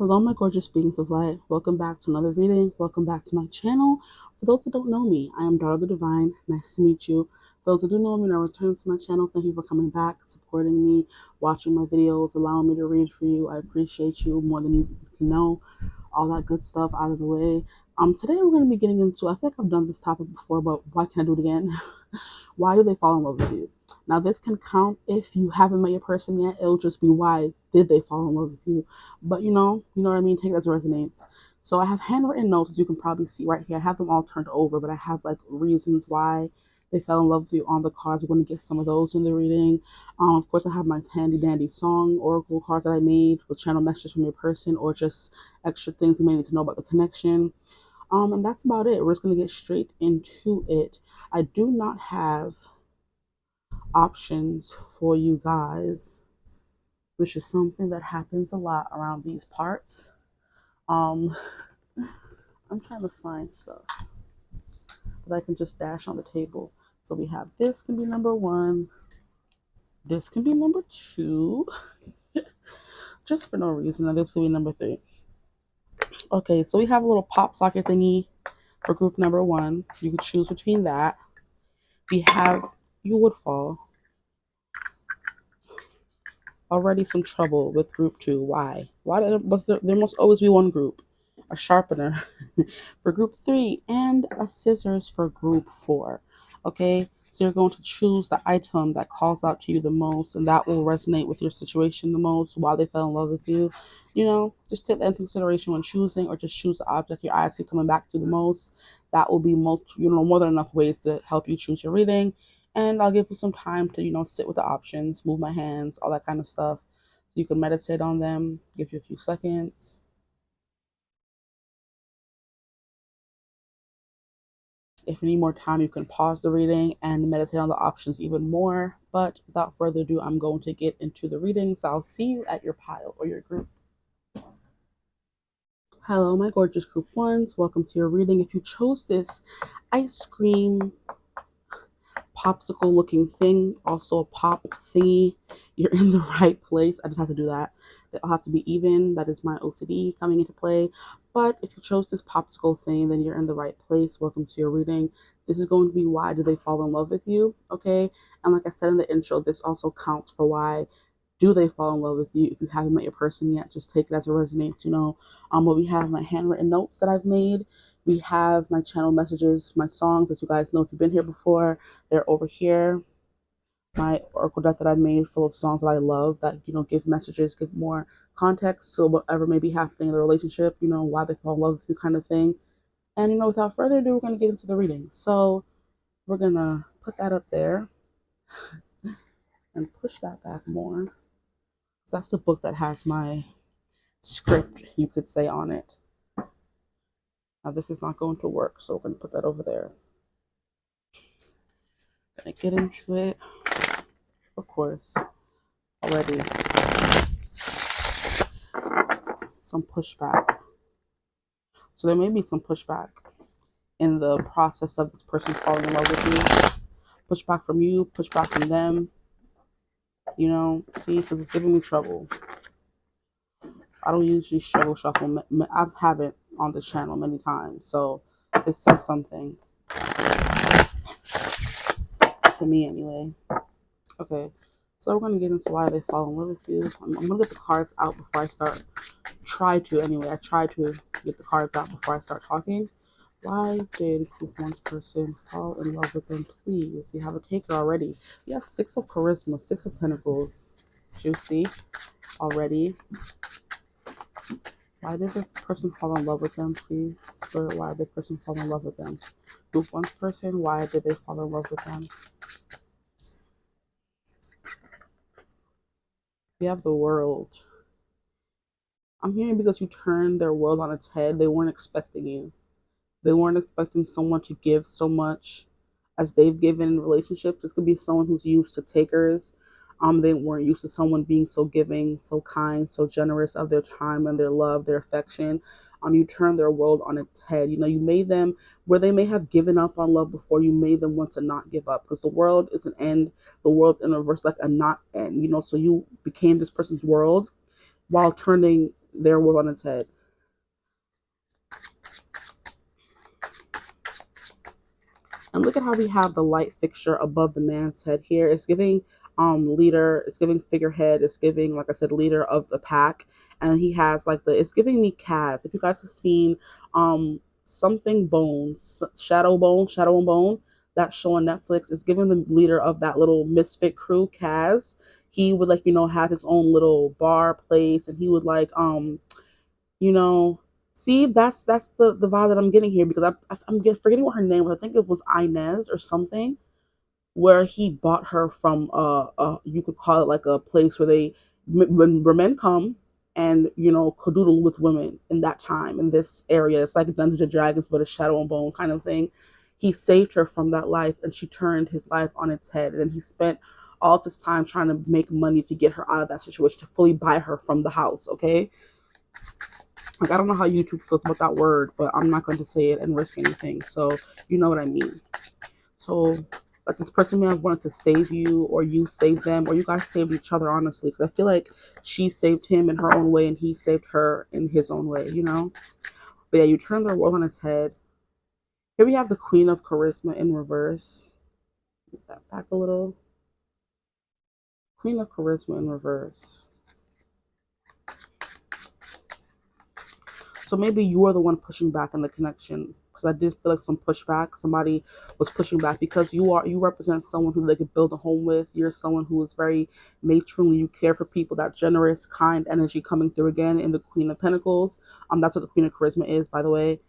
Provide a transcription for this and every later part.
Hello, my gorgeous beings of light. Welcome back to another reading. Welcome back to my channel. For those that don't know me, I am Daughter of the Divine. Nice to meet you. For those that do know me and are returning to my channel, thank you for coming back, supporting me, watching my videos, allowing me to read for you. I appreciate you more than you can know. All that good stuff out of the way. Today we're going to be getting into, I think I've done this topic before, but why can't I do it again? Why do they fall in love with you? Now, this can count if you haven't met your person yet. It'll just be why did they fall in love with you? But you know what I mean? Take it as it resonates. So I have handwritten notes, as you can probably see right here. I have them all turned over, but I have like reasons why they fell in love with you on the cards. We're going to get some of those in the reading. Of course, I have my handy dandy song oracle cards that I made with channel messages from your person or just extra things you may need to know about the connection. And that's about it. We're just going to get straight into it. I do not have options for you guys, which is something that happens a lot around these parts. I'm trying to find stuff that I can just dash on the table. So we have this can be number one, this can be number two, just for no reason, and this can be number three. Okay, so we have a little pop socket thingy for group number one. You could choose between that. We have you would fall. Already some trouble with group two. Why? There must always be one group. A sharpener for group three and a scissors for group four. Okay, so you're going to choose the item that calls out to you the most, and that will resonate with your situation the most, why they fell in love with you. Just take that into consideration when choosing, or just choose the object your eyes keep coming back to the most. That will be more than enough ways to help you choose your reading. And I'll give you some time to, sit with the options, move my hands, all that kind of stuff. So you can meditate on them, give you a few seconds. If you need more time, you can pause the reading and meditate on the options even more. But without further ado, I'm going to get into the reading. So I'll see you at your pile or your group. Hello, my gorgeous group ones. Welcome to your reading. If you chose this ice cream popsicle looking thing, also a pop thingy, you're in the right place. I just have to do that. They'll have to be even. That is my OCD coming into play. But if you chose this popsicle thing, then you're in the right place. Welcome to your reading. This is going to be why do they fall in love with you, okay? And like I said in the intro, this also counts for why do they fall in love with you. If you haven't met your person yet, just take it as it resonates, But we have my handwritten notes that I've made. We have my channel messages, my songs, as you guys know if you've been here before. They're over here. My oracle deck that I've made full of songs that I love that, give messages, give more context to whatever may be happening in the relationship, why they fall in love with you kind of thing. And, without further ado, we're going to get into the reading. So we're going to put that up there and push that back more. That's the book that has my script, you could say, on it. Now this is not going to work, so we're going to put that over there. Gonna get into it, of course, already. Some pushback. So there may be some pushback in the process of this person falling in love with you. Pushback from you, pushback from them. See, because it's giving me trouble. I don't usually struggle shuffle. I haven't on this channel many times, so it says something. To me, anyway. Okay, so we're going to get into why they fall in love with you. I'm going to get the cards out before I start. I try to get the cards out before I start talking. Why did group one's person fall in love with them, please? You have a taker already. You have Six of Charisma, Six of Pentacles. Juicy already. Why did the person fall in love with them, please? Spirit, why did the person fall in love with them? Group one's person, why did they fall in love with them? You have the World. I'm hearing because you turned their world on its head. They weren't expecting you. They weren't expecting someone to give so much as they've given in relationships. This could be someone who's used to takers. They weren't used to someone being so giving, so kind, so generous of their time and their love, their affection. You turned their world on its head. You made them where they may have given up on love before. You made them want to not give up, because the world is an end. The world in reverse, like a not end. So you became this person's world while turning their world on its head. And look at how we have the light fixture above the man's head here. It's giving leader, it's giving figurehead, it's giving, like I said, leader of the pack. And he has like it's giving me Kaz. If you guys have seen something bones, shadow and bone, that show on Netflix, is giving the leader of that little misfit crew, Kaz. He would, like, have his own little bar place, and he would like you know, see, that's the vibe that I'm getting here, because I'm forgetting what her name was. I think it was Inez or something, where he bought her from you could call it like a place where where men come and cadoodle with women in that time in this area. It's like Dungeons and Dragons, but a Shadow and Bone kind of thing. He saved her from that life, and she turned his life on its head, and he spent all of his time trying to make money to get her out of that situation, to fully buy her from the house. Okay. Like, I don't know how YouTube feels about that word, but I'm not going to say it and risk anything. So you know what I mean. So, like, this person may have wanted to save you, or you saved them, or you guys saved each other, honestly. Because I feel like she saved him in her own way, and he saved her in his own way, But yeah, you turn their world on its head. Here we have the Queen of Charisma in reverse. Move that back a little. Queen of Charisma in reverse. So maybe you are the one pushing back in the connection, because I did feel like some pushback. Somebody was pushing back, because you represent someone who they could build a home with. You're someone who is very matronly. You care for people. That generous, kind energy coming through again in the Queen of Pentacles. That's what the Queen of Charisma is, by the way.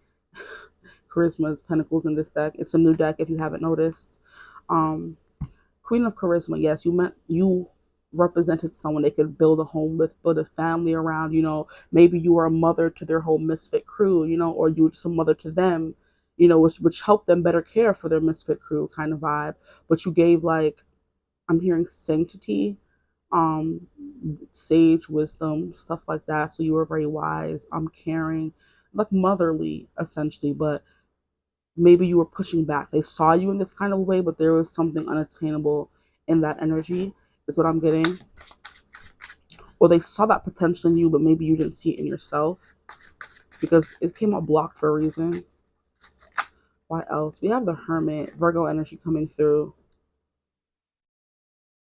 Charisma is Pentacles in this deck. It's a new deck if you haven't noticed. Queen of Charisma. Yes, you represented someone they could build a home with, build a family around. Maybe you were a mother to their whole misfit crew, or you were just a mother to them, which helped them better care for their misfit crew kind of vibe. But you gave, like, I'm hearing sanctity, sage wisdom, stuff like that. So you were very wise, caring, like motherly, essentially. But maybe you were pushing back. They saw you in this kind of way, but there was something unattainable in that energy, is what I'm getting. Or they saw that potential in you, but maybe you didn't see it in yourself, because it came out blocked for a reason. Why else? We have the Hermit, Virgo energy coming through.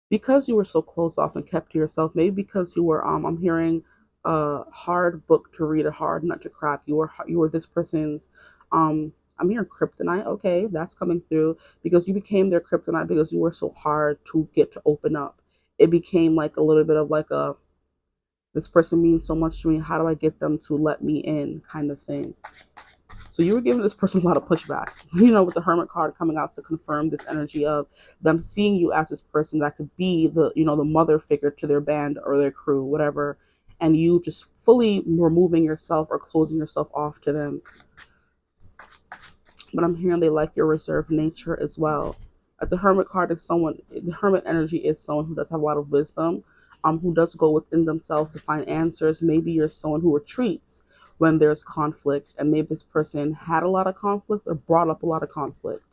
Because you were so closed off and kept to yourself, maybe because you were, I'm hearing a hard book to read, a hard nut to crack. You were this person's, I'm hearing kryptonite. Okay, that's coming through, because you became their kryptonite because you were so hard to get to open up. It became like a little bit of like this person means so much to me. How do I get them to let me in, kind of thing? So you were giving this person a lot of pushback, with the Hermit card coming out to confirm this energy of them seeing you as this person that could be the mother figure to their band or their crew, whatever, and you just fully removing yourself or closing yourself off to them. But I'm hearing they like your reserved nature as well. The Hermit card is the Hermit energy is someone who does have a lot of wisdom, who does go within themselves to find answers. Maybe you're someone who retreats when there's conflict, and maybe this person had a lot of conflict or brought up a lot of conflict.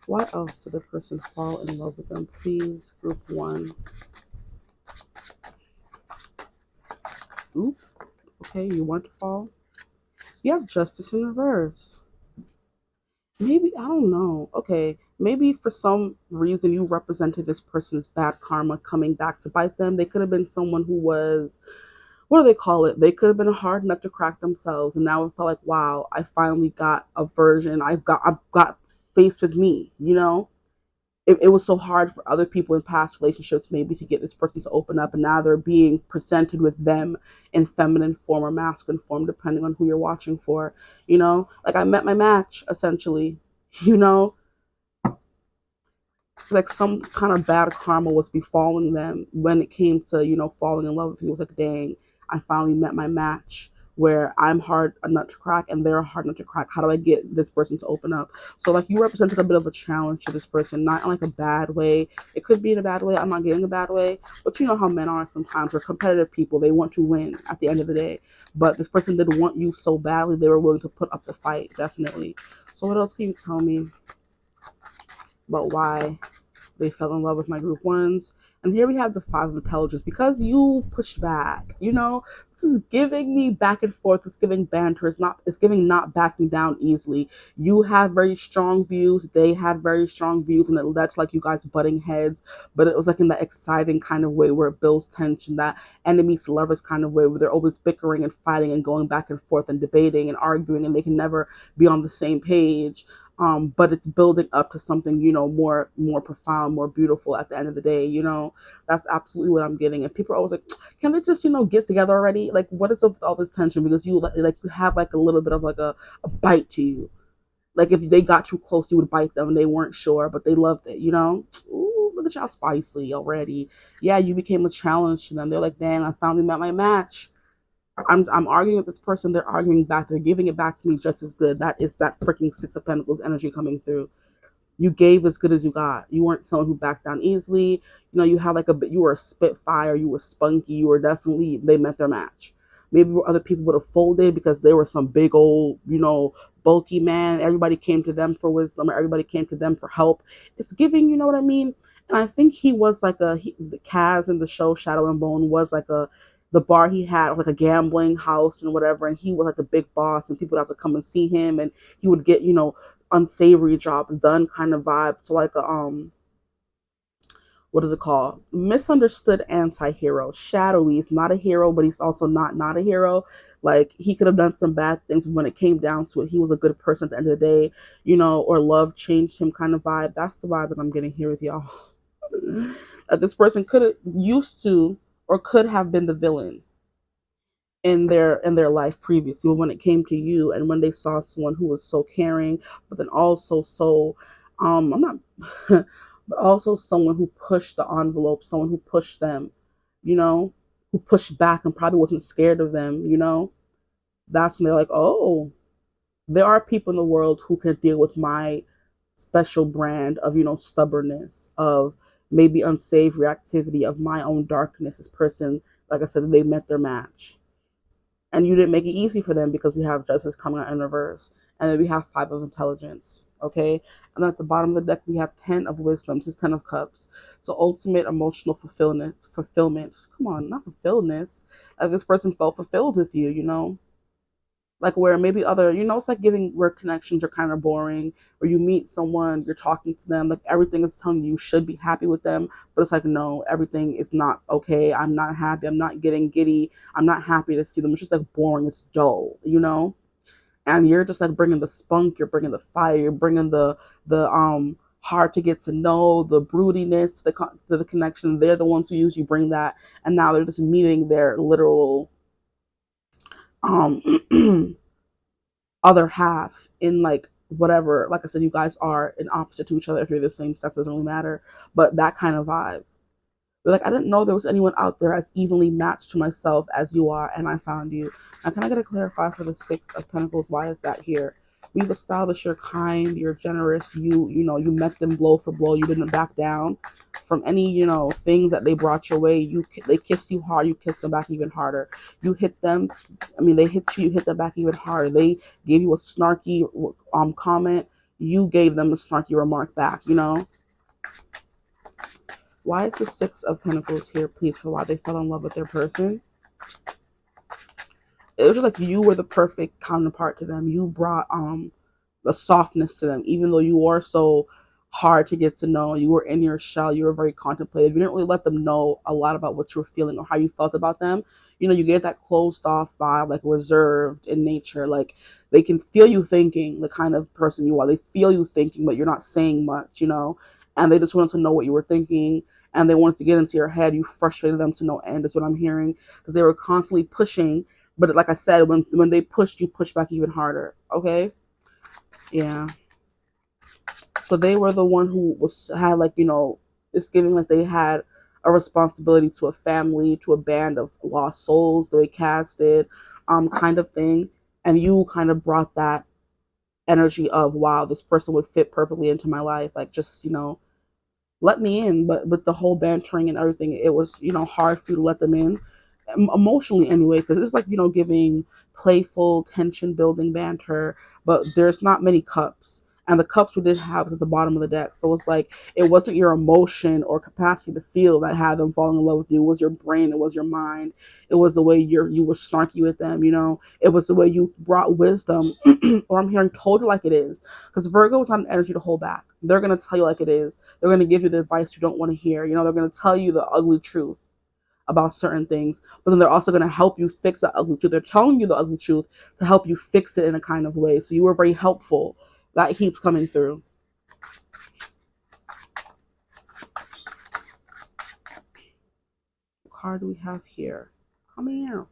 Why else did the person fall in love with them? Please, group 1. Oop. Okay, you want to fall? You have Justice in reverse. Maybe, I don't know. Okay, maybe for some reason you represented this person's bad karma coming back to bite them. They could have been someone who was, what do they call it? They could have been a hard nut to crack themselves, and now it felt like, wow, I finally got a version. I've got faced with me. It was so hard for other people in past relationships maybe to get this person to open up, and now they're being presented with them in feminine form or masculine form, depending on who you're watching for. Like, I met my match, essentially. Like some kind of bad karma was befalling them when it came to falling in love with you. It was like, dang, I finally met my match, where I'm hard a nut to crack and they're a hard nut to crack. How do I get this person to open up? So, like, you represented a bit of a challenge to this person, not in like a bad way. It could be in a bad way. I'm not getting a bad way, but you know how men are sometimes. We're competitive people. They want to win at the end of the day, but this person didn't want you so badly they were willing to put up the fight, definitely. So what else can you tell me about why they fell in love with my group 1s? And here we have the Five of Intelligence because you pushed back. You know, this is giving me back and forth. It's giving banter. It's giving not backing down easily. You have very strong views. They had very strong views, and it led to like you guys butting heads. But it was like in that exciting kind of way where it builds tension, that enemies to lovers kind of way where they're always bickering and fighting and going back and forth and debating and arguing, and they can never be on the same page. But it's building up to something, you know, more profound, more beautiful at the end of the day. You know, that's absolutely what I'm getting. And people are always like, can they just, you know, get together already? Like, what is up with all this tension? Because you like you have like a little bit of like a bite to you. Like if they got too close, you would bite them. And they weren't sure, but they loved it. You know, ooh, look at y'all spicy already. Yeah, you became a challenge to them. They're like, dang, I finally met my match. I'm arguing with this person. They're arguing back. They're giving it back to me just as good. That is that freaking Six of Pentacles energy coming through. You gave as good as you got. You weren't someone who backed down easily. You know, you had like you were a spitfire. You were spunky. You were definitely, they met their match. Maybe other people would have folded because they were some big old, you know, bulky man. Everybody came to them for wisdom. Or everybody came to them for help. It's giving, you know what I mean? And I think he was like the Kaz in the show Shadow and Bone was like the bar he had, like a gambling house and whatever, and he was like the big boss, and people would have to come and see him, and he would get, you know, unsavory jobs done kind of vibe. So like a what is it called? Misunderstood anti-hero. Shadowy. He's not a hero, but he's also not a hero. Like he could have done some bad things, but when it came down to it, he was a good person at the end of the day, you know, or love changed him kind of vibe. That's the vibe that I'm getting here with y'all. This person could have used to or could have been the villain in their life previously, but when it came to you and when they saw someone who was so caring, but then also so I'm not but also someone who pushed the envelope, someone who pushed them, you know, who pushed back and probably wasn't scared of them, you know, that's when they're like, oh, there are people in the world who can deal with my special brand of, you know, stubbornness, of maybe unsavory activity, of my own darkness. This person, like I said, they met their match, and you didn't make it easy for them because we have justice coming out in reverse, and then we have Five of Intelligence. Okay, and at the bottom of the deck we have Ten of Wisdom. This is Ten of Cups. So ultimate emotional fulfillment. Come on, not fulfilledness. As this person felt fulfilled with you, you know, like where maybe other, you know, it's like giving where connections are kind of boring, where you meet someone, you're talking to them, like everything is telling you should be happy with them, but it's like, no, everything is not okay. I'm not happy. I'm not getting giddy. I'm not happy to see them. It's just like boring. It's dull, you know. And you're just like bringing the spunk, you're bringing the fire, you're bringing the hard to get to know, the broodiness to the connection. They're the ones who usually bring that, and now they're just meeting their literal um other half in like whatever. Like I said, you guys are an opposite to each other. If you're the same sex, doesn't really matter, but that kind of vibe. They're like, I didn't know there was anyone out there as evenly matched to myself as you are, and I found you. Now can I get a clarify for the Six of Pentacles? Why is that here? We've established you're kind, you're generous, you know, you met them blow for blow. You didn't back down from any, you know, things that they brought your way. They kissed you hard, you kissed them back even harder. You hit them, I mean, they hit you, you hit them back even harder. They gave you a snarky comment, you gave them a snarky remark back, you know. Why is the Six of Pentacles here, please, for why they fell in love with their person? It was just like you were the perfect counterpart to them. You brought the softness to them, even though you were so hard to get to know. You were in your shell. You were very contemplative. You didn't really let them know a lot about what you were feeling or how you felt about them. You know, you gave that closed off vibe, like reserved in nature. Like they can feel you thinking, the kind of person you are. They feel you thinking, but you're not saying much, you know, and they just wanted to know what you were thinking. And they wanted to get into your head. You frustrated them to no end, is what I'm hearing, because they were constantly pushing. But like I said, when they pushed, you pushed back even harder. Okay, yeah. So they were the one who had like, you know, it's giving like they had a responsibility to a family, to a band of lost souls, the way Cass did, kind of thing. And you kind of brought that energy of, wow, this person would fit perfectly into my life. Like, just, you know, let me in. But with the whole bantering and everything, it was, you know, hard for you to let them in, emotionally anyway, because it's like, you know, giving playful tension building banter, but there's not many cups. And the cups we did have was at the bottom of the deck. So it's like it wasn't your emotion or capacity to feel that had them falling in love with you. It was your brain, it was your mind, it was the way you were snarky with them, you know, it was the way you brought wisdom, or I'm hearing told you like it is. Because Virgo is not an energy to hold back. They're gonna tell you like it is. They're gonna give you the advice you don't want to hear. You know, they're gonna tell you the ugly truth about certain things, but then they're also going to help you fix that ugly truth. They're telling you the ugly truth to help you fix it in a kind of way. So you were very helpful. That keeps coming through. What card do we have here? Coming out.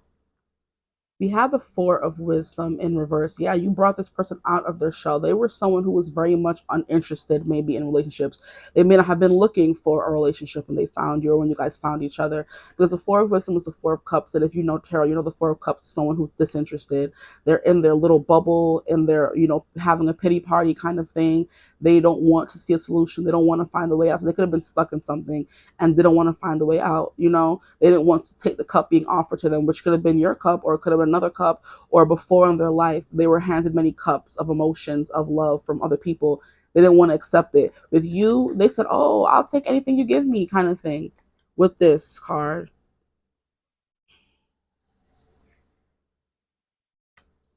We have the Four of Wisdom in reverse. Yeah, you brought this person out of their shell. They were someone who was very much uninterested, maybe, in relationships. They may not have been looking for a relationship when they found you or when you guys found each other. Because the Four of Wisdom was the Four of Cups. And if you know tarot, you know the Four of Cups is someone who's disinterested. They're in their little bubble, in their, you know, having a pity party kind of thing. They don't want to see a solution. They don't want to find a way out. So they could have been stuck in something and didn't want to find a way out, you know? They didn't want to take the cup being offered to them, which could have been your cup or it could have been another cup, or before in their life they were handed many cups of emotions, of love from other people. They didn't want to accept it. With you, they said, oh, I'll take anything you give me, kind of thing. With this card,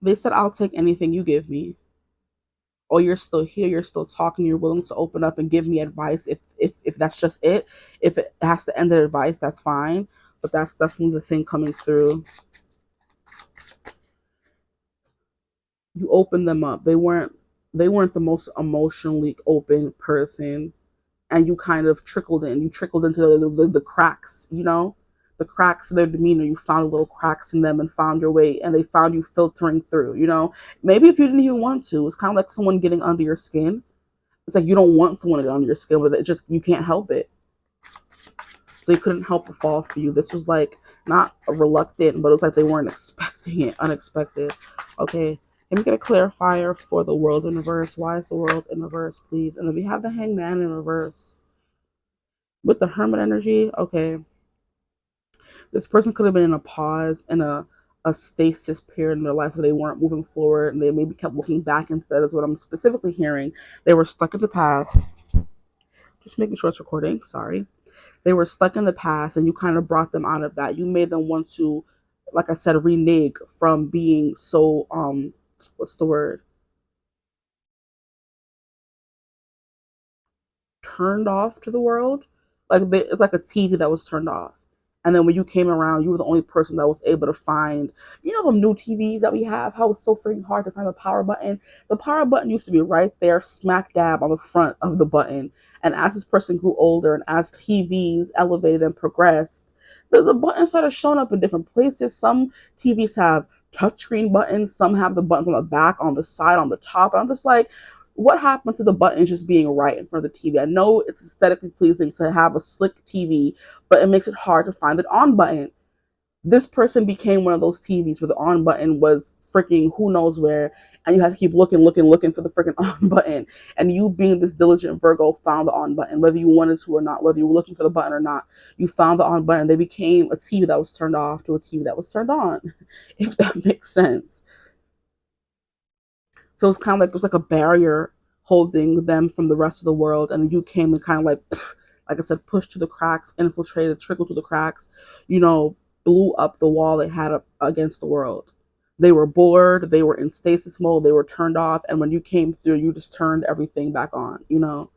they said, I'll take anything you give me. Or you're still here, you're still talking, you're willing to open up and give me advice. If that's just it, if it has to end in advice, that's fine. But that's definitely the thing coming through. You opened them up. They weren't the most emotionally open person, and you kind of trickled in. You trickled into the cracks, you know, the cracks in their demeanor. You found little cracks in them and found your way, and they found you filtering through. You know, maybe if you didn't even want to, it's kind of like someone getting under your skin. It's like you don't want someone to get under your skin, but it just you can't help it. So they couldn't help but fall for you. This was like not a reluctant, but it was like they weren't expecting it, unexpected. Okay, let me get a clarifier for the world in reverse. Why is the world in reverse, please? And then we have the hangman in reverse. With the hermit energy, okay, this person could have been in a pause, in a stasis period in their life where they weren't moving forward and they maybe kept looking back instead, is what I'm specifically hearing. They were stuck in the past. Just making sure it's recording, sorry. They were stuck in the past and you kind of brought them out of that. You made them want to, like I said, renege from being so, what's the word? Turned off to the world. Like it's like a TV that was turned off. And then when you came around, you were the only person that was able to find, you know, the new TVs that we have, how it's so freaking hard to find the power button. The power button used to be right there, smack dab on the front of the button. And as this person grew older and as TVs elevated and progressed, the buttons started showing up in different places. Some TVs have touchscreen buttons, some have the buttons on the back, on the side, on the top. And I'm just like, what happened to the buttons just being right in front of the TV? I know it's aesthetically pleasing to have a slick TV, but it makes it hard to find the on button. This person became one of those TVs where the on button was freaking who knows where, and you had to keep looking for the freaking on button. And you, being this diligent Virgo, found the on button, whether you wanted to or not, whether you were looking for the button or not. You found the on button. They became a TV that was turned off to a TV that was turned on, if that makes sense. So it's kind of like it was like a barrier holding them from the rest of the world, and you came and kind of like I said, pushed to the cracks, infiltrated, trickled through the cracks, you know, blew up the wall they had up against the world. They were bored, they were in stasis mode, they were turned off, and when you came through, you just turned everything back on, you know.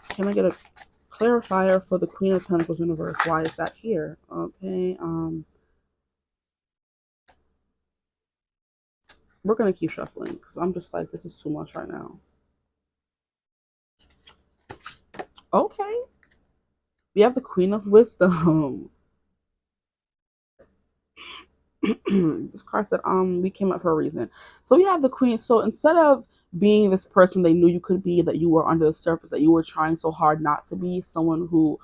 Can I get a clarifier for the Queen of Pentacles universe? Why is that here? Okay, we're gonna keep shuffling because I'm just like, this is too much right now. Okay, we have the Queen of Wisdom. This card said, we came up for a reason. So we have the Queen. So instead of being this person they knew you could be, that you were under the surface, that you were trying so hard not to be, someone who,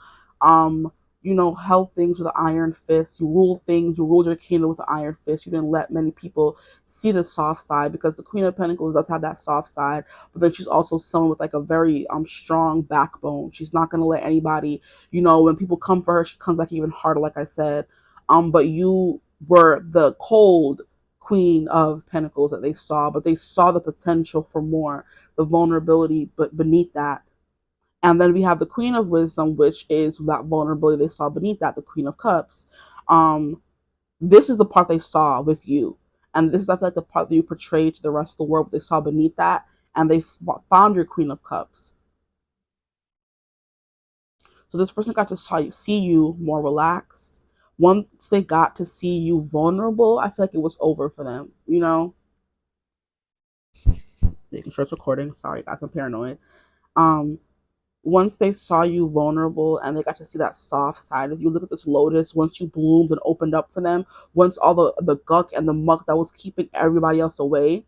you know, held things with an iron fist. You ruled things. You ruled your kingdom with an iron fist. You didn't let many people see the soft side, because the Queen of Pentacles does have that soft side, but then she's also someone with like a very strong backbone. She's not going to let anybody, you know, when people come for her, she comes back even harder, like I said. But you were the cold Queen of Pentacles that they saw, but they saw the potential for more, the vulnerability, but beneath that. And then we have the Queen of Wisdom, which is that vulnerability they saw beneath that, the Queen of Cups. This is the part they saw with you. And this is, I feel like, the part that you portrayed to the rest of the world. They saw beneath that, and they found your Queen of Cups. So this person got to see you more relaxed. Once they got to see you vulnerable, I feel like it was over for them, you know? Making sure it's recording. Sorry, guys, I'm paranoid. Once they saw you vulnerable and they got to see that soft side of you, look at this lotus, once you bloomed and opened up for them, once all the gunk and the muck that was keeping everybody else away,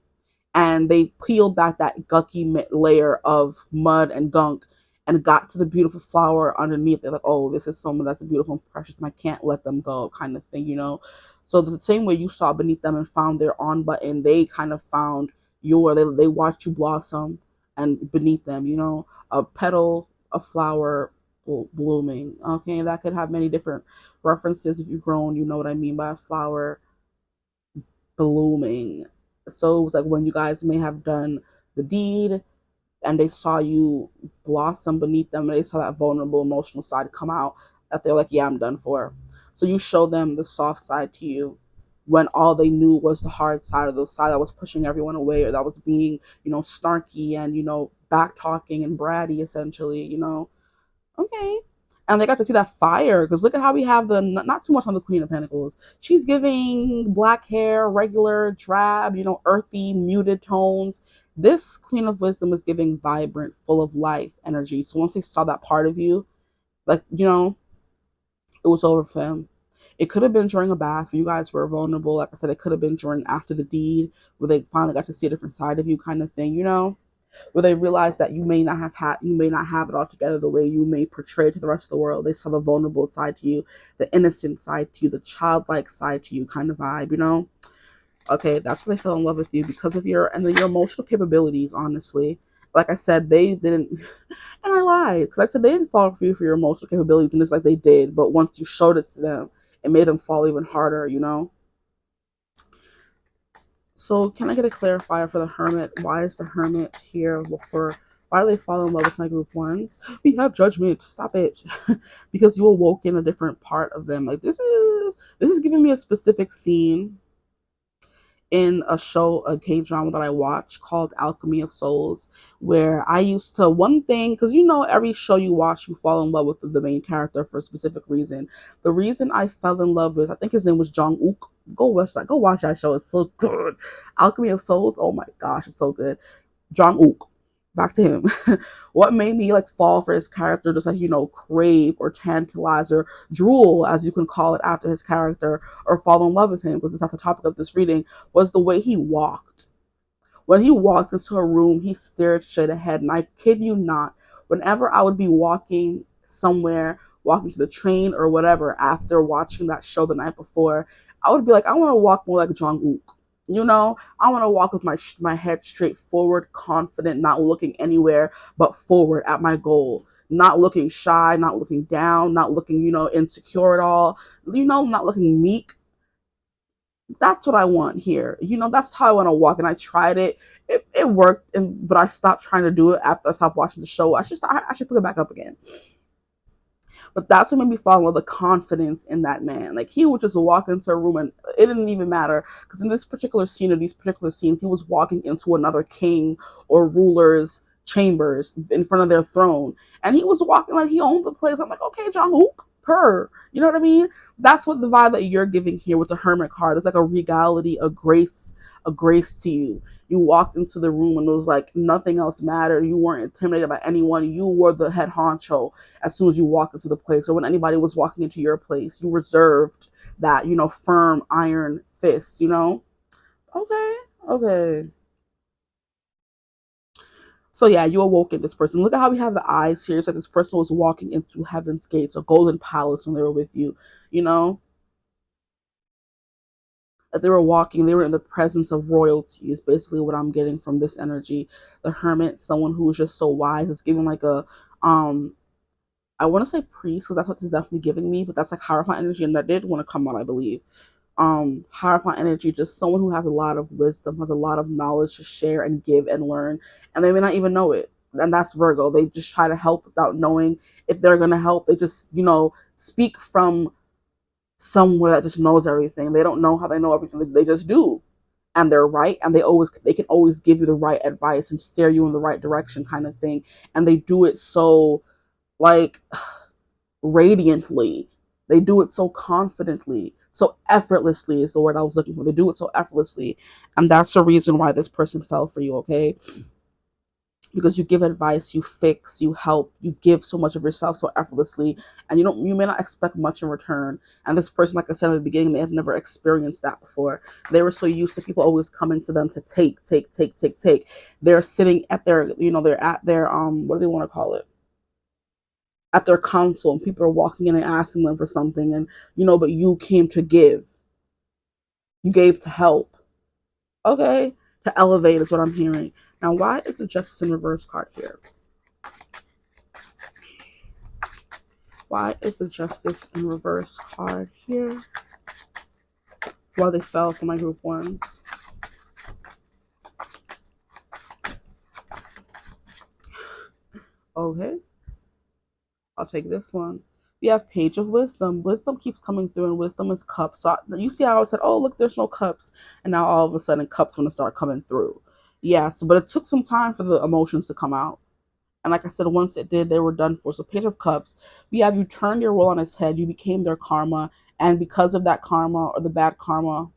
and they peeled back that gucky layer of mud and gunk and got to the beautiful flower underneath. They're like, oh, this is someone that's beautiful and precious, and I can't let them go, kind of thing, you know? So the same way you saw beneath them and found their on button, they kind of found they watched you blossom and beneath them, you know? A petal, a flower blooming. Okay, that could have many different references. If you've grown, you know what I mean by a flower blooming. So it was like when you guys may have done the deed and they saw you blossom beneath them and they saw that vulnerable emotional side come out, that they're like, yeah, I'm done for. So you show them the soft side to you when all they knew was the hard side, of the side that was pushing everyone away, or that was being, you know, snarky and, you know, back talking and bratty, essentially, you know. Okay. And they got to see that fire, because look at how we have the, not too much on the Queen of Pentacles. She's giving black hair, regular, drab, you know, earthy, muted tones. This Queen of Wisdom is giving vibrant, full of life energy. So once they saw that part of you, like, you know, it was over for them. It could have been during a bath where you guys were vulnerable. Like I said, it could have been during after the deed where they finally got to see a different side of you, kind of thing, you know, where they realized that you may not have it all together the way you may portray to the rest of the world. They saw the vulnerable side to you, the innocent side to you, the childlike side to you, kind of vibe, you know. Okay, that's why they fell in love with you, because of your emotional capabilities. Honestly, like I said, they didn't, and I lied because I said they didn't fall for you for your emotional capabilities, and it's like they did. But once you showed it to them, it made them fall even harder, you know. So can I get a clarifier for the Hermit? Why is the Hermit here for? Why do they fall in love with my group ones? We have judgment. Stop it. Because you awoke in a different part of them. Like this is giving me a specific scene in a show, a K-drama that I watch called Alchemy of Souls, where I used to, one thing, because you know every show you watch, you fall in love with the main character for a specific reason. The reason I fell in love with, I think his name was Jong-uk. Go watch that show. It's so good. Alchemy of Souls, oh my gosh, it's so good. Jong-uk. Back to him. What made me like fall for his character, just like, you know, crave or tantalize or drool, as you can call it, after his character, or fall in love with him, because it's not the topic of this reading, was the way he walked. When he walked into a room, he stared straight ahead. And I kid you not, whenever I would be walking somewhere, walking to the train or whatever, after watching that show the night before, I would be like, I want to walk more like Jong-uk. You know, I want to walk with my head straight forward, confident, not looking anywhere but forward at my goal. Not looking shy, not looking down, not looking, you know, insecure at all. You know, not looking meek. That's what I want here. You know, that's how I want to walk. And I tried it. It worked, but I stopped trying to do it after I stopped watching the show. I should put it back up again. But that's what made me fall in love with the confidence in that man. Like, he would just walk into a room and it didn't even matter. Because in this particular scene, or these particular scenes, he was walking into another king or ruler's chambers in front of their throne. And he was walking like he owned the place. I'm like, okay, Jong-uk, per. You know what I mean? That's what the vibe that you're giving here with the Hermit card. It's like a regality, a grace to you. You walked into the room and it was like nothing else mattered. You weren't intimidated by anyone. You were the head honcho as soon as you walked into the place, or when anybody was walking into your place. You reserved that, you know, firm iron fist, you know? Okay. So yeah, you awoke in this person. Look at how we have the eyes here. It's like this person was walking into heaven's gates, a golden palace, when they were with you, you know? That they were walking, they were in the presence of royalty, is basically what I'm getting from this energy. The Hermit, someone who is just so wise, is giving like a I want to say priest, because that's what it's definitely giving me, but that's like Hierophant energy, and that did want to come out, I believe. Hierophant energy, just someone who has a lot of wisdom, has a lot of knowledge to share and give and learn, and they may not even know it. And that's Virgo. They just try to help without knowing if they're going to help. They just, speak from somewhere that just knows everything. They don't know how they know everything. They just do. And they're right, and they can always give you the right advice and steer you in the right direction, kind of thing. And they do it so, like, radiantly. They do it so confidently, so effortlessly is the word I was looking for. They do it so effortlessly. And that's the reason why this person fell for you, okay? Because you give advice, you fix, you help, you give so much of yourself so effortlessly, and you may not expect much in return. And this person, like I said at the beginning, may have never experienced that before. They were so used to people always coming to them to take, take, take, take, take. They're sitting at their, they're at their what do they want to call it? At their council, and people are walking in and asking them for something, and but you came to give. You gave to help. Okay? To elevate is what I'm hearing. Now, why is the Justice in Reverse card here? Why is the Justice in Reverse card here? Why they fell for my group ones? Okay. I'll take this one. We have Page of Wisdom. Wisdom keeps coming through, and wisdom is cups. So you see how I said, oh, look, there's no cups. And now all of a sudden cups want to start coming through. Yeah, but it took some time for the emotions to come out. And like I said, once it did, they were done for. So Page of Cups, we have you turned your role on its head. You became their karma. And because of that karma or the bad karma,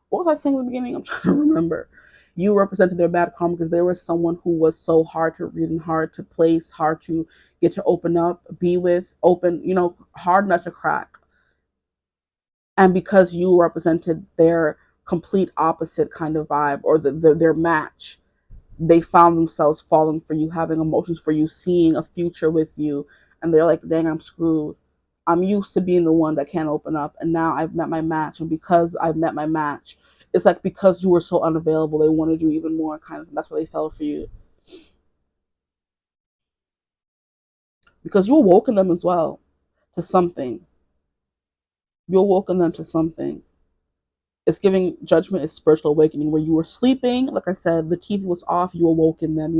what was I saying in the beginning? I'm trying to remember. You represented their bad karma because they were someone who was so hard to read and hard to place, hard to get to open up, be with, open, hard not to crack. And because you represented their complete opposite kind of vibe, or their match, they found themselves falling for you, having emotions for you, seeing a future with you. And they're like, dang, I'm screwed. I'm used to being the one that can't open up. And now I've met my match. And because I've met my match, it's like because you were so unavailable, they wanted you even more, kind of. That's why they fell for you. Because you awoken them as well to something. You awoken them to something. It's giving Judgment is spiritual awakening, where you were sleeping. Like I said, the TV was off. You awoken them.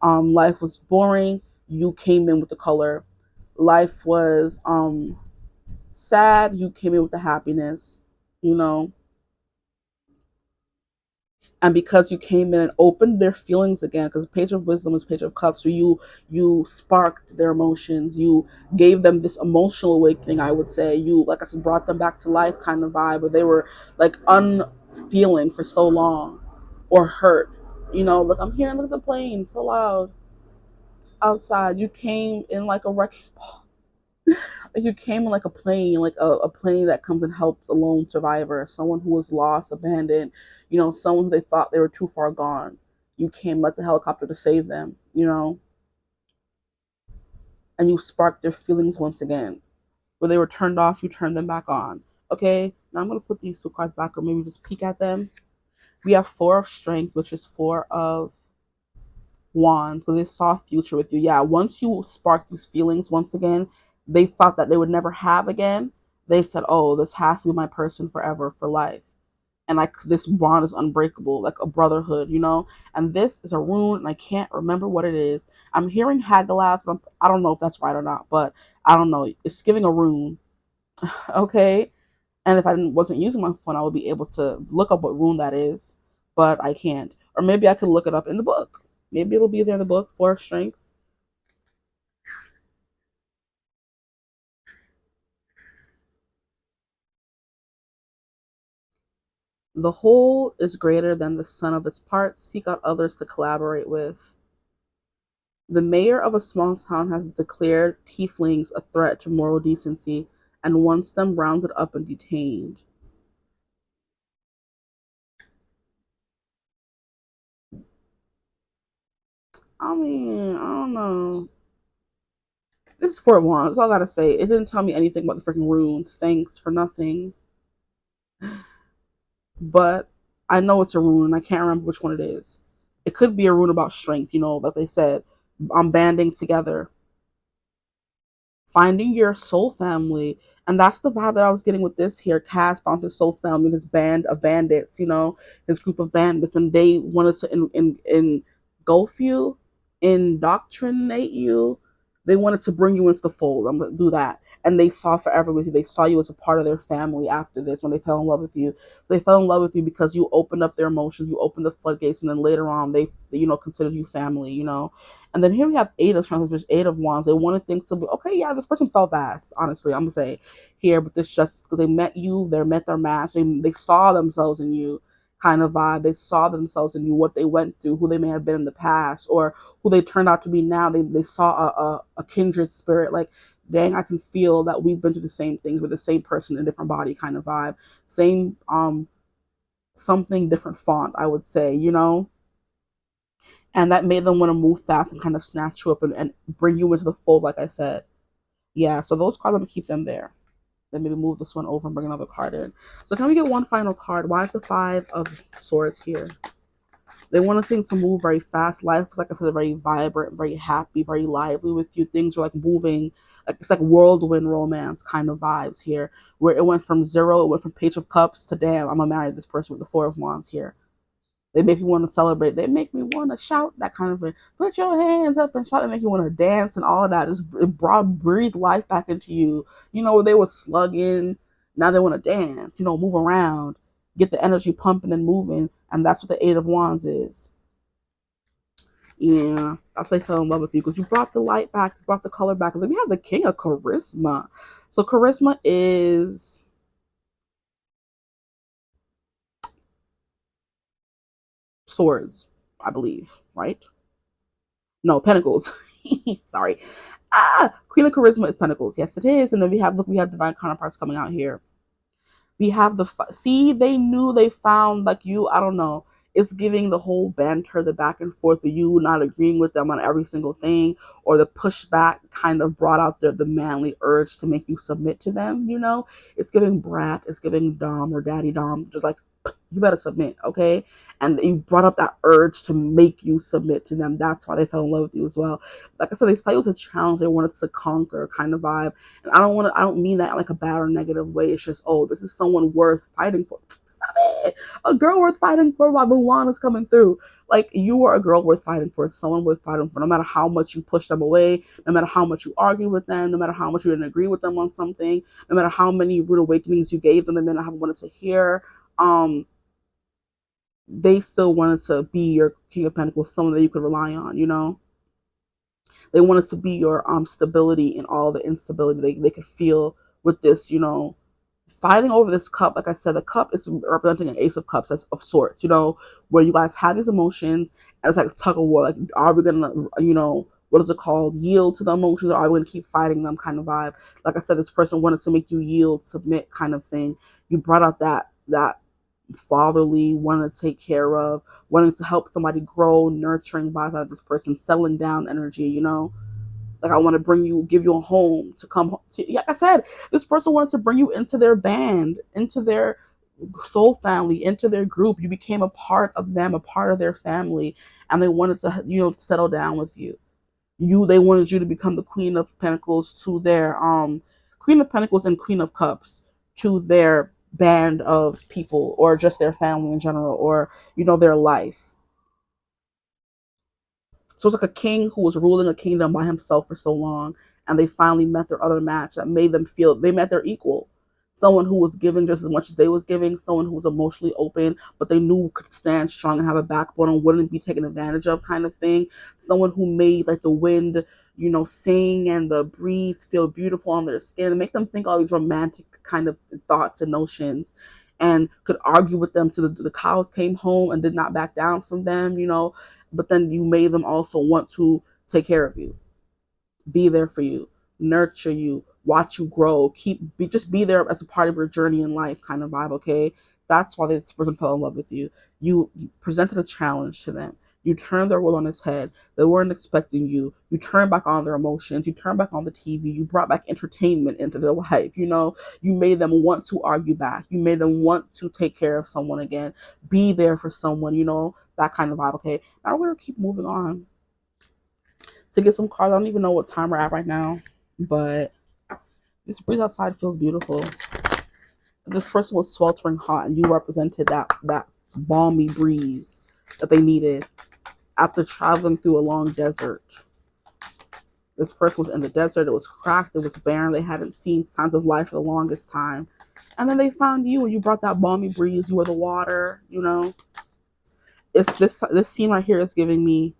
Life was boring. You came in with the color. Life was sad. You came in with the happiness. You know, and because you came in and opened their feelings again, because Page of Wisdom is Page of Cups, so you sparked their emotions, you gave them this emotional awakening. I would say you, like I said, brought them back to life, kind of vibe, where they were like unfeeling for so long, or hurt. Look, I'm hearing, look at the plane so loud outside. You came in like a wrecking ball. You came in like a plane, like a plane that comes and helps a lone survivor, someone who was lost, abandoned, someone they thought they were too far gone. You came like the helicopter to save them, and you sparked their feelings once again. Where they were turned off, you turned them back on. Okay, now I'm going to put these two cards back, or maybe just peek at them. We have Four of Strength, which is Four of Wands, because they saw a future with you. Yeah, once you sparked these feelings once again, they thought that they would never have again. They said, oh, this has to be my person forever, for life. And like this bond is unbreakable, like a brotherhood, And this is a rune, and I can't remember what it is. I'm hearing Hagalaz, but I don't know if that's right or not. But I don't know. It's giving a rune, okay? And if I wasn't using my phone, I would be able to look up what rune that is, but I can't. Or maybe I could look it up in the book. Maybe it'll be there in the book. Four of Strength. The whole is greater than the sum of its parts. Seek out others to collaborate with. The mayor of a small town has declared tieflings a threat to moral decency and wants them rounded up and detained. I mean, I don't know. This is Fort Wands. That's all I gotta say. It didn't tell me anything about the freaking rune. Thanks for nothing. But I know it's a rune, and I can't remember which one it is. It could be a rune about strength, like they said. I'm banding together. finding your soul family. And that's the vibe that I was getting with this here. Cass found his soul family, his band of bandits, his group of bandits, and they wanted to engulf you, indoctrinate you. They wanted to bring you into the fold. I'm going to do that. And they saw forever with you. They saw you as a part of their family after this when they fell in love with you. So they fell in love with you because you opened up their emotions, you opened the floodgates, and then later on they, considered you family. And then here we have Eight of Wands, just Eight of Wands. They wanted things to be okay. Yeah, this person fell fast. Honestly, I'm gonna say here, but this just because they met you, they met their match. They saw themselves in you, kind of vibe. They saw themselves in you, what they went through, who they may have been in the past, or who they turned out to be now. They saw a kindred spirit, like, dang, I can feel that we've been through the same things with the same person in a different body, kind of vibe. Same something different font, I would say. And that made them want to move fast and kind of snatch you up and bring you into the fold, like I said. Yeah, so those cards, I'm going to keep them there. Then maybe move this one over and bring another card in. So can we get one final card? Why is the Five of Swords here? They want things to move very fast. Life is, like I said, very vibrant, very happy, very lively with you. Things are like moving. It's like whirlwind romance kind of vibes here, where it went from zero, it went from Page of Cups to, damn, I'm going to marry this person with the Four of Wands here. They make me want to celebrate. They make me want to shout, that kind of thing. Put your hands up and shout. They make you want to dance and all of that. It brought, breathe life back into you. Where they were slugging. Now they want to dance, move around, get the energy pumping and moving. And that's what the Eight of Wands is. Yeah, that's why they fell in love with you, because you brought the light back, you brought the color back. And then we have the King of Charisma. So charisma is swords, I believe, right? No, pentacles. Sorry. Queen of Charisma is pentacles. Yes, it is. And then we have divine counterparts coming out here. We have see, they knew, they found, like, you, I don't know. It's giving the whole banter, the back and forth of you not agreeing with them on every single thing, or the pushback kind of brought out the manly urge to make you submit to them. It's giving brat, it's giving dom or daddy dom, just like, you better submit, okay? And you brought up that urge to make you submit to them. That's why they fell in love with you as well. Like I said, they saw you as a challenge. They wanted to conquer, kind of vibe. And I don't mean that in like a bad or negative way. It's just, oh, this is someone worth fighting for. Stop it. A girl worth fighting for while Mulan is coming through. Like, you are a girl worth fighting for, someone worth fighting for, no matter how much you push them away, no matter how much you argue with them, no matter how much you didn't agree with them on something, no matter how many rude awakenings you gave them, they may not have wanted to hear. They still wanted to be your King of Pentacles, someone that you could rely on. They wanted to be your stability in all the instability they could feel with this. Fighting over this cup. Like I said, the cup is representing an Ace of Cups, of sorts, where you guys have these emotions, and it's like a tug of war. Like, are we gonna, what is it called, yield to the emotions, or are we gonna keep fighting them, kind of vibe? Like I said, this person wanted to make you yield, submit, kind of thing. You brought out that fatherly, wanting to take care of, wanting to help somebody grow, nurturing vibes out of this person, settling down energy. Like, I want to give you a home to come to. Like I said, this person wanted to bring you into their band, into their soul family, into their group. You became a part of them, a part of their family, and they wanted to, settle down with you. They wanted you to become the Queen of Pentacles to their Queen of Pentacles and Queen of Cups to their band of people, or just their family in general, or their life. So it's like a king who was ruling a kingdom by himself for so long, and they finally met their other match that made them feel they met their equal. Someone who was giving just as much as they was giving, someone who was emotionally open, but they knew could stand strong and have a backbone and wouldn't be taken advantage of, kind of thing. Someone who made, like, the wind, sing, and the breeze feel beautiful on their skin, and make them think all these romantic kind of thoughts and notions, and could argue with them till the cows came home and did not back down from them. But then you made them also want to take care of you, be there for you, nurture you, watch you grow, just be there as a part of your journey in life, kind of vibe. Okay, that's why this person fell in love with you. You presented a challenge to them. You turned their world on its head. They weren't expecting you. You turned back on their emotions. You turned back on the TV. You brought back entertainment into their life. You made them want to argue back. You made them want to take care of someone again, be there for someone, that kind of vibe. Okay, now we're going to keep moving on to get some cards. I don't even know what time we're at right now, but This breeze outside feels beautiful. This person was sweltering hot, and you represented that balmy breeze that they needed after traveling through a long desert. This person was in the desert. It was cracked. It was barren. They hadn't seen signs of life for the longest time. And then they found you, and you brought that balmy breeze. You were the water, you know. It's this scene right here is giving me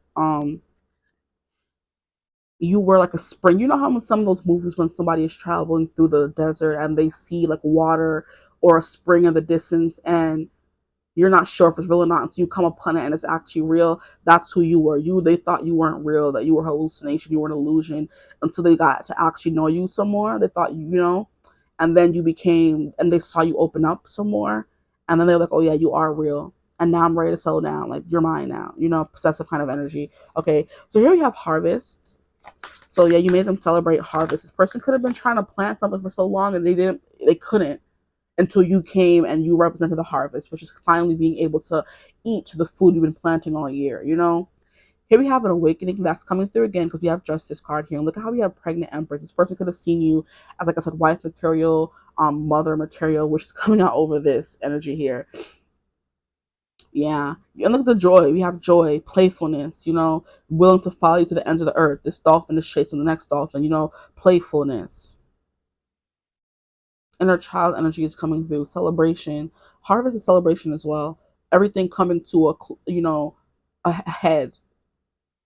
you were like a spring. You know how in some of those movies when somebody is traveling through the desert and they see like water or a spring in the distance, and you're not sure if it's real or not until you come upon it and it's actually real. That's who you were. They thought you weren't real, that you were hallucination, you were an illusion, until they got to actually know you some more. They thought you know, and then you became, and they saw you open up some more, and then they're like, oh yeah, you are real. And now I'm ready to settle down. Like, you're mine now. You know, possessive kind of energy. Okay, so here we have harvest. So yeah, you made them celebrate harvest. This person could have been trying to plant something for so long and they couldn't, until you came and you represented the harvest, which is finally being able to eat the food you've been planting all year, you know? Here we have an awakening that's coming through again, because we have Justice card here. And look at how we have Pregnant Empress. This person could have seen you as, like I said, wife material, mother material, which is coming out over this energy here. Yeah. And look at the joy. We have joy, playfulness, you know, willing to follow you to the ends of the earth. This dolphin is chasing the next dolphin, you know, playfulness. Inner child energy is coming through. Celebration. Harvest is celebration as well. Everything coming to a head.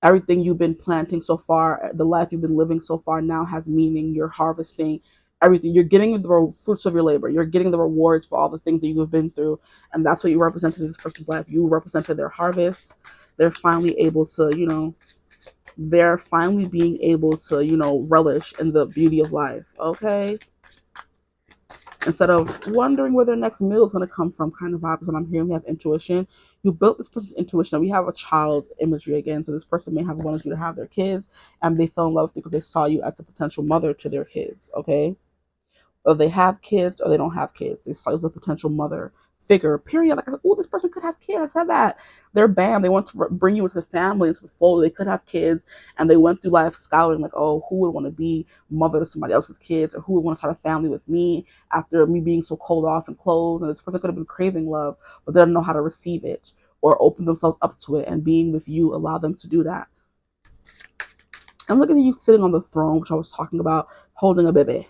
Everything you've been planting so far, the life you've been living so far now has meaning. You're harvesting everything. You're getting the fruits of your labor. You're getting the rewards for all the things that you've been through. And that's what you represented in this person's life. You represented their harvest. They're finally able to, they're finally being able to, relish in the beauty of life. Okay. Instead of wondering where their next meal is going to come from, kind of vibes. When I'm hearing, we have intuition. You built this person's intuition. And we have a child imagery again. So this person may have wanted you to have their kids, and they fell in love with you because they saw you as a potential mother to their kids. Okay, or they have kids or they don't have kids. They saw you as a potential mother figure. Period. Like I said, oh, this person could have kids. I said that. They're bam. They want to bring you into the family, into the fold. They could have kids, and they went through life scouting, like, oh, who would want to be mother to somebody else's kids, or who would want to start a family with me after me being so cold off and closed. And this person could have been craving love, but they don't know how to receive it or open themselves up to it. And being with you allow them to do that. I'm looking at you sitting on the throne, which I was talking about, holding a baby.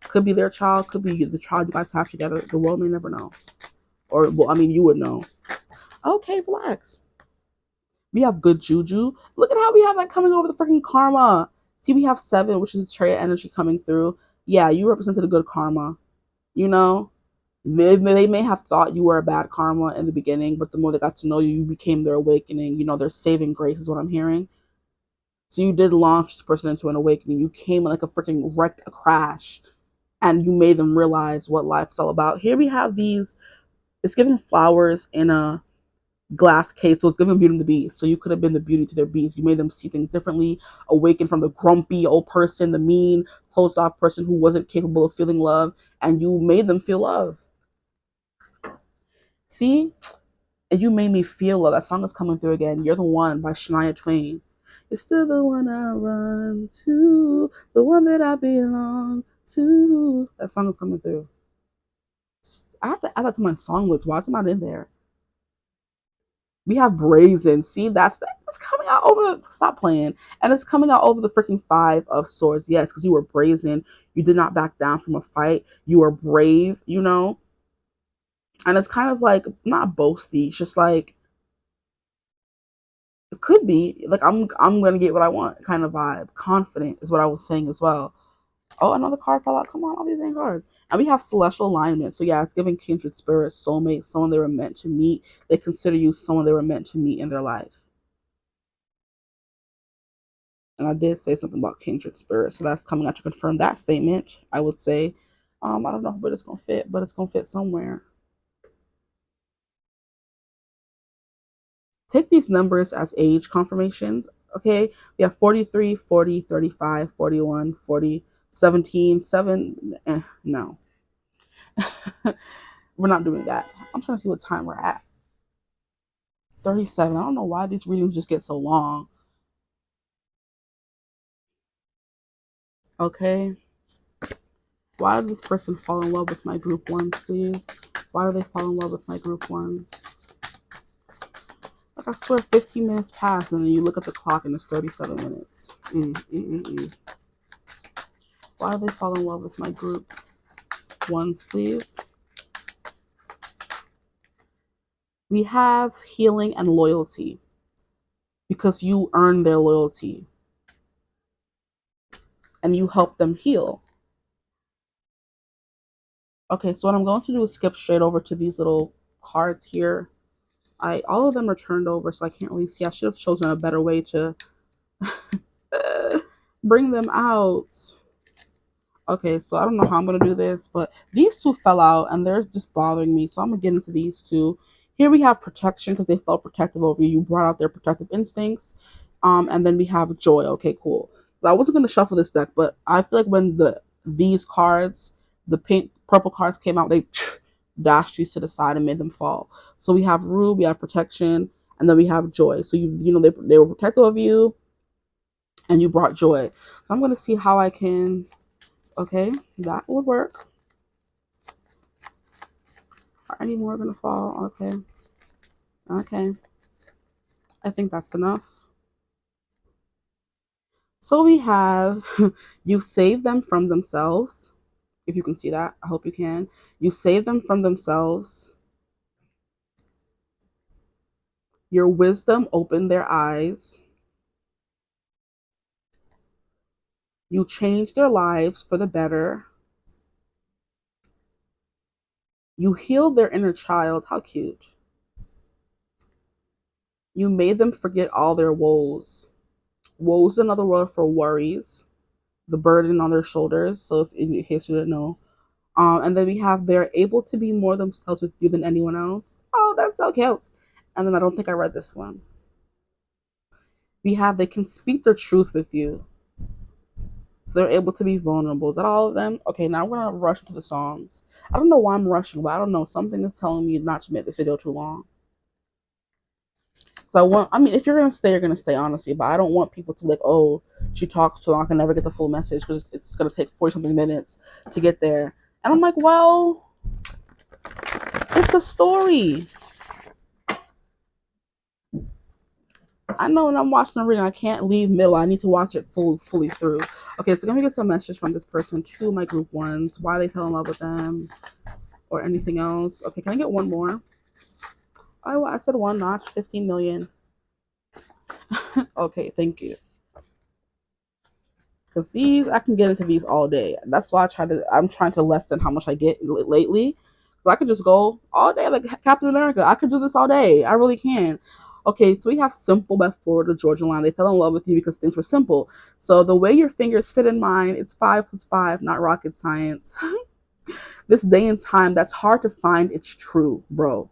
Could be their child, could be the child you guys have together. The world may never know. Or, well, I mean, you would know. Okay, relax. We have good juju. Look at how we have that coming over the freaking karma. See, we have 7, which is the chariot energy coming through. Yeah, you represented a good karma. You know, they may have thought you were a bad karma in the beginning, but the more they got to know you, you became their awakening. You know, their saving grace is what I'm hearing. So you did launch this person into an awakening. You came like a freaking wreck, a crash, and you made them realize what life's all about. Here we have these. It's giving flowers in a glass case, so it's giving Beauty and the Beast. So you could have been the beauty to their beast. You made them see things differently, awaken from the grumpy old person, the mean, closed off person who wasn't capable of feeling love, and you made them feel love. See? And you made me feel love. That song is coming through again. You're the One by Shania Twain. You're still the one I run to, the one that I belong to. That song is coming through. I have to add that to my song list. Why is it not in there? We have brazen. See, that's coming out over the stop playing. And it's coming out over the freaking 5 of swords. Yes, because you were brazen. You did not back down from a fight. You were brave, And it's kind of like not boasty, it's just like it could be like I'm gonna get what I want kind of vibe. Confident is what I was saying as well. Oh, another card fell out. Come on, all these dang cards. And we have celestial alignment. So yeah, it's giving kindred spirit, soulmate, someone they were meant to meet. They consider you someone they were meant to meet in their life. And I did say something about kindred spirit, so that's coming out to confirm that statement. I would say, I don't know where it's gonna fit, but it's gonna fit somewhere. Take these numbers as age confirmations. Okay, we have 43, 40, 35, 41, 40, 17, 7. No, we're not doing that. I'm trying to see what time we're at. 37. I don't know why these readings just get so long. Okay. Why did this person fall in love with my group ones, please? Why do they fall in love with my group ones? Like, I swear 15 minutes pass and then you look at the clock and it's 37 minutes. Why do they fall in love with my group ones, please? We have healing and loyalty because you earn their loyalty and you help them heal. Okay, so what I'm going to do is skip straight over to these little cards here. All of them are turned over, so I can't really see. I should have chosen a better way to bring them out. Okay, so I don't know how I'm going to do this, but these two fell out and they're just bothering me. So I'm going to get into these two. Here we have protection because they felt protective over you. You brought out their protective instincts. And then we have joy. Okay, cool. So I wasn't going to shuffle this deck, but I feel like when these cards, the pink, purple cards came out, they dashed these to the side and made them fall. So we have rule, we have protection, and then we have joy. So they were protective of you and you brought joy. So I'm going to see how I can. Okay, that would work. Are any more gonna fall? Okay. Okay. I think that's enough. So we have you save them from themselves. If you can see that, I hope you can. You save them from themselves. Your wisdom opened their eyes. You changed their lives for the better. You healed their inner child. How cute. You made them forget all their woes. Woes is another word for worries, the burden on their shoulders. So, if in case you didn't know, and then we have they're able to be more themselves with you than anyone else. Oh, that's so cute. And then I don't think I read this one. We have they can speak their truth with you, so they're able to be vulnerable. Is that all of them? Okay, now we're gonna rush into the songs. I don't know why I'm rushing, but I don't know. Something is telling me not to make this video too long. So I mean, if you're gonna stay, you're gonna stay, honestly. But I don't want people to be like, oh, she talks too long, I can never get the full message because it's gonna take 40 something minutes to get there. And I'm like, well, it's a story. I know when I'm watching a reading, I can't leave middle. I need to watch it fully through. Okay, so let me get some messages from this person to my group ones, why they fell in love with them, or anything else. Okay, can I get one more? Oh, I said one, not 15 million. Okay, thank you. Because these, I can get into these all day. That's why I'm trying to lessen how much I get lately. Because I could just go all day like Captain America. I could do this all day. I really can. Okay, so we have Simple by Florida Georgia Line. They fell in love with you because things were simple. So the way your fingers fit in mine, it's 5 + 5, not rocket science. This day and time, that's hard to find. It's true, bro.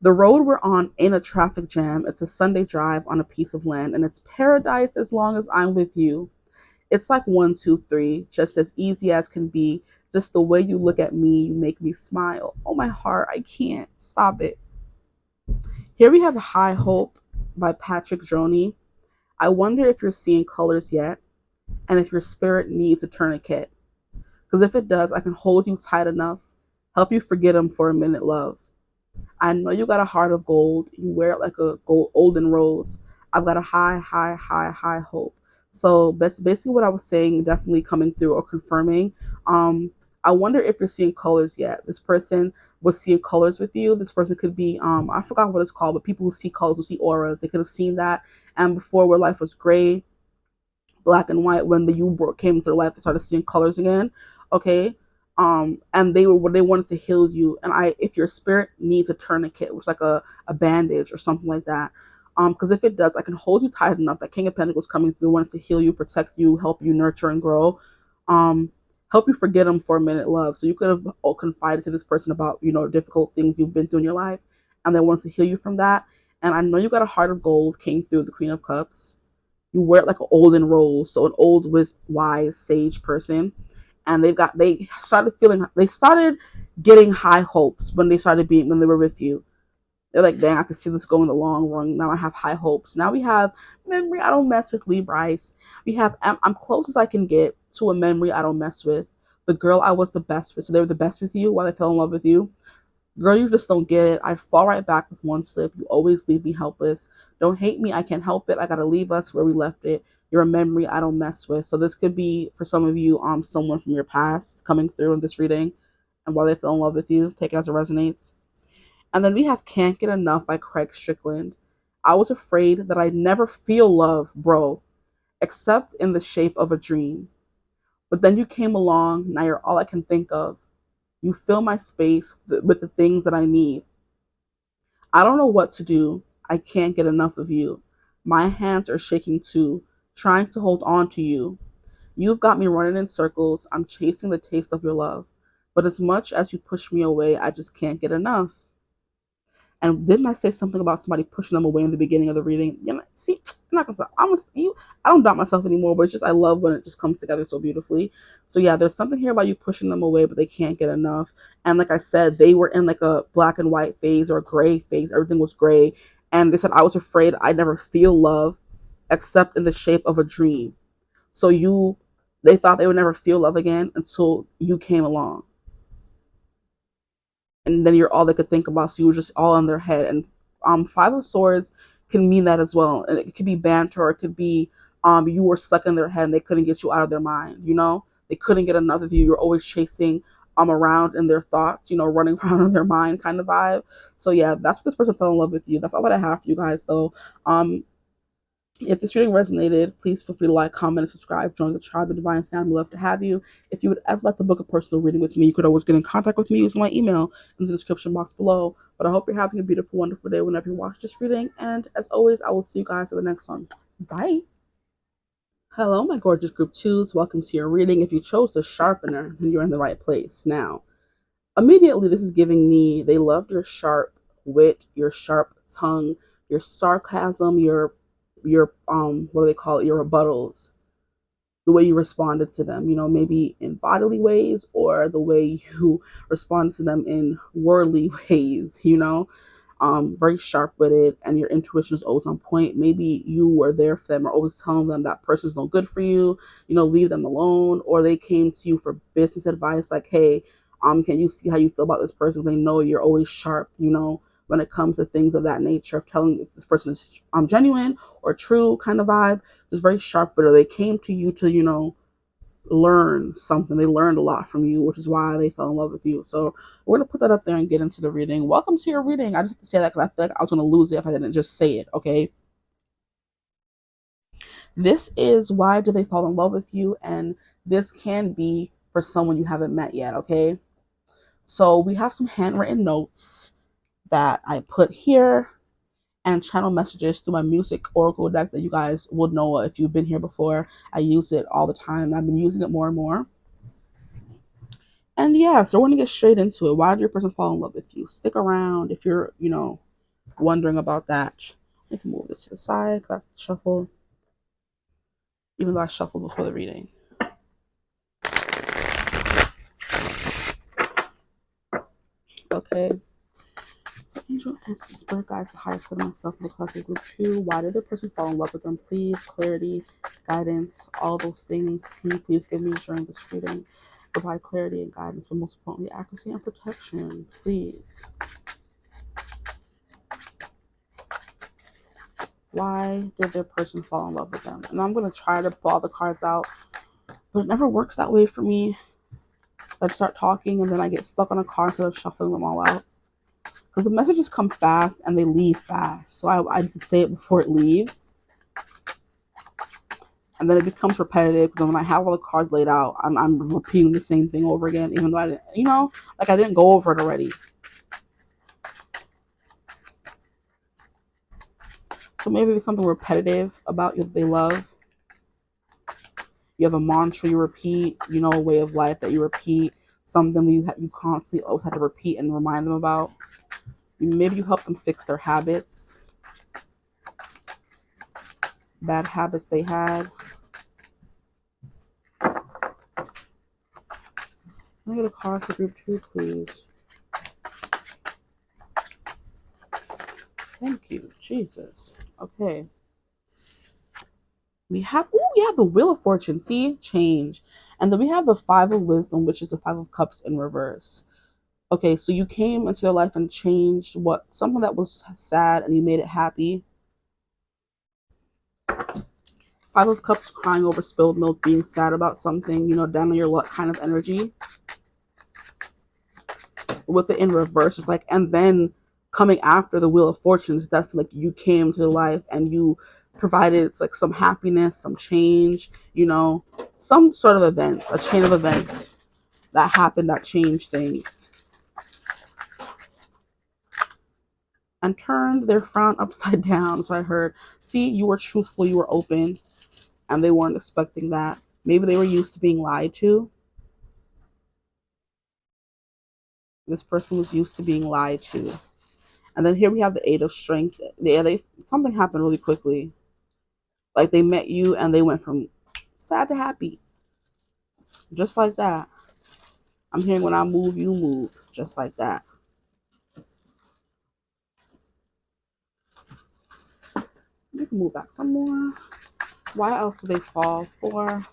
The road we're on ain't a traffic jam. It's a Sunday drive on a piece of land, and it's paradise as long as I'm with you. It's like 1, 2, 3, just as easy as can be. Just the way you look at me, you make me smile. Oh, my heart, I can't. Stop it. Here we have High Hope by Patrick Joni. I wonder if you're seeing colors yet, and if your spirit needs a tourniquet. Because if it does, I can hold you tight enough, help you forget them for a minute, love. I know you got a heart of gold. You wear it like a golden rose. I've got a high hope. So that's basically what I was saying, definitely coming through or confirming. I wonder if you're seeing colors yet. This person was seeing colors with you. This person could be, I forgot what it's called, but people who see colors, who see auras, they could have seen that. And before, where life was gray, black and white, when the you came into their life, they started seeing colors again. Okay. And they wanted to heal you. And if your spirit needs a tourniquet, which is like a bandage or something like that. Because if it does, I can hold you tight enough. That King of Pentacles coming through, wants to heal you, protect you, help you nurture and grow. Help you forget them for a minute, love. So you could have confided to this person about, difficult things you've been through in your life, and they want to heal you from that. And I know you got a heart of gold, came through the Queen of Cups. You wear it like an olden rose, so an old, wise, sage person. And they started getting high hopes when when they were with you. They're like, dang, I can see this going the long run. Now I have high hopes. Now we have memory I don't mess with, Libra. We have I'm close as I can get to a memory I don't mess with. the girl I was the best with. So they were the best with you while they fell in love with you. Girl, you just don't get it. I fall right back with one slip. You always leave me helpless. Don't hate me. I can't help it. I gotta leave us where we left it. You're a memory I don't mess with. So this could be for some of you, someone from your past coming through in this reading, and while they fell in love with you, take it as it resonates. And then we have Can't Get Enough by Craig Strickland. I was afraid that I'd never feel love, bro, except in the shape of a dream. But then you came along. Now you're all I can think of. You fill my space with the things that I need. I don't know what to do. I can't get enough of you. My hands are shaking too, trying to hold on to you. You've got me running in circles. I'm chasing the taste of your love. But as much as you push me away, I just can't get enough. And didn't I say something about somebody pushing them away in the beginning of the reading? You know, see, I'm not gonna say I don't doubt myself anymore, but it's just I love when it just comes together so beautifully. So yeah, there's something here about you pushing them away, but they can't get enough. And like I said, they were in like a black and white phase or a gray phase. Everything was gray. And they said I was afraid I'd never feel love except in the shape of a dream. So they thought they would never feel love again until you came along, and then you're all they could think about. So you were just all in their head. And Five of Swords can mean that as well. And it could be banter, or it could be you were stuck in their head and they couldn't get you out of their mind. You know, they couldn't get enough of you. You're always chasing around in their thoughts. You know, running around in their mind kind of vibe. So yeah, that's what this person fell in love with you. That's all that I have for you guys though. If this reading resonated, please feel free to like, comment, and subscribe. Join the tribe, the divine family. Love to have you. If you would ever like to book a personal reading with me, you could always get in contact with me using my email in the description box below. But I hope you're having a beautiful, wonderful day whenever you watch this reading. And as always, I will see you guys in the next one. Bye. Hello, my gorgeous group twos. Welcome to your reading. If you chose the sharpener, then you're in the right place. Now, immediately, this is giving me they loved your sharp wit, your sharp tongue, your sarcasm, your what do they call it, your rebuttals, the way you responded to them, you know, maybe in bodily ways or the way you responded to them in worldly ways, you know. Very sharp-witted, and your intuition is always on point. Maybe you were there for them, or always telling them that person's no good for you, you know, leave them alone. Or they came to you for business advice, like, hey, can you see how you feel about this person? They know you're always sharp, you know, when it comes to things of that nature, of telling if this person is genuine or true kind of vibe. It's very sharp, but they came to you to, you know, learn something. They learned a lot from you, which is why they fell in love with you. So we're gonna put that up there and get into the reading. Welcome to your reading. I just have to say that because I feel like I was gonna lose it if I didn't just say it. Okay. This is why do they fall in love with you, and this can be for someone you haven't met yet. Okay. So we have some handwritten notes that I put here and channel messages through my music oracle deck that you guys would know if you've been here before. I use it all the time. I've been using it more and more. And yeah, so we're gonna get straight into it. Why did your person fall in love with you? Stick around if you're, you know, wondering about that. Let's move this to the side because I have to shuffle, even though I shuffled before the reading. Okay. So angel and spirit guides, the highest good of myself and the collective group 2. Why did the person fall in love with them? Please, clarity, guidance, all those things. Can you please give me during this reading? Provide clarity and guidance, but most importantly, accuracy and protection, please. Why did their person fall in love with them? And I'm going to try to pull all the cards out, but it never works that way for me. I start talking and then I get stuck on a card instead of shuffling them all out. Because the messages come fast and they leave fast. So I need to say it before it leaves. And then it becomes repetitive because when I have all the cards laid out, I'm repeating the same thing over again, even though I didn't, you know, like I didn't go over it already. So maybe there's something repetitive about you that they love. You have a mantra you repeat, you know, a way of life that you repeat, something that you constantly always have to repeat and remind them about. Maybe you help them fix their habits, bad habits they had. Can I get a card for group 2, please? Thank you, Jesus. Okay. We have, oh yeah, the Wheel of Fortune. See, change. And then we have the Five of Wisdom, which is the Five of Cups in reverse. Okay, so you came into their life and changed what something that was sad and you made it happy. Five of Cups, crying over spilled milk, being sad about something, down on your luck kind of energy. With it in reverse, it's like, and then coming after the Wheel of Fortune is definitely like you came to life and you provided, it's like some happiness, some change, some sort of events, a chain of events that happened that changed things. And turned their frown upside down. So I heard, see, you were truthful, you were open, and they weren't expecting that. Maybe they were used to being lied to. This person was used to being lied to. And then here we have the Eight of Strength. Something happened really quickly. Like they met you and they went from sad to happy. Just like that. I'm hearing when I move, you move. Just like that. We can move back some more. Why else do they fall for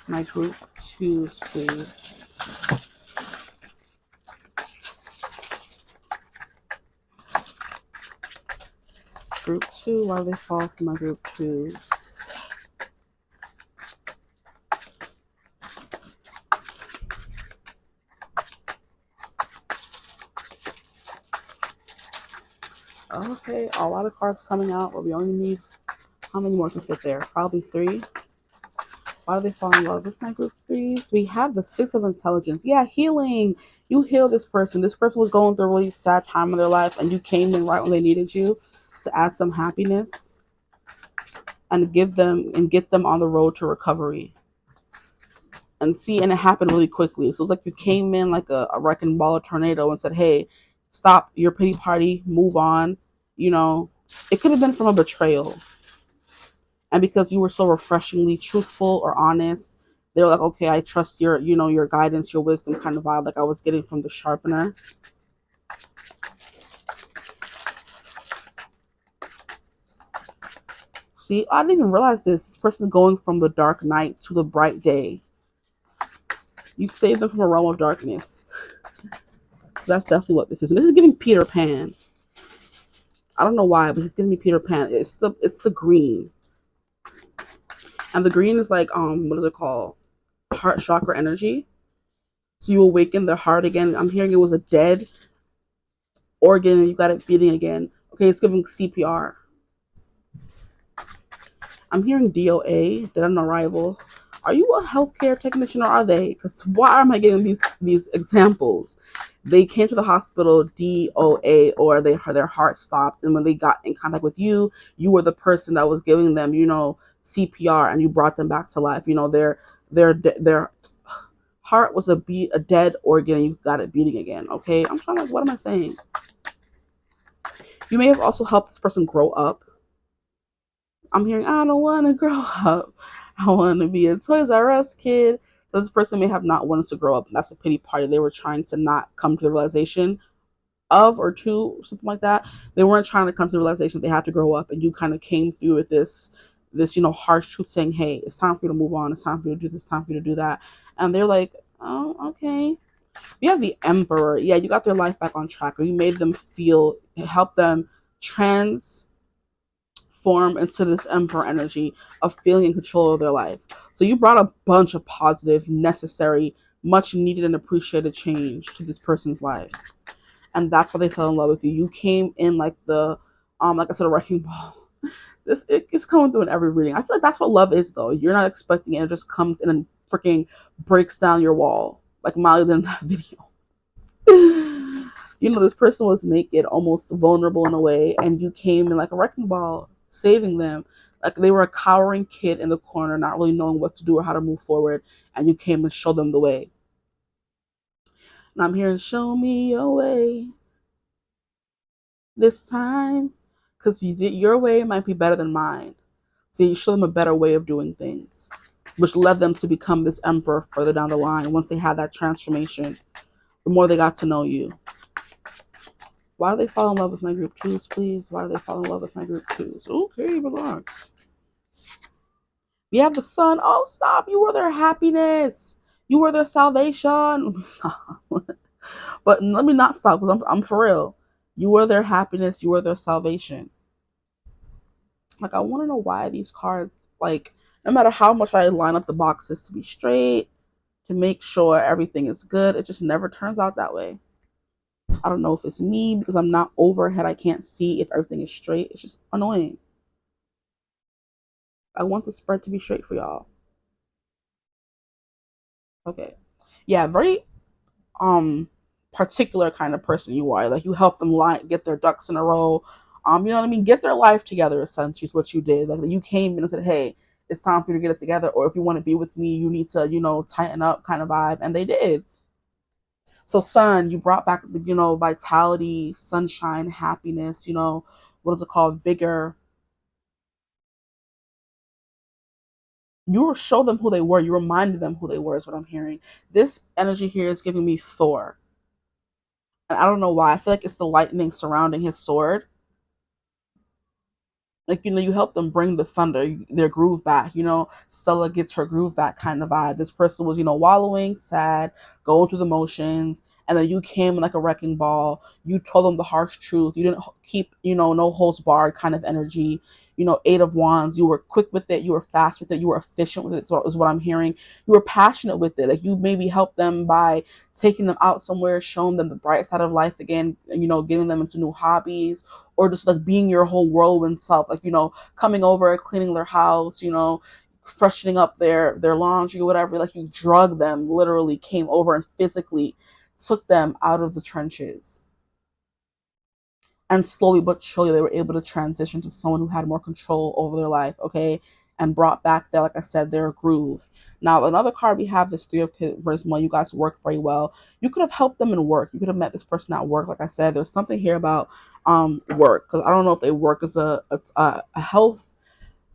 my group twos, please? Group two, why do they fall for my group twos? Okay, a lot of cards coming out, but we only need, how many more can fit there? Probably 3. Why do they fall in love with my group threes? We have the Six of Intelligence. Yeah, healing. You heal this person. This person was going through a really sad time in their life, and you came in right when they needed you to add some happiness and get them on the road to recovery. And it happened really quickly. So it's like you came in like a wrecking ball, a tornado, and said, "Hey, stop your pity party, move on." It could have been from a betrayal. And because you were so refreshingly truthful or honest, they were like, okay, I trust your guidance, your wisdom kind of vibe, like I was getting from the sharpener. See, I didn't even realize this. This person's going from the dark night to the bright day. You saved them from a realm of darkness. That's definitely what this is. And this is giving Peter Pan. I don't know why, but he's giving me Peter Pan. It's the green. And the green is like, what is it called? Heart chakra energy. So you awaken the heart again. I'm hearing it was a dead organ and you got it beating again. Okay, it's giving CPR. I'm hearing DOA, dead on arrival. Are you a healthcare technician or are they? Because why am I getting these examples? They came to the hospital, DOA, or their heart stopped, and when they got in contact with you, you were the person that was giving them, CPR, and you brought them back to life. Their heart was a dead organ, and you got it beating again. Okay, I'm trying to. What am I saying? You may have also helped this person grow up. I'm hearing, I don't want to grow up. I want to be a Toys R Us kid. This person may have not wanted to grow up. And that's a pity party. They were trying to not come to the realization of or to something like that. They weren't trying to come to the realization they had to grow up. And you kind of came through with this harsh truth saying, hey, it's time for you to move on. It's time for you to do this. It's time for you to do that. And they're like, oh, okay. We have the Emperor. Yeah, you got their life back on track. Or you made them help them transform into this Emperor energy of feeling in control of their life. So you brought a bunch of positive, necessary, much needed and appreciated change to this person's life. And that's why they fell in love with you. You came in like like I said, a wrecking ball. It's coming through in every reading. I feel like that's what love is, though. You're not expecting it. It just comes in and freaking breaks down your wall. Like Molly did in that video. This person was naked, almost vulnerable in a way, and you came in like a wrecking ball, saving them. Like they were a cowering kid in the corner, not really knowing what to do or how to move forward, and you came and showed them the way. And I'm hearing, show me your way this time, because your way might be better than mine. So you show them a better way of doing things, which led them to become this emperor further down the line. Once they had that transformation, the more they got to know you. Why do they fall in love with my group twos, please? Why do they fall in love with my group twos? Okay, relax. We have the sun. Oh, stop. You were their happiness. You were their salvation. Stop. But let me not stop because I'm for real. You were their happiness. You were their salvation. Like, I want to know why these cards, like, no matter how much I line up the boxes to be straight, to make sure everything is good, it just never turns out that way. I don't know if it's me because I'm not overhead. I can't see if everything is straight. It's just annoying. I want the spread to be straight for y'all. Okay. Yeah, very particular kind of person you are. Like, you help them get their ducks in a row. You know what I mean? Get their life together, essentially, is what you did. Like, you came in and said, hey, it's time for you to get it together, or if you want to be with me, you need to, tighten up, kind of vibe. And they did. So, sun, you brought back, vitality, sunshine, happiness, what is it called? Vigor. You show them who they were. You reminded them who they were, is what I'm hearing. This energy here is giving me Thor. And I don't know why. I feel like it's the lightning surrounding his sword. Like, you help them bring the thunder, their groove back. Stella gets her groove back, kind of vibe. This person was, wallowing, sad, going through the motions, and then you came like a wrecking ball. You told them the harsh truth. You didn't keep, no holds barred kind of energy. Eight of Wands. You were quick with it. You were fast with it. You were efficient with it. So is what I'm hearing. You were passionate with it. Like, you maybe helped them by taking them out somewhere, showing them the bright side of life again. Getting them into new hobbies, or just like being your whole whirlwind self, like, coming over, cleaning their house, freshening up their laundry, whatever. Like, you drug them, literally came over and physically took them out of the trenches. And slowly but surely they were able to transition to someone who had more control over their life, okay? And brought back their, like I said, their groove. Now, another card we have is Three of Charisma. You guys work very well. You could have helped them in work. You could have met this person at work. Like I said, there's something here about work, because I don't know if they work as a health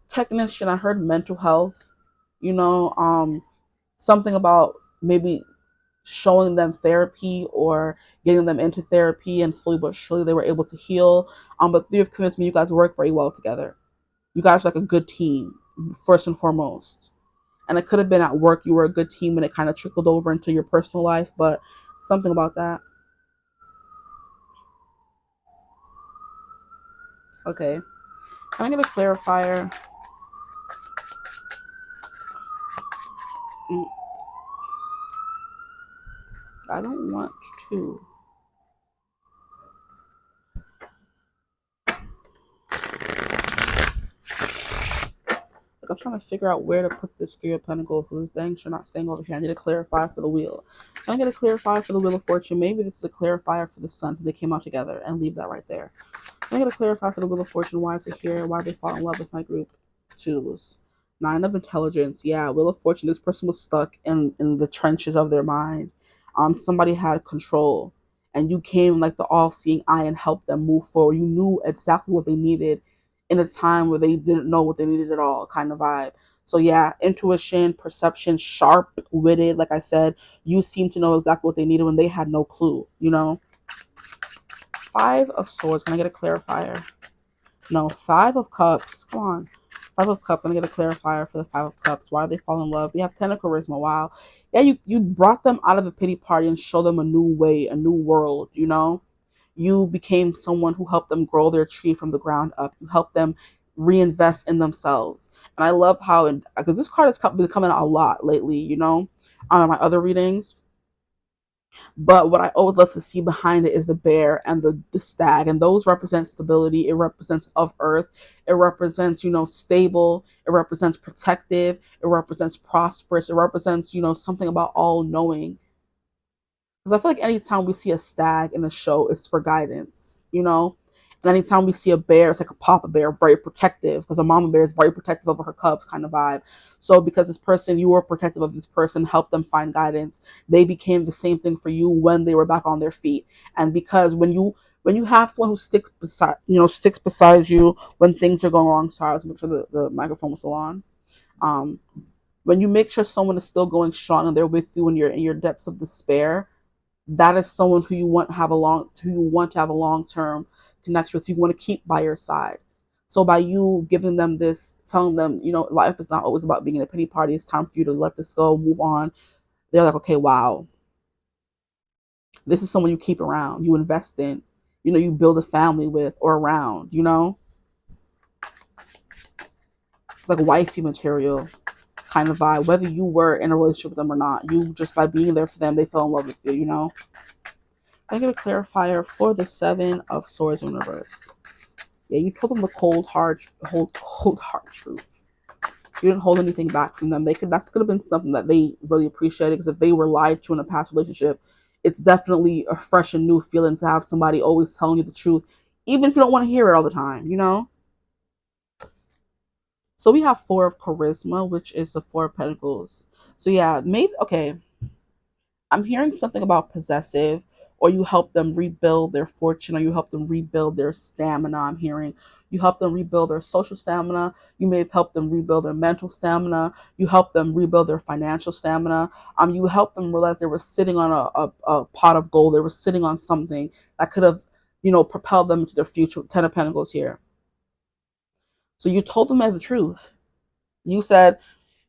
technician. I heard mental health, something about maybe showing them therapy or getting them into therapy, and slowly but surely they were able to heal. But Three of convinced me you guys work very well together. You guys are like a good team, first and foremost. And it could have been at work you were a good team and it kind of trickled over into your personal life, but something about that. Okay. Can I get a clarifier? Mm, I don't want to. Like, I'm trying to figure out where to put this Three of Pentacles, because this dang sure not staying over here. I need to clarify for the Wheel. Can I get a clarifier for the Wheel of Fortune? Maybe this is a clarifier for the Sun, so they came out together, and leave that right there. Can I get a clarifier for the Wheel of Fortune? Why is it here? Why did they fall in love with my group? Twos. Nine of Intelligence. Yeah, Wheel of Fortune. This person was stuck in the trenches of their mind. Somebody had control, and you came like the all-seeing eye and helped them move forward. You knew exactly what they needed in a time where they didn't know what they needed at all, kind of vibe. So yeah, intuition, perception, sharp-witted. Like I said, you seem to know exactly what they needed when they had no clue. Five of Swords. Can I get a clarifier? No. Five of Cups. Come on. Five of Cups. I'm going to get a clarifier for the Five of Cups. Why do they fall in love? We have Ten of Charisma. Wow. Yeah, you brought them out of the pity party and showed them a new way, a new world. You became someone who helped them grow their tree from the ground up. You helped them reinvest in themselves. And I love how, because this card has been coming out a lot lately, on my other readings. But what I always love to see behind it is the bear and the stag. And those represent stability. It represents of earth. It represents, stable. It represents protective. It represents prosperous. It represents, something about all knowing. Because I feel like anytime we see a stag in a show, it's for guidance. And anytime we see a bear, it's like a papa bear, very protective, because a mama bear is very protective over her cubs, kind of vibe. So because this person, you were protective of this person, helped them find guidance, they became the same thing for you when they were back on their feet. And because when you have someone who sticks beside you when things are going wrong. Sorry, let's make sure the microphone was still on. Um, when you make sure someone is still going strong and they're with you when you're in your depths of despair, that is someone who you want to have a long term connection with. You want to keep by your side. So by you giving them this, telling them, you know, life is not always about being in a pity party. It's time for you to let this go, move on. They're like, okay, wow, this is someone you keep around, you invest in, you know, you build a family with or around, you know? It's like wifey material kind of vibe, whether you were in a relationship with them or not. You just, by being there for them, they fell in love with you, you know? I get a clarifier for the Seven of Swords in reverse. Yeah, you told them the cold hard truth. You didn't hold anything back from them. That's could have been something that they really appreciated, because if they were lied to in a past relationship, it's definitely a fresh and new feeling to have somebody always telling you the truth, even if you don't want to hear it all the time, you know? So we have Four of Charisma, which is the Four of Pentacles. So yeah, maybe, okay, I'm hearing something about possessive, or you help them rebuild their fortune, or you help them rebuild their stamina. I'm hearing you help them rebuild their social stamina. You may have helped them rebuild their mental stamina. You help them rebuild their financial stamina. You help them realize they were sitting on a pot of gold. They were sitting on something that could have, you know, propelled them into their future. Ten of Pentacles here. So you told them the truth. You said,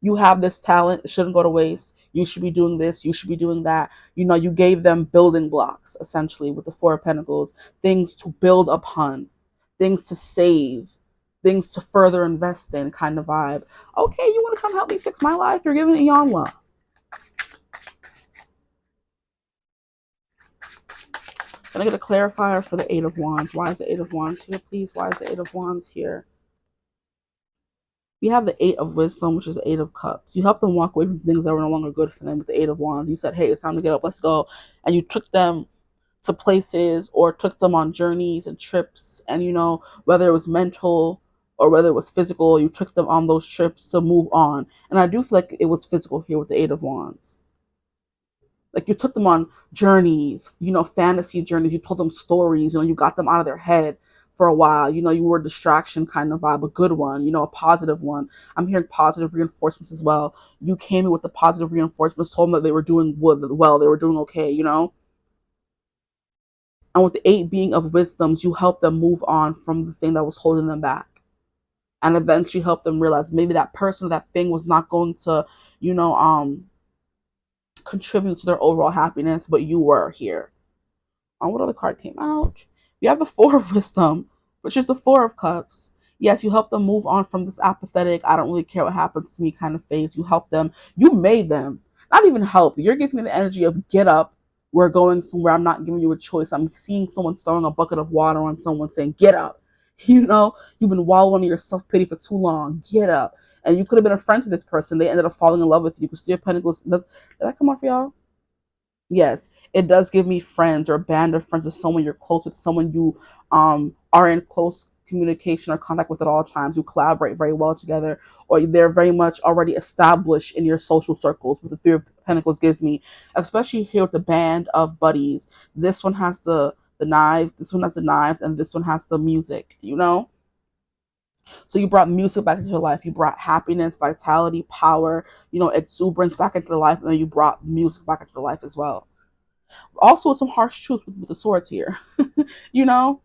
you have this talent, it shouldn't go to waste. You should be doing this, you should be doing that. You know, you gave them building blocks, essentially, with the Four of Pentacles, things to build upon, things to save, things to further invest in, kind of vibe. Okay, you want to come help me fix my life? You're giving it Yanwa. Can I get a clarifier for the Eight of Wands? Why is the Eight of Wands here, please? Why is the Eight of Wands here? We have the Eight of Wisdom, which is the Eight of Cups. You help them walk away from things that were no longer good for them with the Eight of Wands. You said, hey, it's time to get up, let's go. And you took them to places, or took them on journeys and trips. And, you know, whether it was mental or whether it was physical, you took them on those trips to move on. And I do feel like it was physical here with the Eight of Wands. Like, you took them on journeys, you know, fantasy journeys. You told them stories, you know, you got them out of their head for a while. You know, you were a distraction kind of vibe, a good one, you know, a positive one. I'm hearing positive reinforcements as well. You came in with the positive reinforcements, told them that they were doing well, they were doing okay, you know? And with the Eight being of Wisdoms, you help them move on from the thing that was holding them back. And eventually help them realize maybe that person, that thing was not going to, you know, contribute to their overall happiness, but you were here. What other card came out? You have the Four of Wisdom, which is the Four of Cups. Yes, you help them move on from this apathetic, I don't really care what happens to me kind of phase. You help them. You made them. Not even help. You're giving me the energy of get up. We're going somewhere. I'm not giving you a choice. I'm seeing someone throwing a bucket of water on someone saying, get up. You know, you've been wallowing in your self-pity for too long. Get up. And you could have been a friend to this person. They ended up falling in love with you because Three of Pentacles. Did that come off, y'all? Yes, it does give me friends, or a band of friends, or someone you're close with, someone you are in close communication or contact with at all times. You collaborate very well together, or they're very much already established in your social circles. With the Three of Pentacles gives me, especially here with the band of buddies. This one has the knives, this one has the knives, and this one has the music, you know? So you brought music back into your life. You brought happiness, vitality, power, you know, exuberance back into life, and then you brought music back into life as well. Also, some harsh truth with the swords here. You know,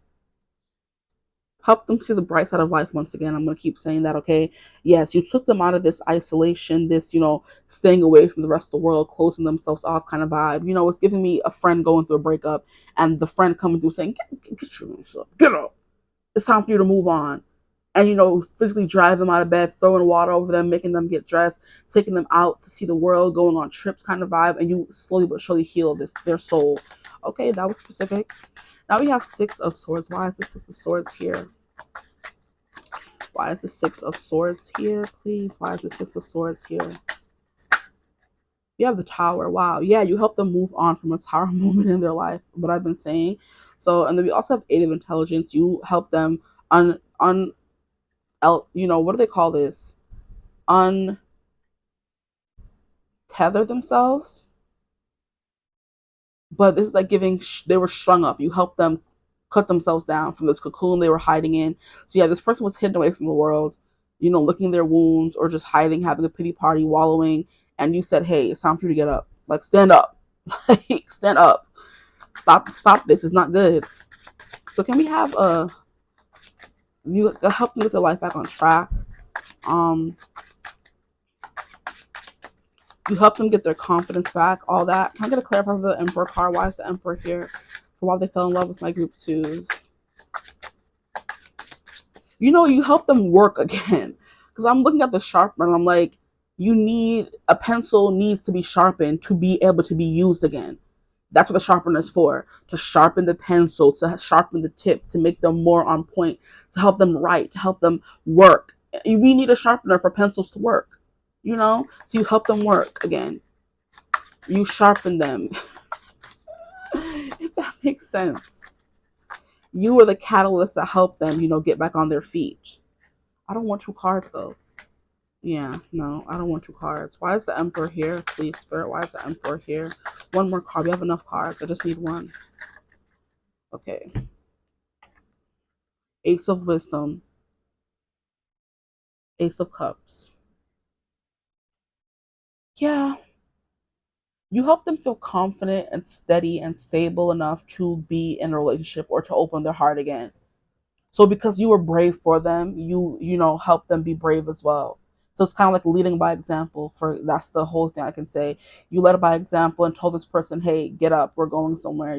help them see the bright side of life once again. I'm going to keep saying that, okay? Yes, you took them out of this isolation, this, you know, staying away from the rest of the world, closing themselves off kind of vibe. You know, it's giving me a friend going through a breakup, and the friend coming through saying, get your ass up, get up. It's time for you to move on. And, you know, physically drive them out of bed, throwing water over them, making them get dressed, taking them out to see the world, going on trips kind of vibe, and you slowly but surely heal their soul. Okay, that was specific. Now we have Six of Swords. Why is the Six of Swords here? Why is the Six of Swords here, please? Why is the Six of Swords here? You have the Tower. Wow. Yeah, you help them move on from a tower moment in their life, what I've been saying. So, and then we also have Eight of Intelligence. You help them you know, what do they call this? Untether themselves. But this is like giving, they were strung up. You helped them cut themselves down from this cocoon they were hiding in. So yeah, this person was hidden away from the world, you know, licking their wounds or just hiding, having a pity party, wallowing. And you said, hey, it's time for you to get up. Like, stand up. Like, stand up. Stop this. It's not good. So can we have You help them get their life back on track. You help them get their confidence back, all that. Can I get a clarify for the Emperor card? Why is the Emperor here? For why they fell in love with my group twos. You know, you help them work again. Because I'm looking at the sharpener and I'm like, a pencil needs to be sharpened to be able to be used again. That's what the sharpener is for, to sharpen the pencil, to sharpen the tip, to make them more on point, to help them write, to help them work. We need a sharpener for pencils to work, you know? So you help them work again. You sharpen them. If that makes sense. You are the catalyst that help them, get back on their feet. I don't want 2 cards though. Yeah, no, I don't want 2 cards. Why is the Emperor here? Please, Spirit, why is the Emperor here? 1 more card. We have enough cards. I just need 1. Okay. Ace of Wisdom. Ace of Cups. Yeah. You help them feel confident and steady and stable enough to be in a relationship or to open their heart again. So because you were brave for them, you help them be brave as well. So it's kind of like leading by example. That's the whole thing I can say. You led by example and told this person, "Hey, get up, we're going somewhere."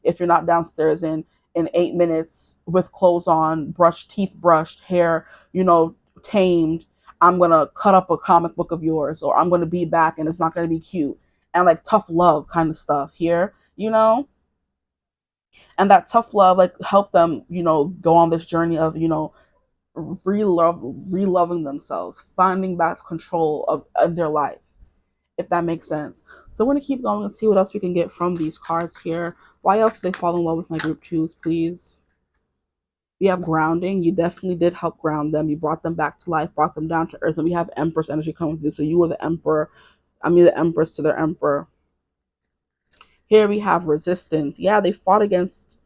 If you're not downstairs in 8 minutes with clothes on, teeth brushed, hair, tamed, I'm gonna cut up a comic book of yours, or I'm gonna be back and it's not gonna be cute, and like tough love kind of stuff here. And that tough love like help them go on this journey of reloving themselves, finding back control of their life, if that makes sense. So we're going to keep going and see what else we can get from these cards here. Why else did they fall in love with my group twos, please? We have grounding. You definitely did help ground them. You brought them back to life, brought them down to earth. And we have Empress energy coming through. So you were the emperor. The Empress to their emperor. Here we have resistance. Yeah, you fought against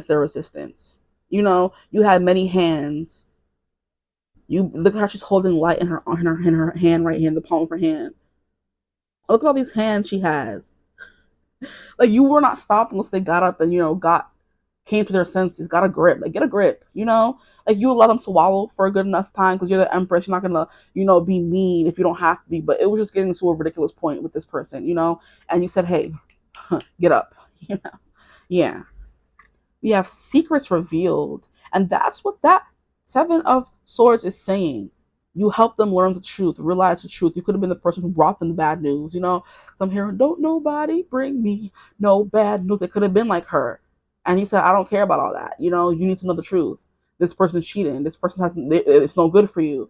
their resistance. You had many hands. You look at how she's holding light in her hand right here, in the palm of her hand. Look at all these hands she has. Like, you were not stopping unless they got up and came to their senses, got a grip. Like, get a grip. Like, you allow them to wallow for a good enough time because you're the Empress. You're not gonna be mean if you don't have to be. But it was just getting to a ridiculous point with this person. And you said, "Hey, get up." Yeah. We have secrets revealed. And that's what that 7 of Swords is saying. You help them learn the truth, realize the truth. You could have been the person who brought them the bad news. So I'm hearing, "Don't nobody bring me no bad news." It could have been like her. And he said, "I don't care about all that. You need to know the truth. This person's cheating. This person it's no good for you.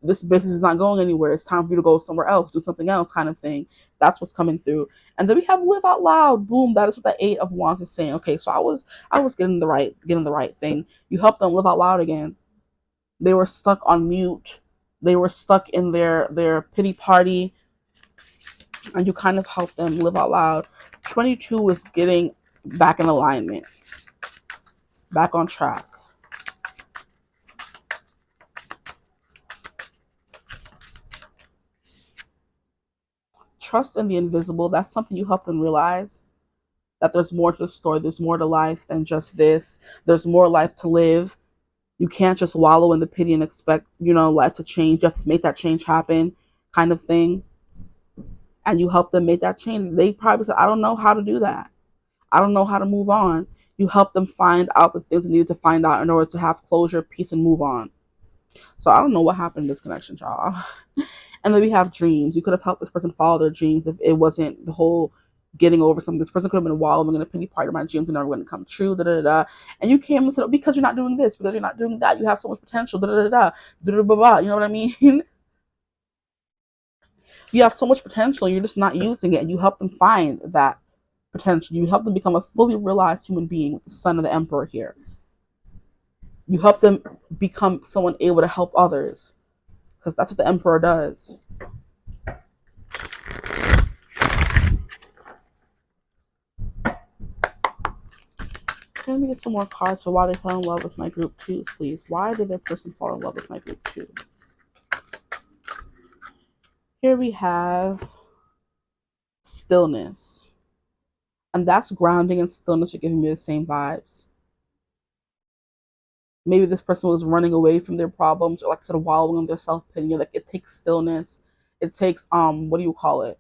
This business is not going anywhere. It's time for you to go somewhere else, do something else," kind of thing. That's what's coming through. And then we have live out loud. Boom. That is what the 8 of Wands is saying. Okay, so I was getting the right thing. You help them live out loud again. They were stuck on mute. They were stuck in their pity party, and you kind of help them live out loud. 22 is getting back in alignment, back on track. Trust in the invisible. That's something you help them realize, that there's more to the story. There's more to life than just this. There's more life to live. You can't just wallow in the pity and expect, life to change. You have to make that change happen, kind of thing. And you help them make that change. They probably said, "I don't know how to do that. I don't know how to move on." You help them find out the things they needed to find out in order to have closure, peace, and move on. So I don't know what happened in this connection, y'all. And then we have dreams. You could have helped this person follow their dreams if it wasn't the whole getting over something. This person could have been wallowing in a pity party. My dreams are never going to come true. Da da da. And you came and said, "Oh, because you're not doing this, because you're not doing that, you have so much potential." Da da da da. Da da da. You know what I mean? You have so much potential. You're just not using it. And you help them find that potential. You help them become a fully realized human being with the Sun of the Emperor here. You help them become someone able to help others, because that's what the Emperor does. Can we get some more cards for why they fell in love with my group twos, please? Why did that person fall in love with my group two? Here we have stillness. And that's grounding and stillness are giving me the same vibes. Maybe this person was running away from their problems, or like sort of wallowing in their self-pity. Like, it takes stillness. It takes what do you call it?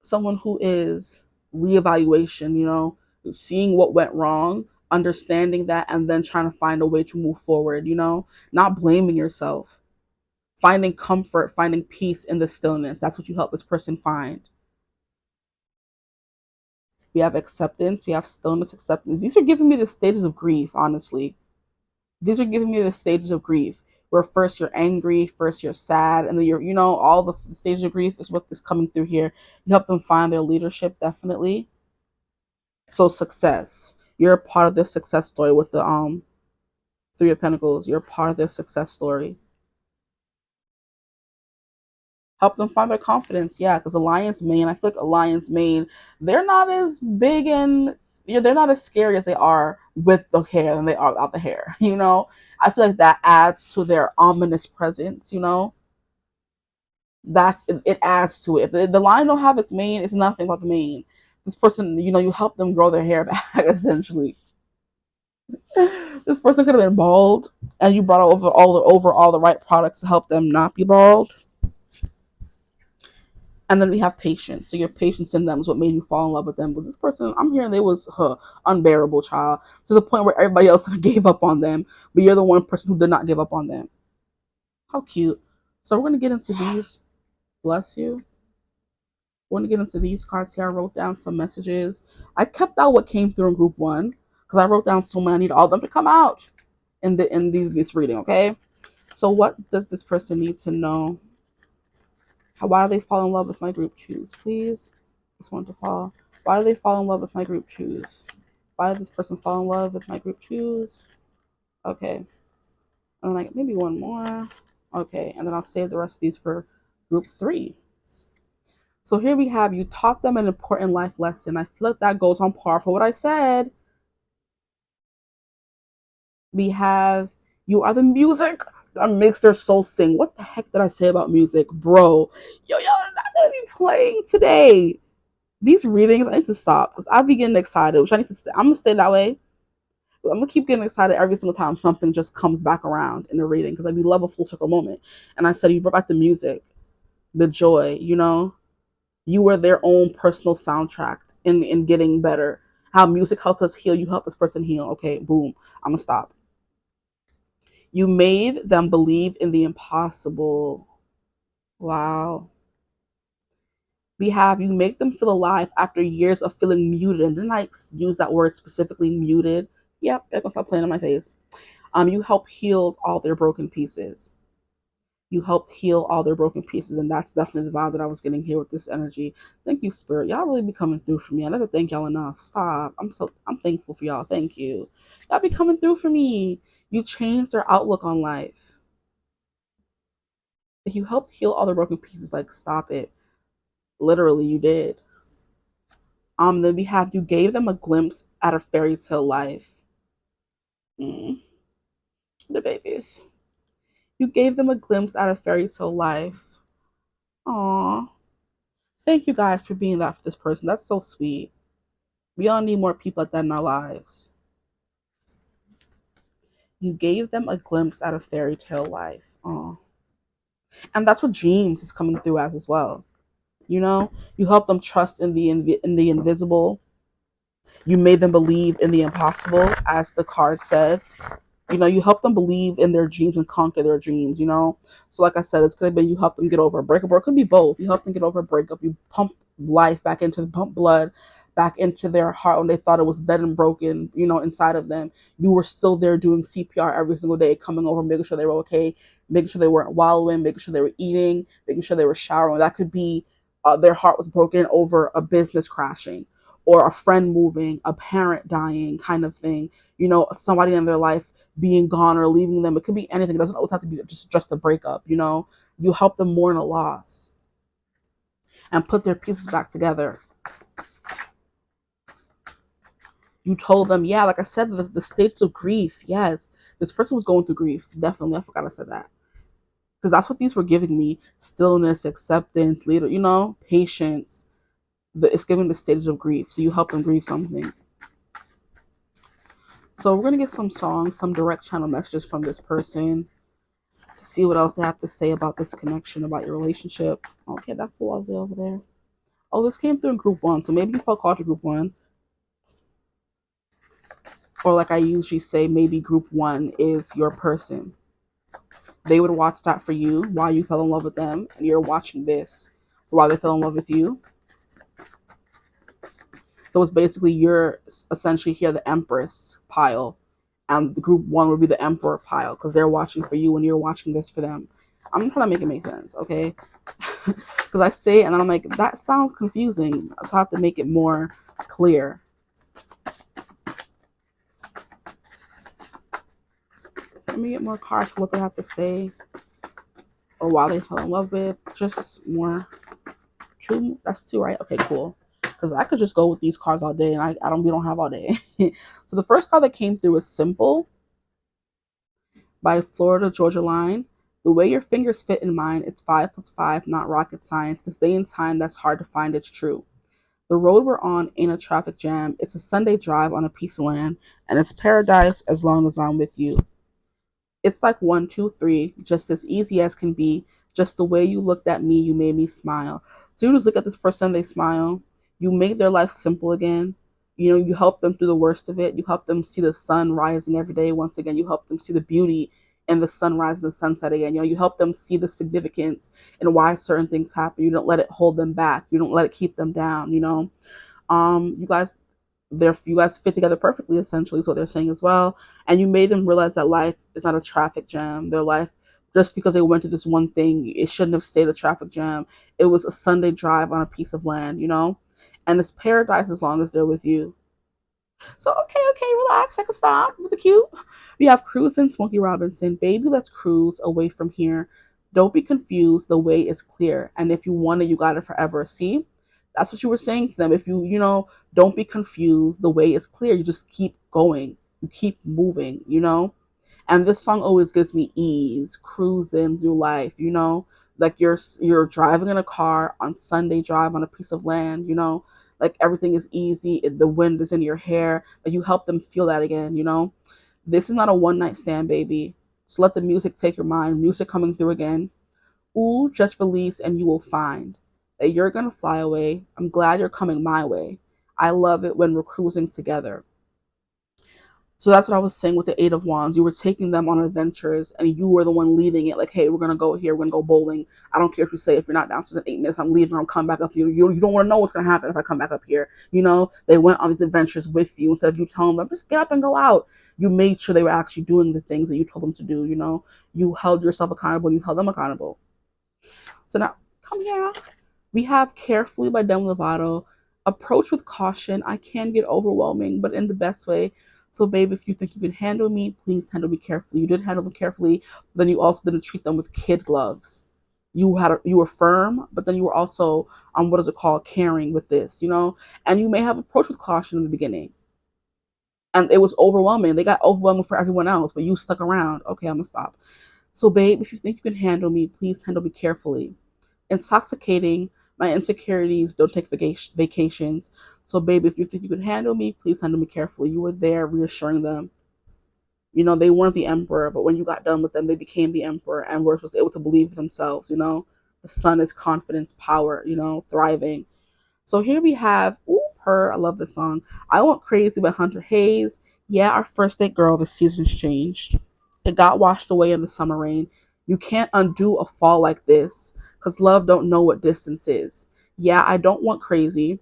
Someone who is reevaluation, seeing what went wrong, understanding that, and then trying to find a way to move forward, not blaming yourself, finding comfort, finding peace in the stillness. That's what you help this person find. We have acceptance, we have stillness, acceptance. These are giving me the stages of grief, honestly. These are giving me the stages of grief, where first you're angry, first you're sad, and then you're, all the stages of grief is what is coming through here. You help them find their leadership, definitely. So success. You're a part of their success story with the Three of Pentacles. You're a part of their success story. Help them find their confidence. Yeah, because Alliance Main, I feel like Alliance Main, they're not as big and they're not as scary as they are with the hair than they are without the hair. I feel like that adds to their ominous presence. It adds to it. If the line don't have its mane, it's nothing but the mane. This person, you help them grow their hair back, essentially. This person could have been bald, and you brought over all the right products to help them not be bald. And then we have patience. So your patience in them is what made you fall in love with them. But this person, I'm hearing they was unbearable, child, to the point where everybody else gave up on them, but you're the one person who did not give up on them. How cute. So we're gonna get into these. Bless you. We're gonna get into these cards here. I wrote down some messages. I kept out what came through in group one because I wrote down so many. I need all of them to come out in this reading. Okay. So what does this person need to know? Why do they fall in love with my group twos, please? This one to fall. Why do they fall in love with my group twos? Why did this person fall in love with my group twos? Okay. And then maybe one more. Okay. And then I'll save the rest of these for group three. So here we have, you taught them an important life lesson. I feel like that goes on par for what I said. We have, you are the music that makes their soul sing. What the heck did I say about music? Bro, y'all are not going to be playing today. These readings, I need to stop because I be getting excited, which I need to stay. I'm going to stay that way. I'm going to keep getting excited every single time something just comes back around in the reading because I love a full circle moment. And I said, you brought back the music, the joy, You were their own personal soundtrack in getting better. How music helps us heal, you help this person heal. Okay, boom. I'm going to stop. You made them believe in the impossible. Wow. We have, you make them feel alive after years of feeling muted. And didn't I use that word specifically, muted? Yep, they're going to stop playing in my face. You help heal all their broken pieces. You helped heal all their broken pieces, and that's definitely the vibe that I was getting here with this energy. Thank you, Spirit. Y'all really be coming through for me. I never thank y'all enough. Stop. I'm thankful for y'all. Thank you. Y'all be coming through for me. You changed their outlook on life. If you helped heal all the broken pieces, like, stop it. Literally, you did. Then we have, you gave them a glimpse at a fairy tale life. The babies. You gave them a glimpse at a fairy tale life. Aww. Thank you guys for being that for this person. That's so sweet. We all need more people like that in our lives. You gave them a glimpse at a fairy tale life. Aww. And that's what dreams is coming through as well. You help them trust in the invisible. You made them believe in the impossible, as the card said. You help them believe in their dreams and conquer their dreams, So like I said, it's could have been you help them get over a breakup, or it could be both. You help them get over a breakup. You pump life back into, pump blood back into their heart when they thought it was dead and broken, inside of them. You were still there doing CPR every single day, coming over, making sure they were okay, making sure they weren't wallowing, making sure they were eating, making sure they were showering. That could be their heart was broken over a business crashing, or a friend moving, a parent dying, kind of thing. Somebody in their life being gone or leaving them. It could be anything. It doesn't always have to be just a breakup. You help them mourn a loss and put their pieces back together. You told them, yeah, like I said, the stages of grief. Yes, this person was going through grief. Definitely, I forgot I said that, because that's what these were giving me: stillness, acceptance, leader. Patience. It's giving the stages of grief. So you help them grieve something. So we're going to get some songs, some direct channel messages from this person to see what else they have to say about this connection, about your relationship. Okay, that fool all the way over there. Oh, this came through in group 1, so maybe you felt called to group 1. Or like I usually say, maybe group 1 is your person. They would watch that for you while you fell in love with them, and you're watching this while they fell in love with you. So it's basically you're essentially here the Empress pile, and the group 1 would be the Emperor pile because they're watching for you and you're watching this for them. I'm trying to make it make sense, okay? Because I say it and then I'm like, that sounds confusing. So I have to make it more clear. Let me get more cards for what they have to say or why they fell in love with. Just more. 2. That's 2, right? Okay, cool. Because I could just go with these cards all day, and we don't have all day. So the first card that came through is Simple by Florida Georgia Line. The way your fingers fit in mine, it's 5 + 5, not rocket science. This day and time that's hard to find, it's true. The road we're on ain't a traffic jam. It's a Sunday drive on a piece of land, and it's paradise as long as I'm with you. It's like 1, 2, 3, just as easy as can be. Just the way you looked at me, you made me smile. So you just look at this person, they smile. You make their life simple again. You know, you help them through the worst of it. You help them see the sun rising every day. Once again, you help them see the beauty in the sunrise and the sunset again. You know, you help them see the significance and why certain things happen. You don't let it hold them back. You don't let it keep them down. You know, you guys fit together perfectly, essentially is what they're saying as well. And you made them realize that life is not a traffic jam. Their life, just because they went through this one thing, it shouldn't have stayed a traffic jam. It was a Sunday drive on a piece of land, you know? And it's paradise as long as they're with you. So, okay, relax. I can stop with the cute. We have Cruising, Smokey Robinson. Baby, let's cruise away from here. Don't be confused. The way is clear. And if you want it, you got it forever. See? That's what you were saying to them. If don't be confused. The way is clear. You just keep going. You keep moving, you know? And this song always gives me ease, cruising through life, you know? Like you're driving in a car on Sunday drive on a piece of land, you know? Like everything is easy, the wind is in your hair. Like you help them feel that again, you know? This is not a one night stand, baby. So let the music take your mind. Music coming through again. Ooh, just release and you will find that you're gonna fly away. I'm glad you're coming my way. I love it when we're cruising together. So that's what I was saying with the 8 of Wands. You were taking them on adventures and you were the one leading it. Like, hey, we're going to go here. We're going to go bowling. I don't care if you say, if you're not downstairs in 8 minutes, I'm leaving or I'm coming back up. You don't want to know what's going to happen if I come back up here. You know, they went on these adventures with you instead of you telling them, just get up and go out. You made sure they were actually doing the things that you told them to do. You know, you held yourself accountable. You held them accountable. So now, come here. We have Carefully by Demi Lovato. Approach with caution. I can get overwhelming, but in the best way. So, babe, if you think you can handle me, please handle me carefully. You did handle them carefully, but then you also didn't treat them with kid gloves. You were firm, but then you were also what is it called, caring with this, you know. And you may have approached with caution in the beginning, and it was overwhelming. They got overwhelming for everyone else, but you stuck around. Okay, I'm gonna stop. So, babe, if you think you can handle me, please handle me carefully. Intoxicating. My insecurities don't take vacations. So, babe, if you think you can handle me, please handle me carefully. You were there reassuring them. You know, they weren't the emperor, but when you got done with them, they became the emperor and were able to believe themselves, you know. The sun is confidence, power, you know, thriving. So here we have, ooh, Purr, I love this song. I Went Crazy by Hunter Hayes. Yeah, our first date girl, the seasons changed. It got washed away in the summer rain. You can't undo a fall like this, because love don't know what distance is. Yeah, I don't want crazy.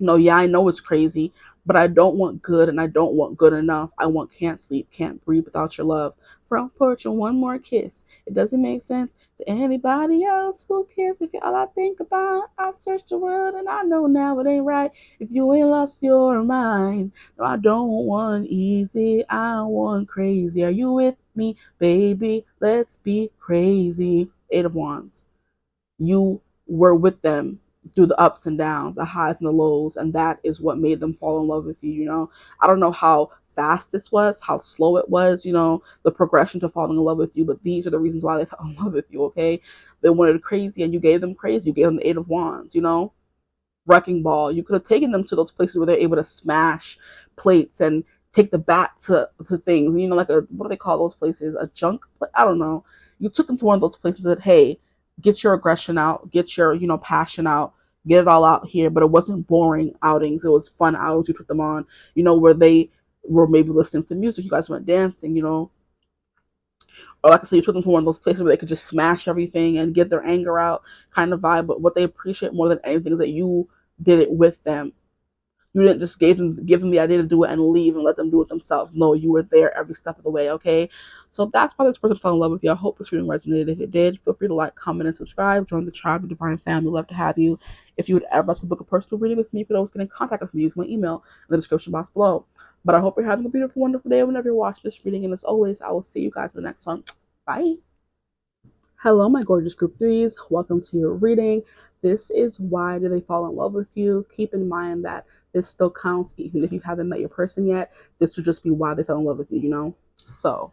No, yeah, I know it's crazy, but I don't want good and I don't want good enough. I want can't sleep, can't breathe without your love. Front porch and one more kiss. It doesn't make sense to anybody else. Who cares if you're all I think about? I searched the world and I know now it ain't right. If you ain't lost your mind. No, I don't want easy. I want crazy. Are you with me, baby? Let's be crazy. 8 of Wands. You were with them through the ups and downs, the highs and the lows, and that is what made them fall in love with you, you know. I don't know how fast this was, how slow it was, you know, the progression to falling in love with you, but these are the reasons why they fell in love with you, okay? They wanted crazy and you gave them crazy. You gave them the 8 of Wands, you know. Wrecking ball. You could have taken them to those places where they're able to smash plates and take the bat to things. You know, like what do they call those places? A junk? I don't know. You took them to one of those places that, hey, get your aggression out, get your, you know, passion out, get it all out here. But it wasn't boring outings. It was fun outings you took them on, you know, where they were maybe listening to music. You guys went dancing, you know. Or like I said, you took them to one of those places where they could just smash everything and get their anger out kind of vibe. But what they appreciate more than anything is that you did it with them. You didn't just give them the idea to do it and leave and let them do it themselves. No, you were there every step of the way, okay? So that's why this person fell in love with you. I hope this reading resonated. If it did, feel free to like, comment, and subscribe. Join the tribe of Divine Family. Love to have you. If you would ever like to book a personal reading with me, you could always get in contact with me. Use my email in the description box below. But I hope you're having a beautiful, wonderful day whenever you're watching this reading. And as always, I will see you guys in the next one. Bye. Hello, my gorgeous group threes. Welcome to your reading. This is why do they fall in love with you. Keep in mind that this still counts even if you haven't met your person yet. This would just be why they fell in love with you, you know? So,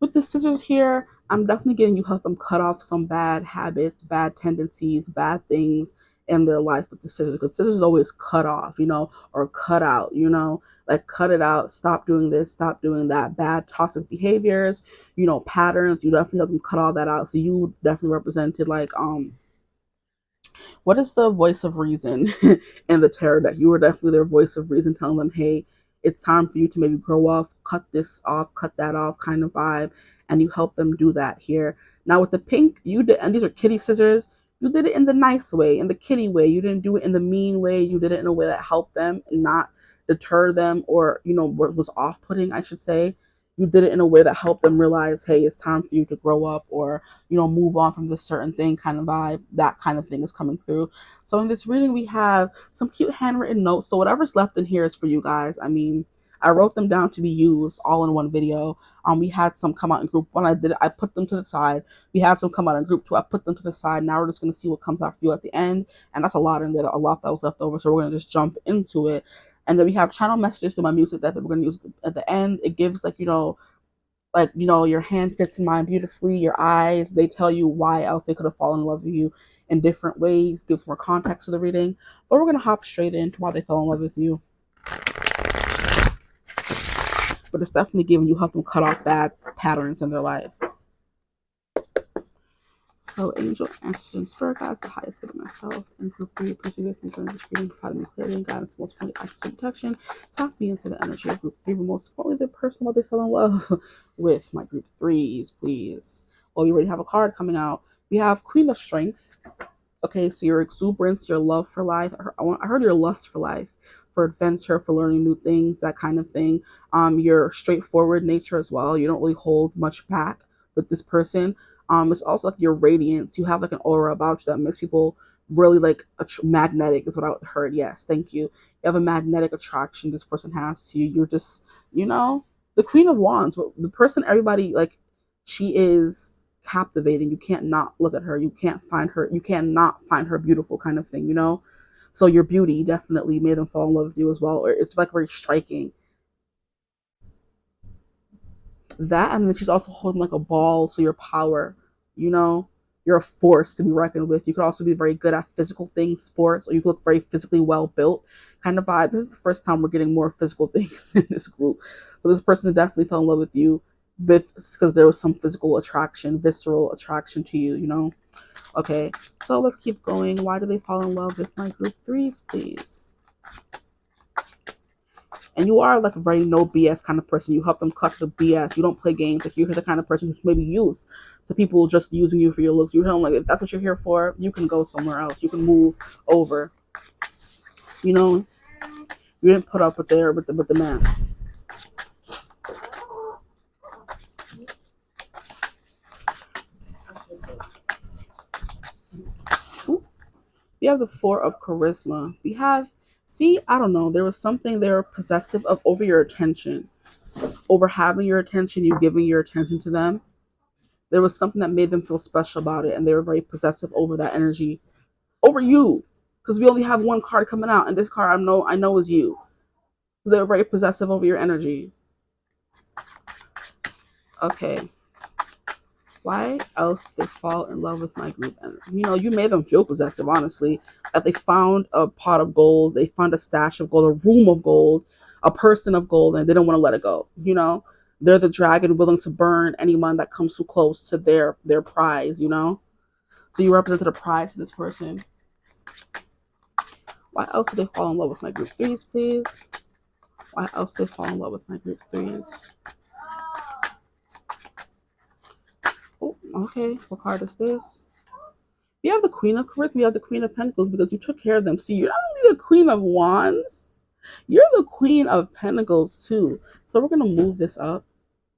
with the scissors here, I'm definitely getting you help them cut off some bad habits, bad tendencies, bad things in their life with the scissors. Because scissors always cut off, you know, or cut out, you know, like cut it out, stop doing this, stop doing that, bad toxic behaviors, you know, patterns. You definitely help them cut all that out. So you definitely represented like what is the voice of reason in the tarot deck? You were definitely their voice of reason, telling them, hey, it's time for you to maybe grow off, cut this off, cut that off kind of vibe. And you help them do that here. Now with the pink, you did, and these are kitty scissors, you did it in the nice way, in the kitty way. You didn't do it in the mean way. You did it in a way that helped them and not deter them or, you know, was off-putting, I should say. You did it in a way that helped them realize, hey, it's time for you to grow up or, you know, move on from this certain thing kind of vibe. That kind of thing is coming through. So in this reading, we have some cute handwritten notes. So whatever's left in here is for you guys. I mean, I wrote them down to be used all in one video. We had some come out in group one. I did it, I put them to the side. We had some come out in group two. I put them to the side. Now we're just going to see what comes out for you at the end. And that's a lot in there, a lot that was left over. So we're going to just jump into it. And then we have channel messages through my music that we're going to use at the end. It gives like, you know, your hand fits in mine beautifully, your eyes, they tell you why else they could have fallen in love with you in different ways, gives more context to the reading. But we're going to hop straight into why they fell in love with you. But it's definitely giving you help them cut off bad patterns in their life. So, angel, ancestors, and spirit guides, the highest good of myself, and group 3, appreciate this concerning this reading, providing me clarity and guidance, most importantly, access and protection. Talk me into the energy of group 3, but most importantly, the person what they fell in love with. My group 3s, please. Well, we already have a card coming out. We have Queen of Strength. Okay, so your exuberance, your love for life. I heard your lust for life, for adventure, for learning new things, that kind of thing. Your straightforward nature as well. You don't really hold much back with this person. It's also like your radiance. You have like an aura about you that makes people really like magnetic is what I heard. Yes, thank you. You have a magnetic attraction this person has to you. You're just, you know, the Queen of Wands. The person everybody like, she is captivating. You can't not look at her. You can't find her. You can't not find her beautiful kind of thing, you know? So your beauty definitely made them fall in love with you as well. Or it's like very striking. That, and then she's also holding like a ball, so your power, you know, you're a force to be reckoned with. You could also be very good at physical things, sports, or you look very physically well built kind of vibe. This is the first time we're getting more physical things in this group. So this person definitely fell in love with you because there was some physical attraction, visceral attraction to you, you know. Okay, so let's keep going. Why do they fall in love with my group 3s, please? And you are like a very no BS kind of person. You help them cut the BS. You don't play games. If you're the kind of person who's maybe used to people just using you for your looks, you tell them like, if that's what you're here for, you can go somewhere else. You can move over. You know, you didn't put up with the mess. Ooh. We have the 4 of Charisma. We have, see, I don't know. There was something they were possessive of over your attention. Over having your attention, you giving your attention to them. There was something that made them feel special about it, and they were very possessive over that energy. Over you. Because we only have one card coming out, and this card I know is you. So they were very possessive over your energy. Okay. Why else did they fall in love with my group? And you know, you made them feel possessive, honestly. That they found a pot of gold, they found a stash of gold, a room of gold, a person of gold, and they don't want to let it go. You know, they're the dragon willing to burn anyone that comes too close to their prize. You know, so you represent the prize to this person. Why else did they fall in love with my group threes, please? Why else did they fall in love with my group threes? Oh, okay. What card is this? You have the Queen of Charisma, you have the Queen of Pentacles because you took care of them. See, you're not only the Queen of Wands, you're the Queen of Pentacles too. So we're going to move this up.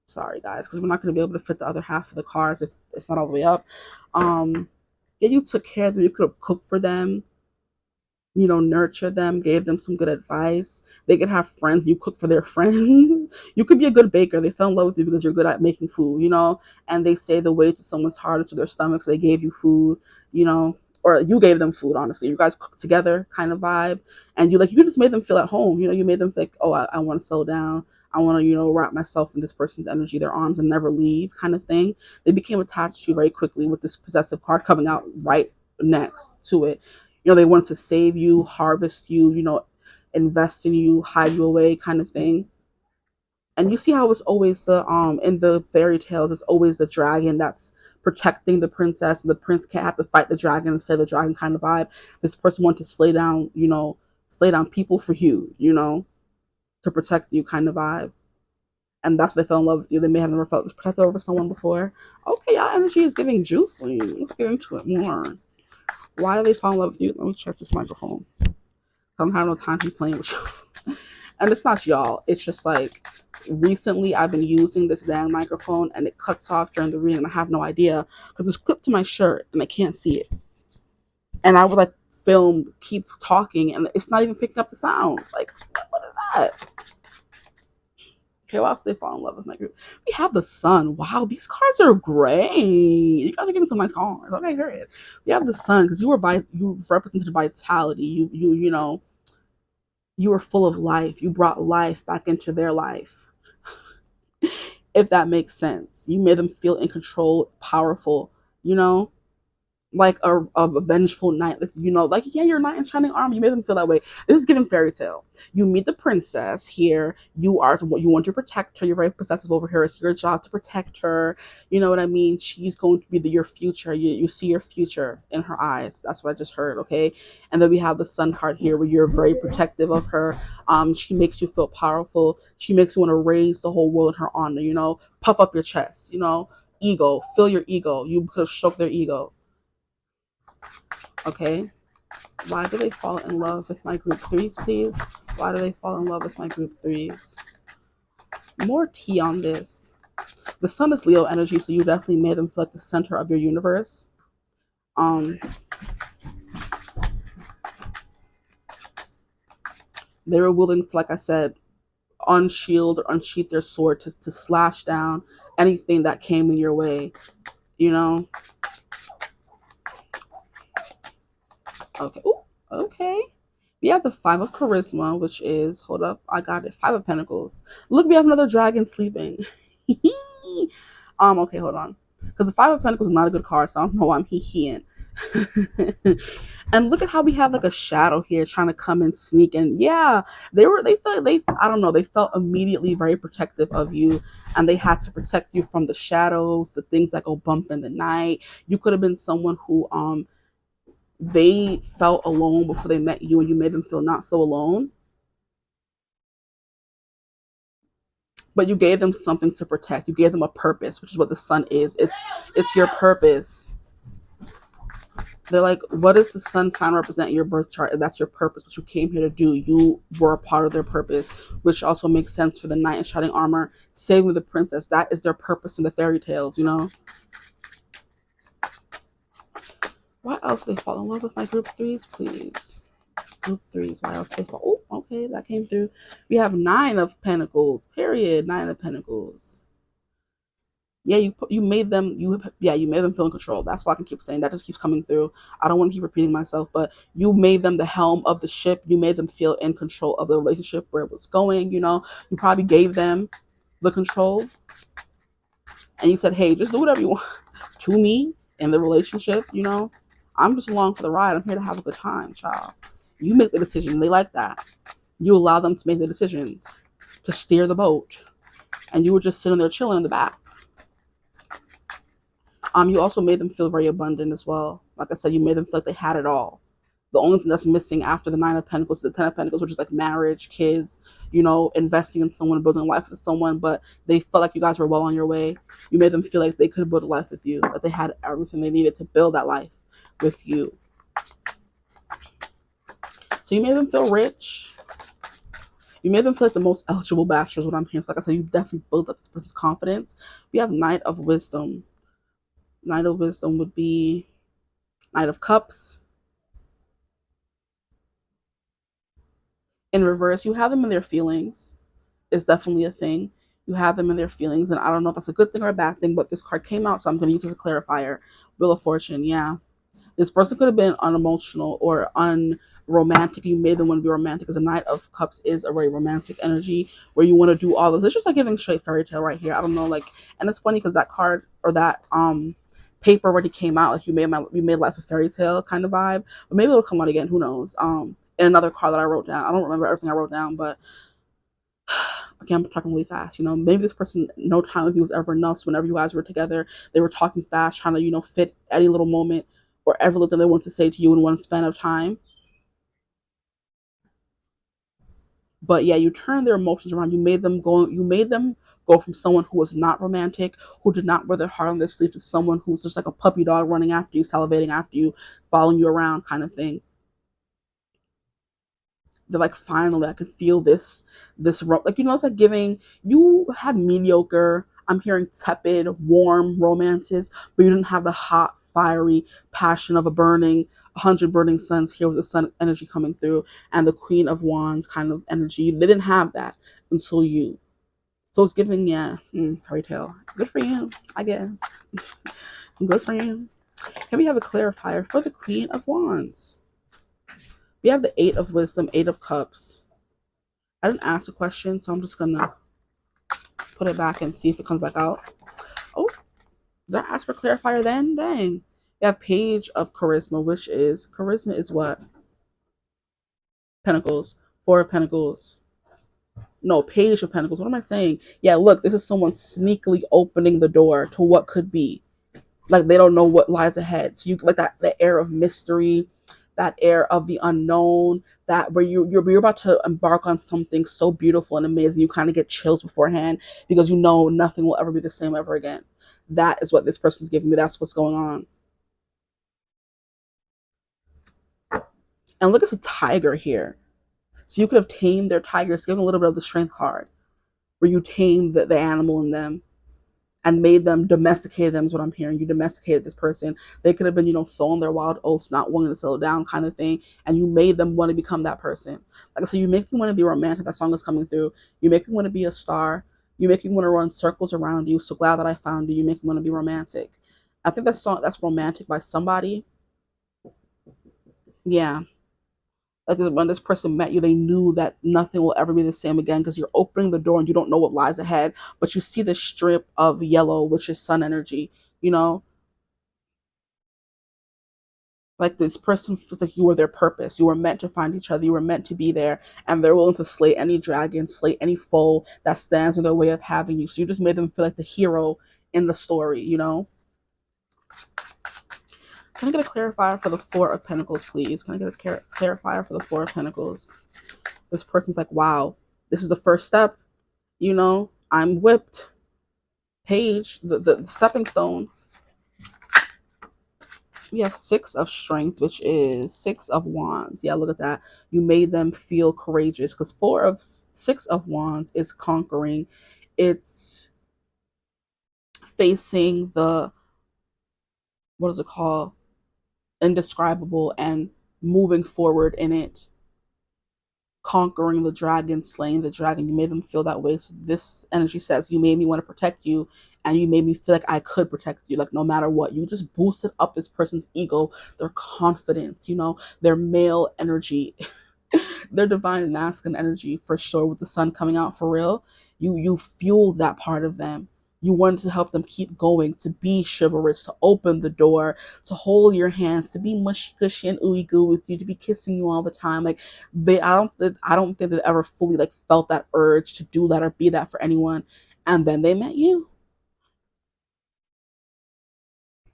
Sorry, guys, because we're not going to be able to fit the other half of the cards if it's not all the way up. Yeah, you took care of them. You could have cooked for them, you know, nurture them, gave them some good advice. They could have friends. You cook for their friends. You could be a good baker. They fell in love with you because you're good at making food, you know, and they say the way to someone's heart is to their stomach, so they gave you food, you know, or you gave them food, honestly. You guys cooked together kind of vibe, and you just made them feel at home, you know. You made them think, oh, I want to settle down. I want to, you know, wrap myself in this person's energy, their arms, and never leave kind of thing. They became attached to you very quickly with this possessive card coming out right next to it. You know, they want to save you, harvest you, you know, invest in you, hide you away kind of thing. And you see how it's always in the fairy tales, it's always the dragon that's protecting the princess, and the prince can't have to fight the dragon and slay the dragon kind of vibe. This person wants to slay down, you know, slay down people for you, you know, to protect you kind of vibe. And that's why they fell in love with you. They may have never felt this protected over someone before. Okay, y'all energy is giving juicy. Let's get into it more. Why do they fall in love with you? Let me check this microphone. I don't have no time to be playing with you. And it's not y'all. It's just like recently I've been using this dang microphone and it cuts off during the reading and I have no idea because it's clipped to my shirt and I can't see it. And I would like keep talking and it's not even picking up the sound. Like, what is that? Okay, why else they fall in love with my group? We have the sun. Wow, these cards are great. You guys are getting some nice cards. Okay, period. We have the sun because you represented vitality. You know, you were full of life. You brought life back into their life. If that makes sense. You made them feel in control, powerful, you know? Like a vengeful knight, you know, like, yeah, you're a knight in shining armor. You made them feel that way. This is giving fairy tale. You meet the princess here. You want to protect her. You're very possessive over her. It's your job to protect her. You know what I mean? She's going to be your future. You see your future in her eyes. That's what I just heard. Okay. And then we have the sun card here where you're very protective of her. She makes you feel powerful. She makes you want to raise the whole world in her honor, you know, puff up your chest, you know, ego, fill your ego. You could stroke their ego. Okay, why do they fall in love with my group threes, please? Why do they fall in love with my group threes? More tea on this. The sun is Leo energy, so you definitely made them feel like the center of your universe. They were willing to, like I said, unsheath or unsheath their sword to slash down anything that came in your way, you know? Okay. Ooh, okay. We have the Five of Charisma, which is, hold up, I got it. Five of Pentacles. Look, we have another dragon sleeping. Okay, hold on. Because the Five of Pentacles is not a good card, so I don't know why I'm hee-heeing. And look at how we have like a shadow here trying to come and sneak in. Yeah, they felt immediately very protective of you, and they had to protect you from the shadows, the things that go bump in the night. You could have been someone who they felt alone before they met you and you made them feel not so alone. But you gave them something to protect. You gave them a purpose, which is what the sun is. It's your purpose. They're like, what does the sun sign represent in your birth chart? And that's your purpose, what you came here to do. You were a part of their purpose, which also makes sense for the knight in shining armor, saving the princess. That is their purpose in the fairy tales, you know? Why else do they fall in love with my group threes, please? Group threes. Why else they fall? Oh, okay, that came through. We have Nine of Pentacles. Period. Nine of Pentacles. Yeah, you made them feel in control. That's why I can keep saying that. Just keeps coming through. I don't want to keep repeating myself, but you made them the helm of the ship. You made them feel in control of the relationship, where it was going. You know, you probably gave them the control, and you said, "Hey, just do whatever you want to me in the relationship." You know, I'm just along for the ride. I'm here to have a good time, child. You make the decision. They like that. You allow them to make the decisions. to steer the boat, and you were just sitting there chilling in the back. You also made them feel very abundant as well. Like I said, you made them feel like they had it all. The only thing that's missing after the Nine of Pentacles is the Ten of Pentacles, which is like marriage, kids, investing in someone, building a life with someone. But they felt like you guys were well on your way. You made them feel like they could build a life with you, that they had everything they needed to build that life with you. So you made them feel rich. You made them feel like the most eligible bachelors, what I'm hearing. So like I said, you definitely built up this person's confidence. We have Knight of Wisdom. Knight of Wisdom would be Knight of Cups. In reverse, you have them in their feelings. It's definitely a thing. You have them in their feelings, and I don't know if that's a good thing or a bad thing, but this card came out, so I'm going to use it as a clarifier. Wheel of Fortune, yeah. This person could have been unemotional or unromantic. You made them want to be romantic, because a Knight of Cups is a very romantic energy where you want to do all of this. It's just like giving straight fairy tale right here. I don't know, and it's funny because that card or that paper already came out. Like you made life a fairy tale kind of vibe, but maybe it'll come out again. Who knows? In another card that I wrote down. I don't remember everything I wrote down, but again, I'm talking really fast. Maybe this person, no time with you was ever enough. So whenever you guys were together, they were talking fast, trying to, fit any little moment or every little thing they wanted to say to you in one span of time. But yeah, you turned their emotions around. You made them go from someone who was not romantic, who did not wear their heart on their sleeve, to someone who's just like a puppy dog running after you, salivating after you, following you around kind of thing. They're like, finally, I can feel this, it's like giving, you had mediocre, I'm hearing tepid, warm romances, but you didn't have the hot, fiery passion of a 100 burning suns here with the sun energy coming through and the Queen of Wands kind of energy. They didn't have that until you. So it's giving, yeah, fairy tale. Good for you, I guess. Good for you. Here we have a clarifier for the Queen of Wands. We have the Eight of Wisdom, Eight of Cups. I didn't ask a question, so I'm just going to put it back and see if it comes back out. Oh, did I ask for clarifier then? Dang. We have Page of Charisma, which is, charisma is what? Pentacles. Four of Pentacles. No, Page of Pentacles. What am I saying? Yeah, look, this is someone sneakily opening the door to what could be. Like they don't know what lies ahead. So you like that the air of mystery, that air of the unknown, that where you're about to embark on something so beautiful and amazing, you kind of get chills beforehand because you know nothing will ever be the same ever again. That is what this person's giving me. That's what's going on. And look, it's a tiger here. So you could have tamed their tiger. It's giving a little bit of the strength card, where you tamed the animal in them and made them, domesticated them is what I'm hearing. You domesticated this person. They could have been, so on their wild oats, not wanting to settle down kind of thing. And you made them want to become that person. Like I said, you make me want to be romantic. That song is coming through. You make me want to be a star. You make me want to run circles around you. So glad that I found you. You make me want to be romantic. I think that song, that's romantic by somebody. Yeah. Like when this person met you, they knew that nothing will ever be the same again because you're opening the door and you don't know what lies ahead. But you see the strip of yellow, which is sun energy, like this person feels like you were their purpose. You were meant to find each other. You were meant to be there. And they're willing to slay any dragon, slay any foe that stands in their way of having you. So you just made them feel like the hero in the story, Can I get a clarifier for the Four of Pentacles, please? Can I get a clarifier for the Four of Pentacles? This person's like, wow, this is the first step. I'm whipped. Page, the stepping stone. We have Six of Strength, which is Six of Wands. Yeah, look at that. You made them feel courageous because Six of Wands is conquering. It's facing the, what is it called? Indescribable and moving forward in it. Conquering the dragon, slaying the dragon. You made them feel that way. So this energy says you made me want to protect you, and you made me feel like I could protect you, like no matter what. You just boosted up this person's ego, their confidence, their male energy, their divine masculine energy for sure. With the sun coming out for real, you fueled that part of them. You wanted to help them keep going, to be chivalrous, to open the door, to hold your hands, to be mushy gushy and ooey goo with you, to be kissing you all the time. Like I don't think they ever fully like felt that urge to do that or be that for anyone. And then they met you.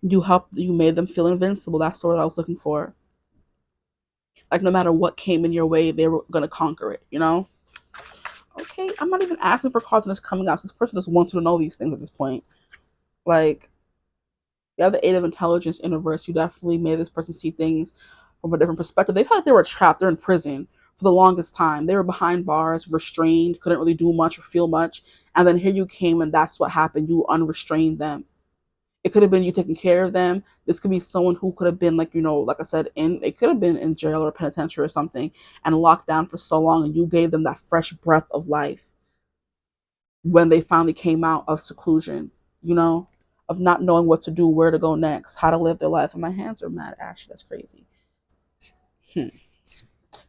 You made them feel invincible. That's the word I was looking for. Like no matter what came in your way, they were gonna conquer it, you know? Okay, I'm not even asking for cards when it's coming out. This person just wants you to know these things at this point. Like, you have the Eight of Intelligence in reverse. You definitely made this person see things from a different perspective. They felt like they were trapped. They're in prison for the longest time. They were behind bars, restrained, couldn't really do much or feel much. And then here you came, and that's what happened. You unrestrained them. It could have been you taking care of them. This could be someone who could have been like, like I said, it could have been in jail or penitentiary or something and locked down for so long, and you gave them that fresh breath of life when they finally came out of seclusion, you know, of not knowing what to do, where to go next, how to live their life. And my hands are mad, Ashley. That's crazy.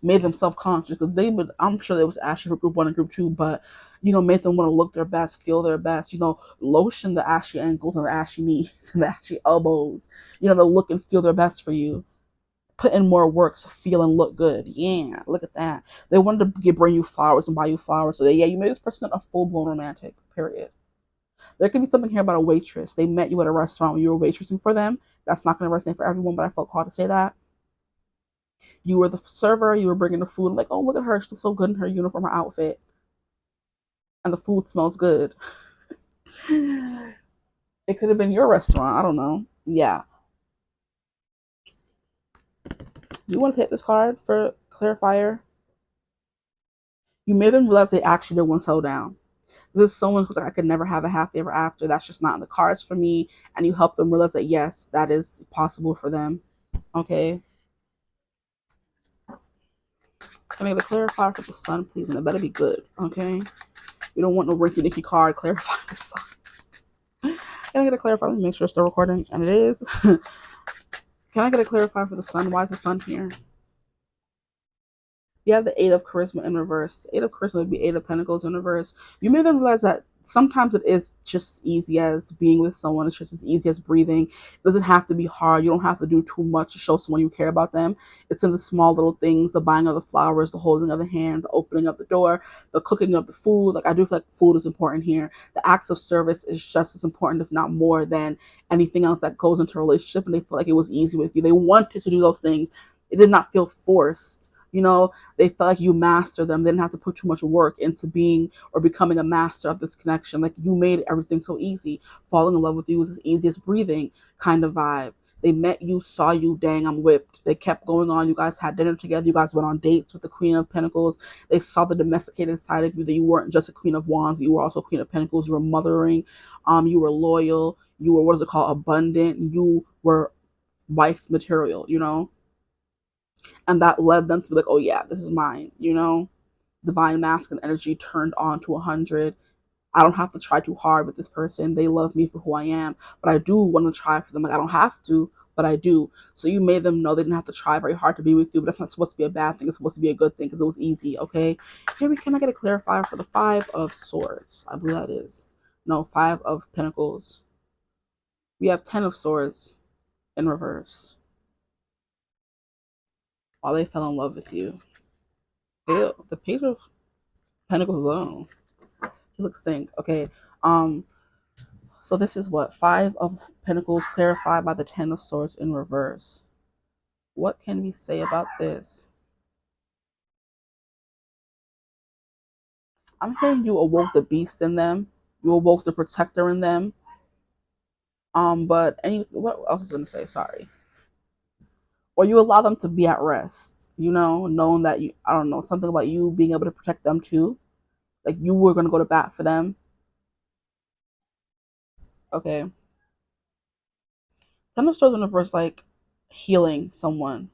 Made them self-conscious because I'm sure there was Ashley for group 1 and group 2, but made them want to look their best, feel their best, lotion the ashy ankles and the ashy knees and the ashy elbows, to look and feel their best for you. Put in more work to feel and look good. Yeah, look at that. They wanted to bring you flowers and buy you flowers. So you made this person a full-blown romantic, period. There could be something here about a waitress. They met you at a restaurant when you were waitressing for them. That's not going to resonate for everyone, but I felt called to say that. You were the server. You were bringing the food. Like, oh, look at her. She looks so good in her uniform, her outfit. And the food smells good. It could have been your restaurant. I don't know. Yeah. You want to take this card for clarifier? You made them realize they actually didn't want to settle down. This is someone who's like, I could never have a happy ever after. That's just not in the cards for me. And you help them realize that, yes, that is possible for them. Okay. Can I get a clarifier for the sun, please? And it better be good. Okay. We don't want no rinky dinky card. Clarify the sun. Can I get a clarifier? Let me make sure it's still recording. And it is. Can I get a clarifier for the sun? Why is the sun here? You have the Eight of Charisma in reverse. Eight of Charisma would be Eight of Pentacles in reverse. You may then realize that sometimes it is just as easy as being with someone. It's just as easy as breathing. It doesn't have to be hard. You don't have to do too much to show someone you care about them. It's in the small little things, the buying of the flowers, the holding of the hand, the opening of the door, the cooking of the food. Like, I do feel like food is important here. The acts of service is just as important, if not more, than anything else that goes into a relationship. And they feel like it was easy with you. They wanted to do those things. It did not feel forced. They felt like you mastered them. They didn't have to put too much work into being or becoming a master of this connection. Like, you made everything so easy. Falling in love with you was as easy as breathing kind of vibe. They met you, saw you, dang, I'm whipped. They kept going on. You guys had dinner together. You guys went on dates with the Queen of Pentacles. They saw the domesticated side of you, that you weren't just a Queen of Wands. You were also Queen of Pentacles. You were mothering. You were loyal. You were, what is it called, abundant. You were wife material. And that led them to be like, oh yeah, this is mine, divine masculine energy turned on to 100. I don't have to try too hard with this person. They love me for who I am, but I do want to try for them. Like, I don't have to, but I do. So you made them know they didn't have to try very hard to be with you, but that's not supposed to be a bad thing. It's supposed to be a good thing because it was easy. Okay, here we can. I get a clarifier for the Five of Swords. I believe that is Five of Pentacles. We have 10 of Swords in reverse. While they fell in love with you. Ew, the Page of Pentacles alone. He looks stink. Okay. So this is what? Five of Pentacles clarified by the Ten of Swords in reverse. What can we say about this? I'm hearing you awoke the beast in them. You awoke the protector in them. But what else is I gonna say? Sorry. Or you allow them to be at rest, knowing that I don't know, something about you being able to protect them too. Like, you were gonna go to bat for them. Okay. Ten of Swords in reverse, like healing someone.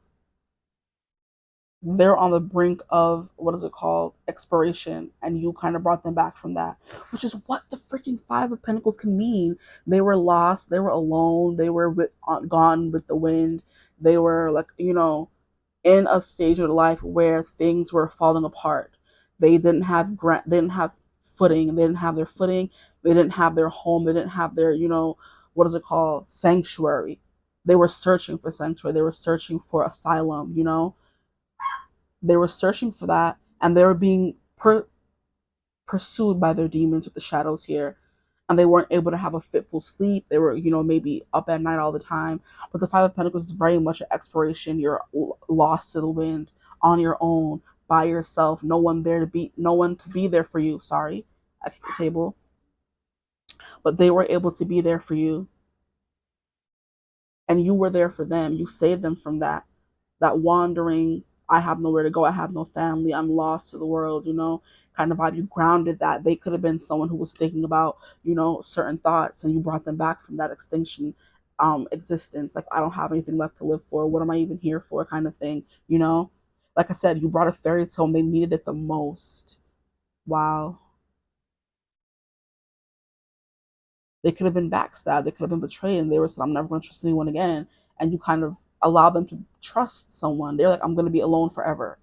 They're on the brink of, what is it called, expiration, and you kind of brought them back from that, which is what the freaking Five of Pentacles can mean. They were lost, they were alone, they were gone with the wind. They were like, in a stage of life where things were falling apart. They didn't have footing. They didn't have their footing. They didn't have their home. They didn't have their, you know, what is it called? Sanctuary. They were searching for sanctuary. They were searching for asylum, you know? They were searching for that, and they were being pursued by their demons with the shadows here. And they weren't able to have a fitful sleep. They were, you know, maybe up at night all the time. But the Five of Pentacles is very much an exploration. You're lost to the wind, on your own, by yourself. No one to be there for you. Sorry, at the table. But they were able to be there for you, and you were there for them. You saved them from that wandering. I have nowhere to go. I have no family. I'm lost to the world, you know, kind of vibe. You grounded that. They could have been someone who was thinking about, you know, certain thoughts, and you brought them back from that extinction existence. Like, I don't have anything left to live for. What am I even here for? Kind of thing, you know? Like I said, you brought a fairy tale and they needed it the most. Wow. They could have been backstabbed. They could have been betrayed, and they were said, I'm never going to trust anyone again. And you kind of allow them to trust someone. They're like, I'm going to be alone forever.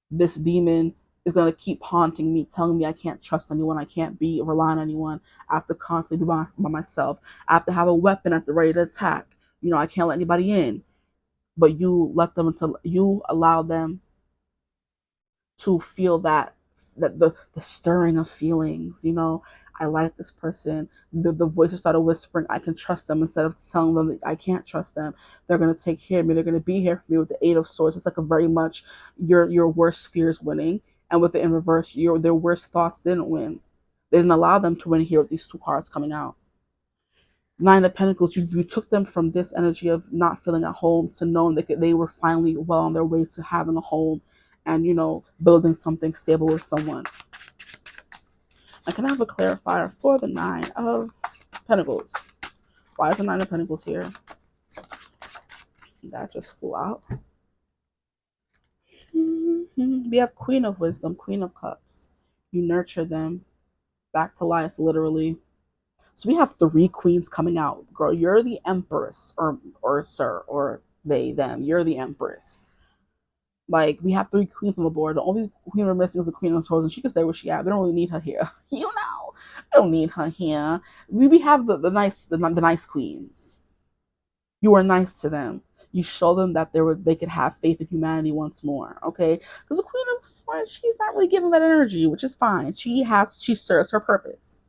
This demon is going to keep haunting me, telling me I can't trust anyone. I can't rely on anyone. I have to constantly be by myself. I have to have a weapon at the ready to attack. You know, I can't let anybody in. But you allow them to feel that the stirring of feelings, you know. I like this person. The voices started whispering, I can trust them, instead of telling them that I can't trust them. They're going to take care of me. They're going to be here for me. With the Eight of Swords, it's like a very much your worst fears winning. And with it in reverse, their worst thoughts didn't win. They didn't allow them to win here with these two cards coming out. Nine of Pentacles, you took them from this energy of not feeling at home to knowing that they were finally well on their way to having a home and, you know, building something stable with someone. I can have a clarifier for the Nine of Pentacles. Why is the Nine of Pentacles here? That just flew out. We have Queen of Wisdom, Queen of Cups. You nurture them back to life, literally. So we have three queens coming out. Girl, you're the Empress, or sir, or they, them. You're the Empress. Like, we have three queens on the board. The only queen we're missing is the Queen of Swords, and she can stay where she at. We don't really need her here. You know, I don't need her here. We have the nice queens. You are nice to them. You show them that they could have faith in humanity once more. Okay, because the Queen of Swords, she's not really giving that energy, which is fine. She serves her purpose.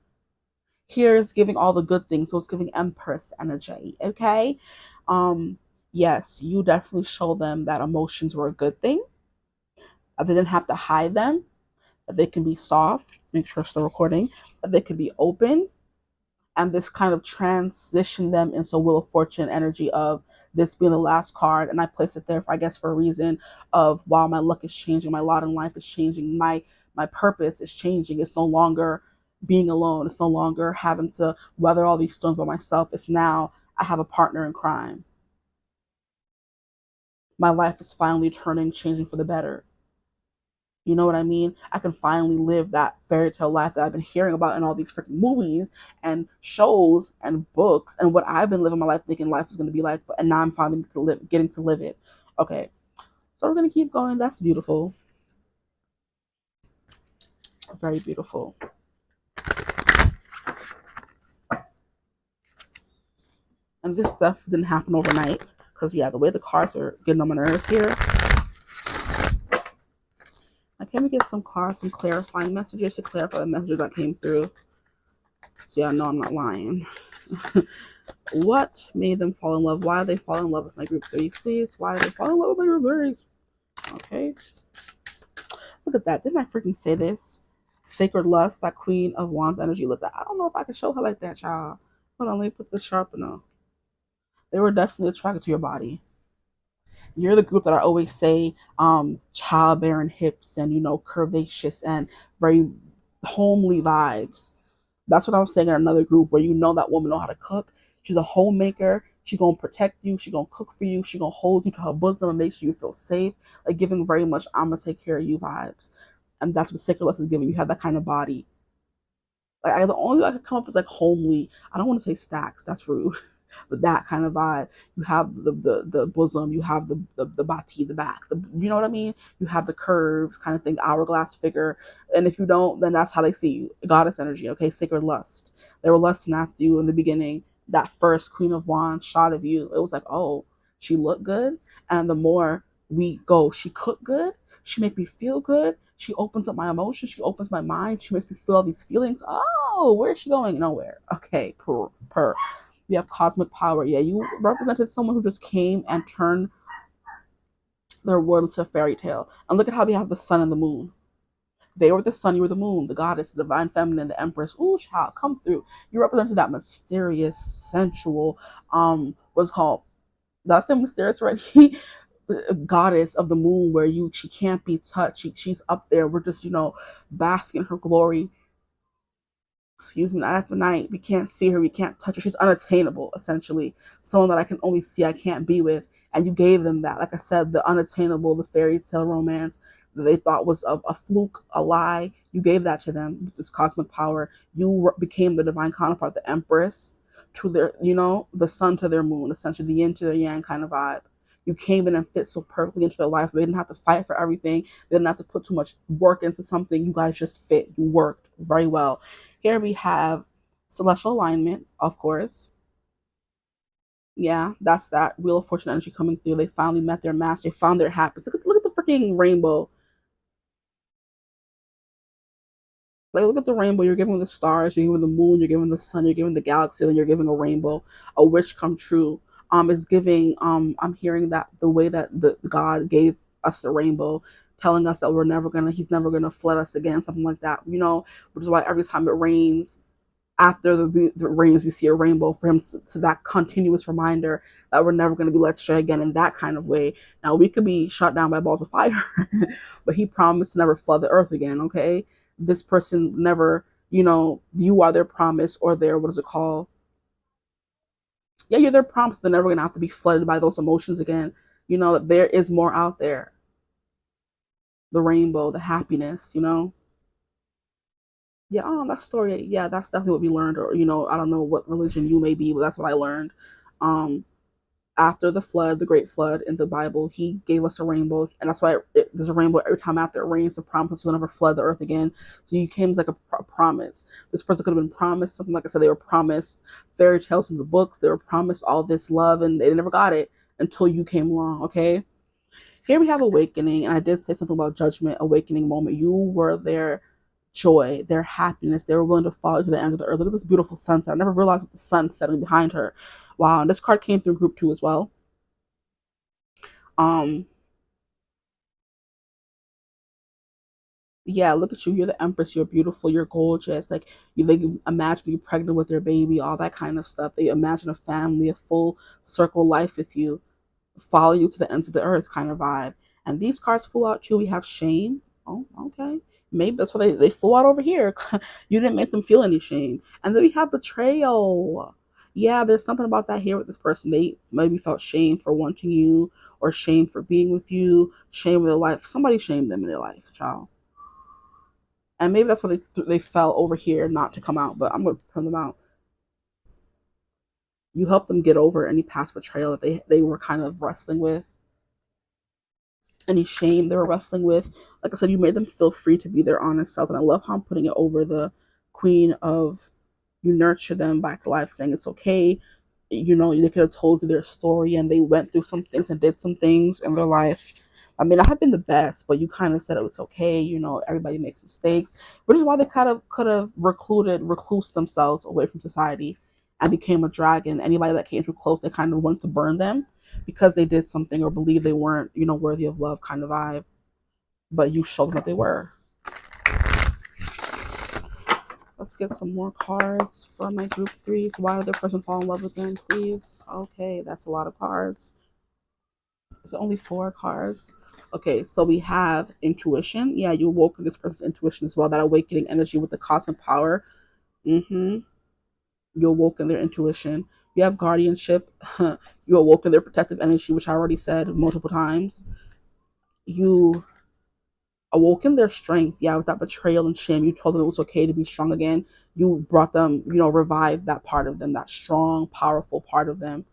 Here is giving all the good things, so it's giving Empress energy. Okay, yes, you definitely show them that emotions were a good thing. They didn't have to hide them. That they can be soft. Make sure it's still recording. That they can be open, and this kind of transition them into Wheel of Fortune energy of this being the last card. And I place it there, I guess, for a reason of, while my luck is changing, my lot in life is changing, my purpose is changing. It's no longer being alone. It's no longer having to weather all these storms by myself. It's now I have a partner in crime. My life is finally changing for the better. You know what I mean? I can finally live that fairy tale life that I've been hearing about in all these freaking movies and shows and books, and what I've been living my life thinking life is going to be like, and now I'm finally getting to live it. Okay, so we're going to keep going. That's beautiful. Very beautiful. And this stuff didn't happen overnight, because, yeah, the way the cards are getting on my nerves here. Can we get some cards, some clarifying messages to clarify the messages that came through? So yeah, no, I'm not lying. What made them fall in love? Why did they fall in love with my group threes, please? Why did they fall in love with my group threes? Okay. Look at that. Didn't I freaking say this? Sacred Lust, that Queen of Wands energy. Look at that. I don't know if I can show her like that, y'all. Hold on, let me put the sharpener. They were definitely attracted to your body. You're the group that I always say, childbearing hips and, you know, curvaceous and very homely vibes. That's what I was saying in another group, where you know that woman know how to cook. She's a homemaker. She's going to protect you. She's going to cook for you. She's going to hold you to her bosom and make sure you feel safe. Like, giving very much, I'm going to take care of you vibes. And that's what Sacred Lust is giving. You have that kind of body. Like, the only way I could come up is like homely. I don't want to say stacks. That's rude. But that kind of vibe. You have the bosom, you have the bati, the back, you know what I mean? You have the curves kind of thing, hourglass figure. And if you don't, then that's how they see you. Goddess energy, okay? Sacred lust. They were lusting after you in the beginning. That first Queen of Wands shot of you, it was like, oh, she looked good. And the more we go, she cooked good, she make me feel good, she opens up my emotions, she opens my mind, she makes me feel all these feelings. Oh, where's she going? Nowhere. Okay, per. We have cosmic power. Yeah, you represented someone who just came and turned their world into a fairy tale. And look at how we have the sun and the moon. They were the sun, you were the moon, the goddess, the divine feminine, the empress. Ooh, child, come through. You represented that mysterious, sensual, what's called, that's the mysterious, right? Goddess of the moon, where she can't be touched. She's up there. We're just, basking in her glory. Excuse me, night after night. We can't see her, we can't touch her. She's unattainable, essentially. Someone that I can only see, I can't be with. And you gave them that. Like I said, the unattainable, the fairy tale romance that they thought was a fluke, a lie. You gave that to them with this cosmic power. You became the divine counterpart, the empress to their, the sun to their moon, essentially the yin to their yang kind of vibe. You came in and fit so perfectly into their life. They didn't have to fight for everything. They didn't have to put too much work into something. You guys just fit. You worked very well. Here we have celestial alignment, of course. Yeah, that's that Wheel of Fortune energy coming through. They finally met their match. They found their happiness. Look at the freaking rainbow. Like, look at the rainbow. You're giving the stars, you're giving the moon, you're giving the sun, you're giving the galaxy, and you're giving a rainbow. A wish come true. Is giving. I'm hearing that the way that the God gave us the rainbow, telling us that He's never gonna flood us again, something like that. Which is why every time it rains, after the rains, we see a rainbow for him to that continuous reminder that we're never going to be led astray again in that kind of way. Now, we could be shot down by balls of fire, but he promised to never flood the earth again, okay? This person never, you are their promise, or their, what is it called? Yeah, you're their promise. They're never going to have to be flooded by those emotions again. There is more out there. The rainbow, the happiness. Yeah, that story. Yeah, that's definitely what we learned. Or, I don't know what religion you may be, but that's what I learned. Um, After the flood, the great flood in the Bible, he gave us a rainbow. And that's why there's a rainbow every time after it rains, to promise to never flood the earth again. So you came as like a promise. This person could have been promised something. Like I said, they were promised fairy tales in the books. They were promised all this love, and they never got it until you came along, okay? Here we have awakening, and I did say something about judgment, awakening moment. You were their joy, their happiness. They were willing to follow to the end of the earth. Look at this beautiful sunset. I never realized that the sun setting behind her. Wow, and this card came through group 2 as well. Um, yeah, look at you. You're the empress. You're beautiful. You're gorgeous. Like, they imagine you pregnant with their baby, all that kind of stuff. They imagine a family, a full circle life with you, follow you to the ends of the earth kind of vibe. And these cards flew out too. We have shame. Oh, okay. Maybe that's why they flew out over here. You didn't make them feel any shame. And then we have betrayal. Yeah, there's something about that here with this person. They maybe felt shame for wanting you, or shame for being with you, shame in their life. Somebody shamed them in their life, child. And maybe that's why they fell over here not to come out. But I'm going to turn them out. You helped them get over any past betrayal that they were kind of wrestling with, any shame they were wrestling with. Like I said, you made them feel free to be their honest self. And I love how I'm putting it over the queen of, you nurture them back to life, saying it's okay. They could have told you their story, and they went through some things and did some things in their life. I mean, I have been the best, but you kind of said it's okay. Everybody makes mistakes, which is why they kind of could have reclused themselves away from society and became a dragon. Anybody that came too close, they kind of wanted to burn them because they did something or believed they weren't, worthy of love kind of vibe. But you showed them that they were. Let's get some more cards for my group 3s. Why did the person fall in love with them, please? Okay, that's a lot of cards. It's only 4 cards. Okay, so we have intuition. Yeah, you awoke this person's intuition as well. That awakening energy with the cosmic power. You awoke in their intuition. You have guardianship. You awoke in their protective energy, which I already said multiple times. You awoken their strength. Yeah, with that betrayal and shame, you told them it was okay to be strong again. You brought them, revived that part of them, that strong, powerful part of them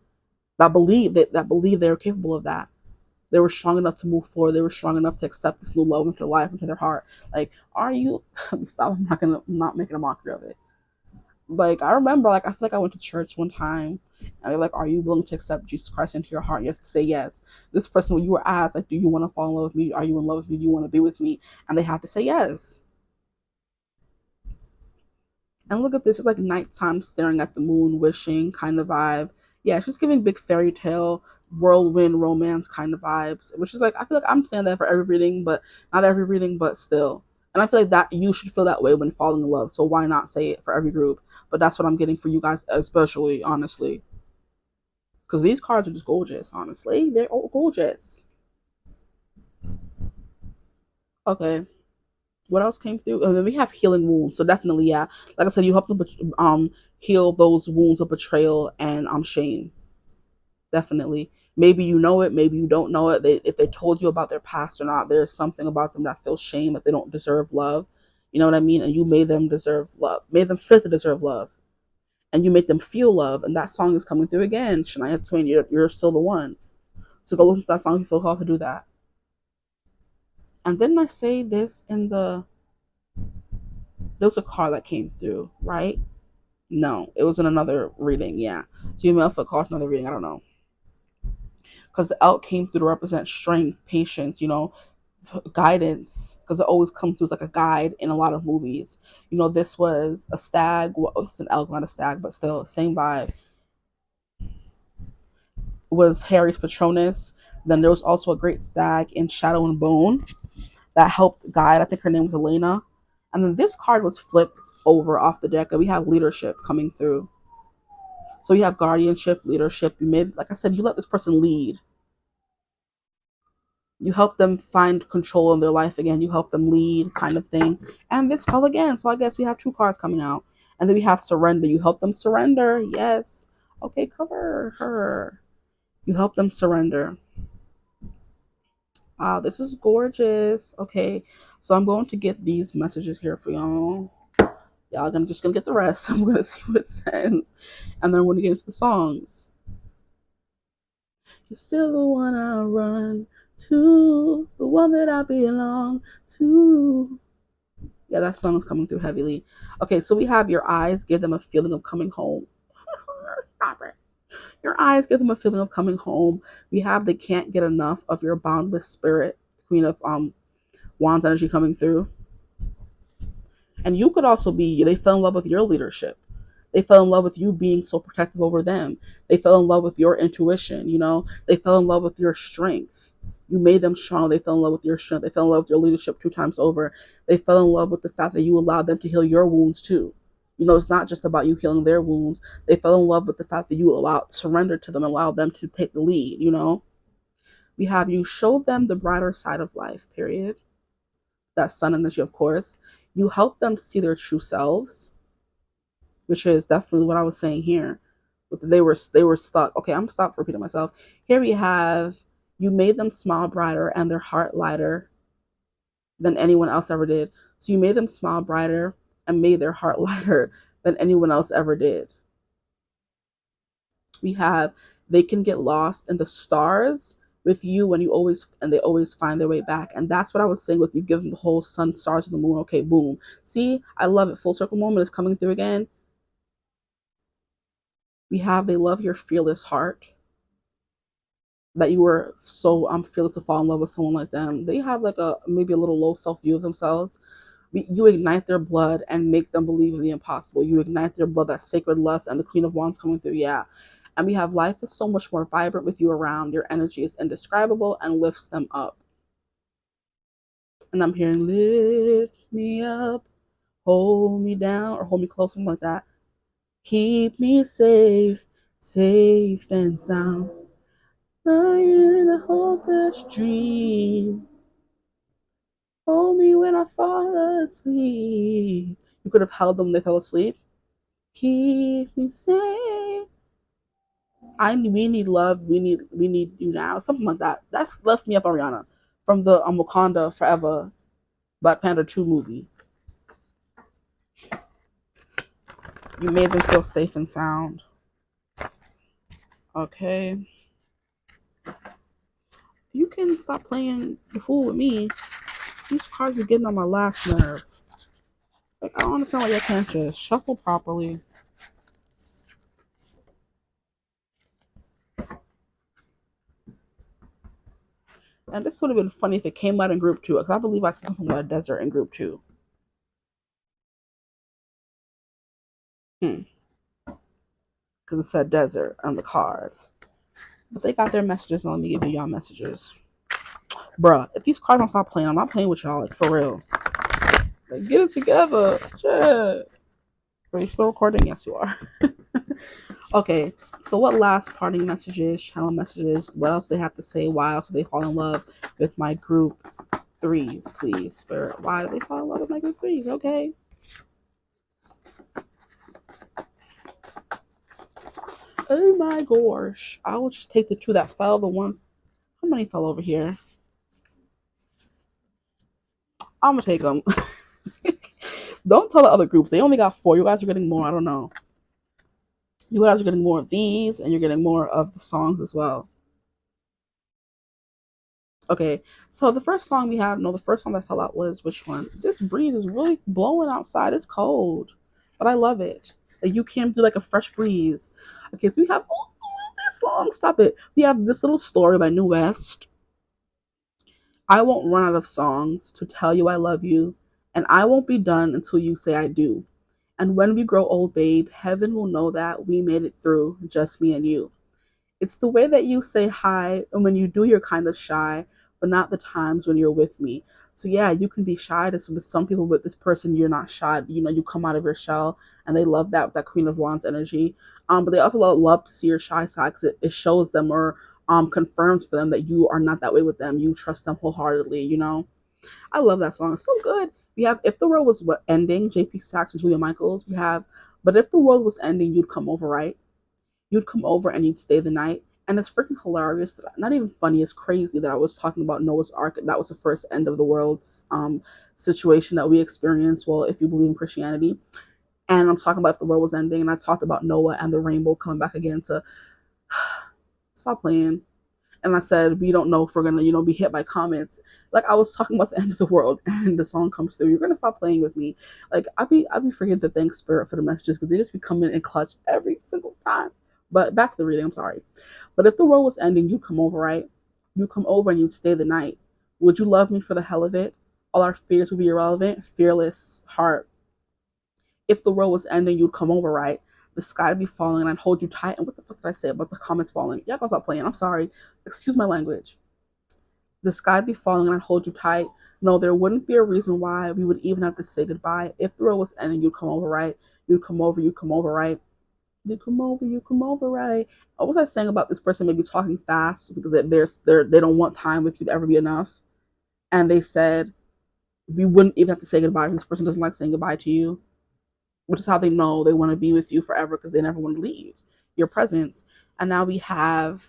that believed they were capable of that. They were strong enough to move forward. They were strong enough to accept this new love into their life, into their heart. Like, are you? Stop! I'm not making a mockery of it. Like, I remember, like, I feel like I went to church one time, and they're like, "Are you willing to accept Jesus Christ into your heart?" You have to say yes. This person, when you were asked, like, "Do you want to fall in love with me? Are you in love with me? Do you want to be with me?" And they have to say yes. And look at this, it's like nighttime staring at the moon, wishing kind of vibe. Yeah, she's giving big fairy tale, whirlwind romance kind of vibes, which is like, I feel like I'm saying that for every reading, but not every reading, but still. And I feel like that you should feel that way when falling in love. So why not say it for every group? But that's what I'm getting for you guys, especially, honestly. Because these cards are just gorgeous, honestly. They're all gorgeous. Okay. What else came through? And then we have healing wounds. So definitely, yeah. Like I said, you help to heal those wounds of betrayal and shame. Definitely. Maybe you know it, maybe you don't know it. If they told you about their past or not, there's something about them that feels shame, that they don't deserve love. You know what I mean? And you made them deserve love, made them fit to deserve love, and you make them feel love. And that song is coming through again. Shania Twain, you're still the one. So go listen to that song if you feel called to do that. And didn't I say this in the? There was a card that came through, right? No, it was in another reading. Yeah. So you may have felt called to another reading. I don't know, because the elk came through to represent strength, patience, guidance, because it always comes through as like a guide in a lot of movies. This was a stag. Well, it's an elk, not a stag, but still same vibe. Was Harry's Patronus. Then there was also a great stag in Shadow and Bone that helped guide. I think her name was Elena. And then this card was flipped over off the deck, and we have leadership coming through. So you have guardianship, leadership. You may, like I said, you let this person lead. You help them find control in their life again. You help them lead, kind of thing. And this fell again. So I guess we have two cards coming out. And then we have surrender. You help them surrender. Yes. Okay, cover her. You help them surrender. This is gorgeous. Okay, so I'm going to get these messages here for y'all. Y'all just gonna get the rest. I'm gonna see what it says, and then we're gonna get into the songs. You're still the one I run to, the one that I belong to. Yeah, that song is coming through heavily. Okay, so we have your eyes give them a feeling of coming home. Stop it. Your eyes give them a feeling of coming home. We have they can't get enough of your boundless spirit, Queen of Wands energy coming through. And you could also be, they fell in love with your leadership. They fell in love with you being so protective over them. They fell in love with your intuition, They fell in love with your strength. You made them strong. They fell in love with your strength. They fell in love with your leadership 2 times over. They fell in love with the fact that you allowed them to heal your wounds too. It's not just about you healing their wounds. They fell in love with the fact that you allowed surrender to them, allowed them to take the lead. We have you showed them the brighter side of life, period. That sun energy, of course. You help them see their true selves, which is definitely what I was saying here. They were stuck. Okay, I'm gonna stop repeating myself. Here we have you made them smile brighter and their heart lighter than anyone else ever did. So you made them smile brighter and made their heart lighter than anyone else ever did. We have they can get lost in the stars with you when you always and they always find their way back. And that's what I was saying with you give them the whole sun, stars, and the moon. Okay, boom. See, I love it. Full circle moment is coming through again. We have they love your fearless heart. That you were so fearless to fall in love with someone like them. They have like a maybe a little low self view of themselves. You ignite their blood and make them believe in the impossible. You ignite their blood, that sacred lust, and the Queen of Wands coming through. Yeah. And we have life is so much more vibrant with you around. Your energy is indescribable and lifts them up. And I'm hearing lift me up, hold me down, or hold me close, something like that. Keep me safe, safe and sound. Lying in a hopeless dream. Hold me when I fall asleep. You could have held them when they fell asleep. Keep me safe. We need love. We need you now. Something like that. That's left me up, Ariana, from the Wakanda Forever. Black Panther 2 movie. You made them feel safe and sound. Okay. You can stop playing the fool with me. These cards are getting on my last nerve. Like, I don't understand why you can't just shuffle properly. And this would have been funny if it came out in group 2, because I believe I said something about a desert in group 2. Because it said desert on the card. But they got their messages, and let me give you y'all messages. Bruh, if these cards don't stop playing, I'm not playing with y'all, like, for real. Like, get it together. Shit. Are you still recording? Yes, you are. Okay, so what last parting messages, channel messages, what else they have to say? Why else do they fall in love with my group 3s, please, Spirit? Why do they fall in love with my group 3s? Okay. Oh my gosh. I will just take the 2 that fell, the ones. How many fell over here? I'm going to take them. Don't tell the other groups. They only got 4. You guys are getting more. I don't know. You guys are getting more of these, and you're getting more of the songs as well. Okay, so the first song we have, the first song that fell out was which one? This breeze is really blowing outside. It's cold, but I love it. Like, you came through like a fresh breeze. Okay, so we have this song. Stop it. We have This Little Story by New West. I won't run out of songs to tell you I love you, and I won't be done until you say I do. And when we grow old, babe, heaven will know that we made it through, just me and you. It's the way that you say hi, and when you do, you're kind of shy, but not the times when you're with me. So yeah, you can be shy with some people, but this person, you're not shy. You come out of your shell, and they love that Queen of Wands energy. But they also love to see your shy side, because it shows them, or confirms for them that you are not that way with them. You trust them wholeheartedly. I love that song. It's so good. We have If the World Was Ending, JP Sachs and Julia Michaels. We have But If the World Was Ending, You'd Come Over, right? You'd come over and you'd stay the night. And it's freaking hilarious. Not even funny. It's crazy that I was talking about Noah's Ark. That was the first end of the world situation that we experienced. Well, if you believe in Christianity. And I'm talking about if the world was ending. And I talked about Noah and the rainbow coming back again to stop playing. And I said, we don't know if we're going to, be hit by comments. Like, I was talking about the end of the world and the song comes through. You're going to stop playing with me. Like, I'd be forgetting to thank Spirit for the messages, because they just be coming in clutch every single time. But back to the reading, I'm sorry. But if the world was ending, you'd come over, right? You'd come over and you'd stay the night. Would you love me for the hell of it? All our fears would be irrelevant. Fearless heart. If the world was ending, you'd come over, right? The sky would be falling and I'd hold you tight. And what the fuck did I say about the comments falling? Y'all gonna stop playing. I'm sorry. Excuse my language. The sky would be falling and I'd hold you tight. No, there wouldn't be a reason why we would even have to say goodbye. If the world was ending, you'd come over, right? You'd come over, right? You come over, right? What was I saying about this person maybe talking fast because they don't want time with you to ever be enough? And they said we wouldn't even have to say goodbye. This person doesn't like saying goodbye to you, which is how they know they want to be with you forever, because they never want to leave your presence. And now we have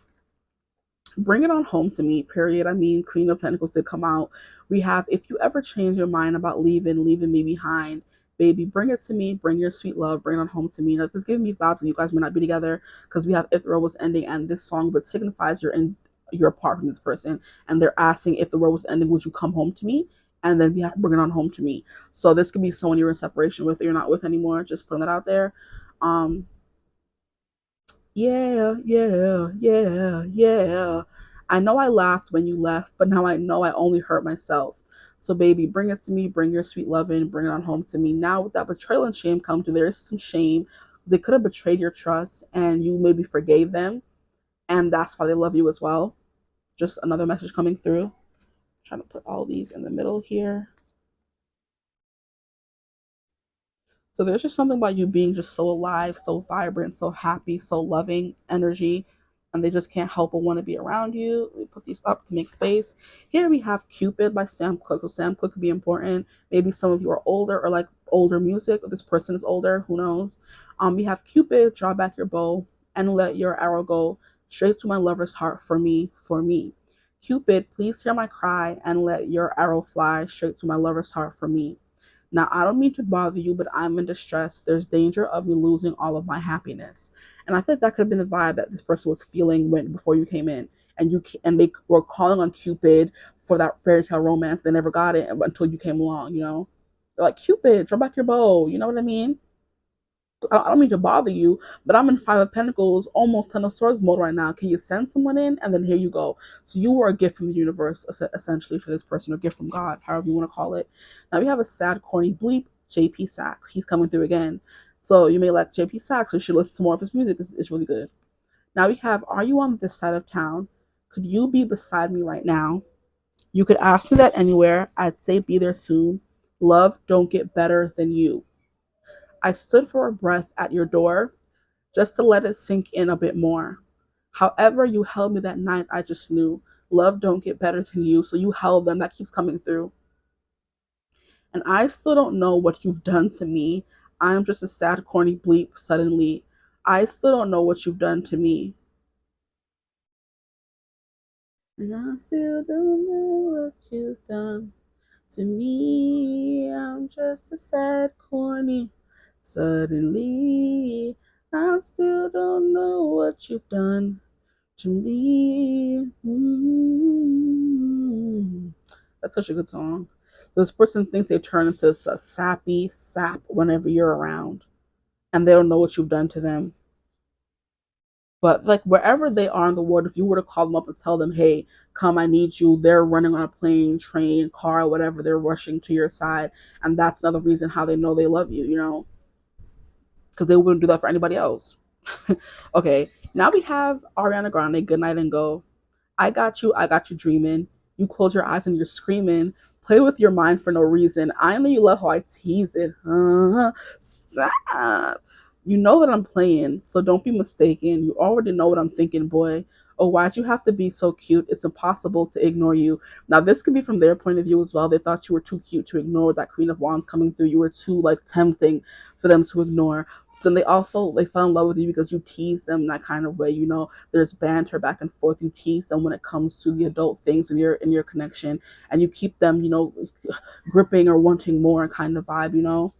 Bring It On Home to Me, period. I mean, Queen of Pentacles did come out. We have If You Ever Change Your Mind About Leaving Me behind, baby, bring it to me. Bring your sweet love. Bring it on home to me. Now, this is giving me vibes that you guys may not be together, because we have If the World Was Ending and this song, but signifies you're apart from this person, and they're asking, if the world was ending, would you come home to me? And then we have Bring It On Home to Me. So this could be someone you're in separation with or you're not with anymore. Just putting that out there. Yeah, yeah, yeah, yeah. I know I laughed when you left, but now I know I only hurt myself. So baby, bring it to me. Bring your sweet love in. Bring it on home to me. Now with that betrayal and shame come through, there is some shame. They could have betrayed your trust and you maybe forgave them. And that's why they love you as well. Just another message coming through. I'm trying to put all these in the middle here. So there's just something about you being just so alive, so vibrant, so happy, so loving energy, and they just can't help but want to be around you. We put these up to make space. Here we have Cupid by Sam Cooke. So Sam Cooke could be important. Maybe some of you are older or like older music, or this person is older, who knows. We have Cupid, draw back your bow and let your arrow go straight to my lover's heart for me, for me. Cupid, please hear my cry and let your arrow fly straight to my lover's heart for me. Now, I don't mean to bother you, but I'm in distress. There's danger of me losing all of my happiness. And I think that could have been the vibe that this person was feeling when before you came in, and they were calling on Cupid for that fairy tale romance. They never got it until you came along. They're like, Cupid, throw back your bow. You know what I mean? I don't mean to bother you, but I'm in Five of Pentacles, almost Ten of Swords mode right now. Can you send someone in? And then here you go. So you were a gift from the universe, essentially, for this person, or gift from God, however you want to call it. Now we have a sad, corny bleep, JP Sax. He's coming through again. So you may like JP Sax, or you should listen to more of his music. It's really good. Now we have, are you on this side of town? Could you be beside me right now? You could ask me that anywhere. I'd say be there soon. Love don't get better than you. I stood for a breath at your door just to let it sink in a bit more. However you held me that night, I just knew love don't get better than you. So you held them. That keeps coming through. And I still don't know what you've done to me. I'm just a sad, corny bleep suddenly. I still don't know what you've done to me. And I still don't know what you've done to me. I'm just a sad, corny. Suddenly, I still don't know what you've done to me. That's such a good song. This person thinks they turn into a sappy sap whenever you're around, and they don't know what you've done to them. But like wherever they are in the world, if you were to call them up and tell them, "Hey, come, I need you," they're running on a plane, train, car, whatever. They're rushing to your side, and that's another reason how they know they love you. Because they wouldn't do that for anybody else. Okay, now we have Ariana Grande, Good Night and Go. I got you dreaming. You close your eyes and you're screaming. Play with your mind for no reason. I know you love how I tease it. Stop. You know that I'm playing, so don't be mistaken. You already know what I'm thinking, boy. Oh, why'd you have to be so cute? It's impossible to ignore you. Now, this could be from their point of view as well. They thought you were too cute to ignore that Queen of Wands coming through. You were too like tempting for them to ignore. Then they fell in love with you because you tease them in that kind of way. There's banter back and forth. You tease them when it comes to the adult things in your connection, and you keep them, gripping or wanting more kind of vibe.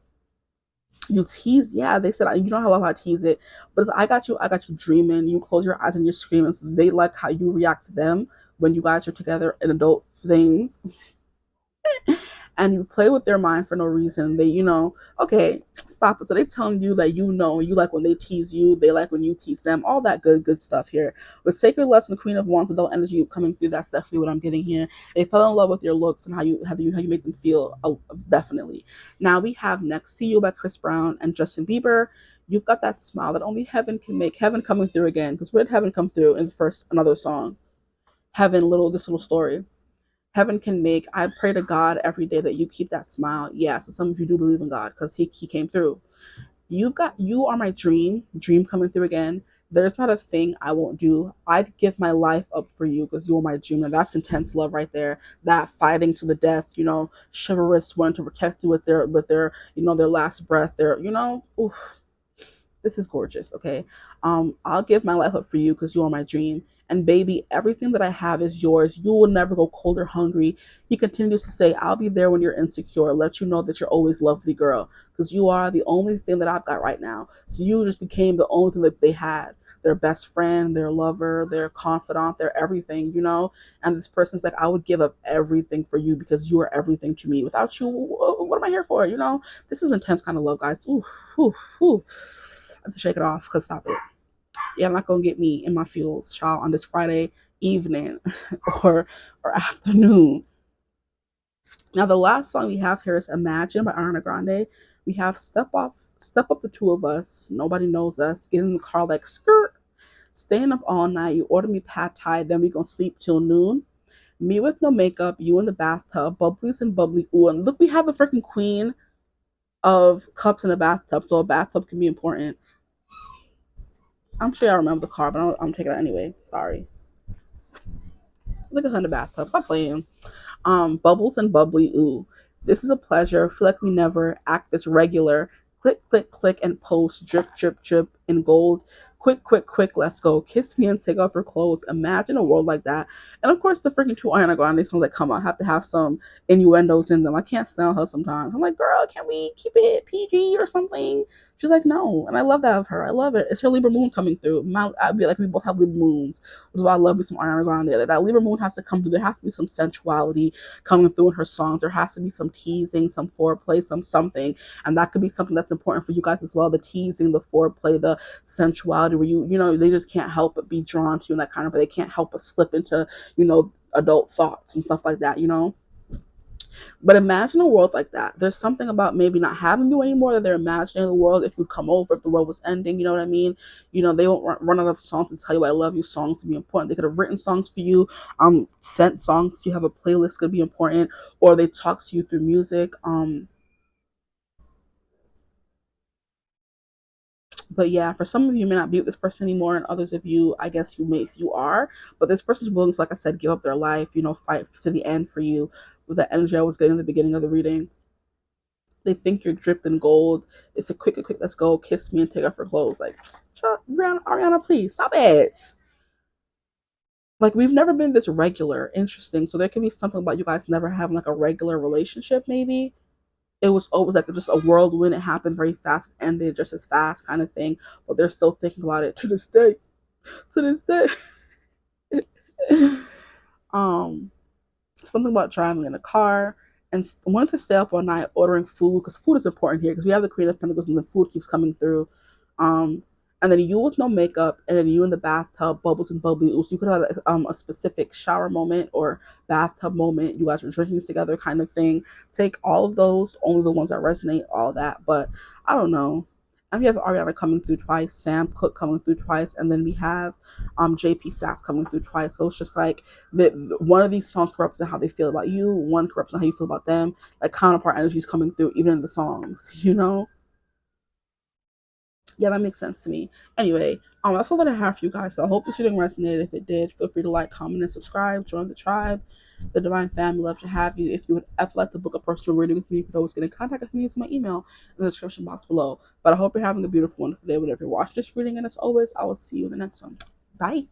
You tease, yeah. They said you know how I love how I tease it, but it's, I got you dreaming. You close your eyes and you're screaming. So they like how you react to them when you guys are together in adult things. And you play with their mind for no reason. Okay, stop it. So they telling you that you like when they tease you, they like when you tease them, all that good stuff here. With Sacred Lesson, Queen of Wands, adult energy coming through, that's definitely what I'm getting here. They fell in love with your looks and how you make them feel, definitely. Now we have Next to You by Chris Brown and Justin Bieber. You've got that smile that only heaven can make. Heaven coming through again, because where did heaven come through in the first another song? Heaven, this little story. Heaven can make. I pray to God every day that you keep that smile. Yeah, so some of you do believe in God because he came through. You are my dream coming through again. There's not a thing I won't do. I'd give my life up for you because you are my dream. And that's intense love right there. That fighting to the death, chivalrous one to protect you with their their last breath. Oof, this is gorgeous. Okay, I'll give my life up for you because you are my dream. And baby, everything that I have is yours. You will never go cold or hungry. He continues to say, I'll be there when you're insecure. Let you know that you're always lovely, girl. Because you are the only thing that I've got right now. So you just became the only thing that they had. Their best friend, their lover, their confidant, their everything. And this person's like, I would give up everything for you because you are everything to me. Without you, what am I here for? This is intense kind of love, guys. Ooh, ooh, ooh. I have to shake it off because stop it. You're not gonna get me in my feels, child, on this Friday evening or afternoon. Now the last song we have here is Imagine by Ariana Grande. We have Step Up the Two of Us. Nobody knows us. Get in the car like skirt. Staying up all night. You order me pad thai, then we gonna sleep till noon. Me with no makeup, you in the bathtub, bubblies and bubbly. Ooh, and look, we have the freaking queen of cups in a bathtub, so a bathtub can be important. I'm sure I remember the car, but I'm taking it anyway. Sorry. Look at her in the bathtub. Stop playing. Bubbles and bubbly. Ooh, this is a pleasure. Feel like we never act this regular. Click, click, click, and post. Drip, drip, drip in gold. quick, let's go. Kiss me and take off your clothes. Imagine a world like that. And of course, the freaking two Ariana Grande songs that come out have to have some innuendos in them. I can't stand her sometimes. I'm like, girl, can we keep it PG or something? She's like, no. And I love that of her. I love it. It's her Libra moon coming through. I'd be like, we both have Libra moons, which is why I love me some Ariana Grande. Like, that Libra moon has to come through. There has to be some sensuality coming through in her songs. There has to be some teasing, some foreplay, some something. And that could be something that's important for you guys as well. The teasing, the foreplay, the sensuality where they just can't help but be drawn to you and that kind of, but they can't help but slip into, adult thoughts and stuff like that, But imagine a world like that. There's something about maybe not having you anymore that they're imagining the world. If you'd come over, if the world was ending, you know what I mean? They won't run out of songs to tell you I love you. Songs to be important. They could have written songs for you, sent songs. You have a playlist could be important, or they talk to you through music. But yeah, for some of you, may not be with this person anymore, and others of you, I guess you are. But this person's willing to, like I said, give up their life, fight to the end for you. With the energy I was getting at the beginning of the reading, they think you're dripped in gold. It's a quick, let's go, kiss me and take off her clothes. Like, Ariana, please stop it. Like, we've never been this regular. Interesting. So there could be something about you guys never having like a regular relationship, maybe. It was always like just a whirlwind. It happened very fast, ended just as fast, kind of thing. But they're still thinking about it to this day. To this day. um, Something about driving in a car and wanting to stay up all night ordering food, because food is important here, because we have the Queen of Pentacles and the food keeps coming through. Um, and then you with no makeup, and then you in the bathtub, bubbles and bubbly ooze. You could have a specific shower moment or bathtub moment. You guys are drinking together, kind of thing. Take all of those, only the ones that resonate, all that. But I don't know. And we have Ariana coming through twice, Sam Cooke coming through twice, and then we have JP Saxe coming through twice. So it's just like one of these songs represent how they feel about you, one represent how you feel about them. Like counterpart energies coming through even in the songs. Yeah, that makes sense to me. Anyway, that's all that I have for you guys. So I hope this reading resonated. If it did, feel free to like, comment, and subscribe. Join the tribe, the Divine Family. Love to have you. If you would ever like to book a personal reading with me, you could always get in contact with me using my email in the description box below. But I hope you're having a beautiful, wonderful day whenever you're watching this reading. And as always, I will see you in the next one. Bye.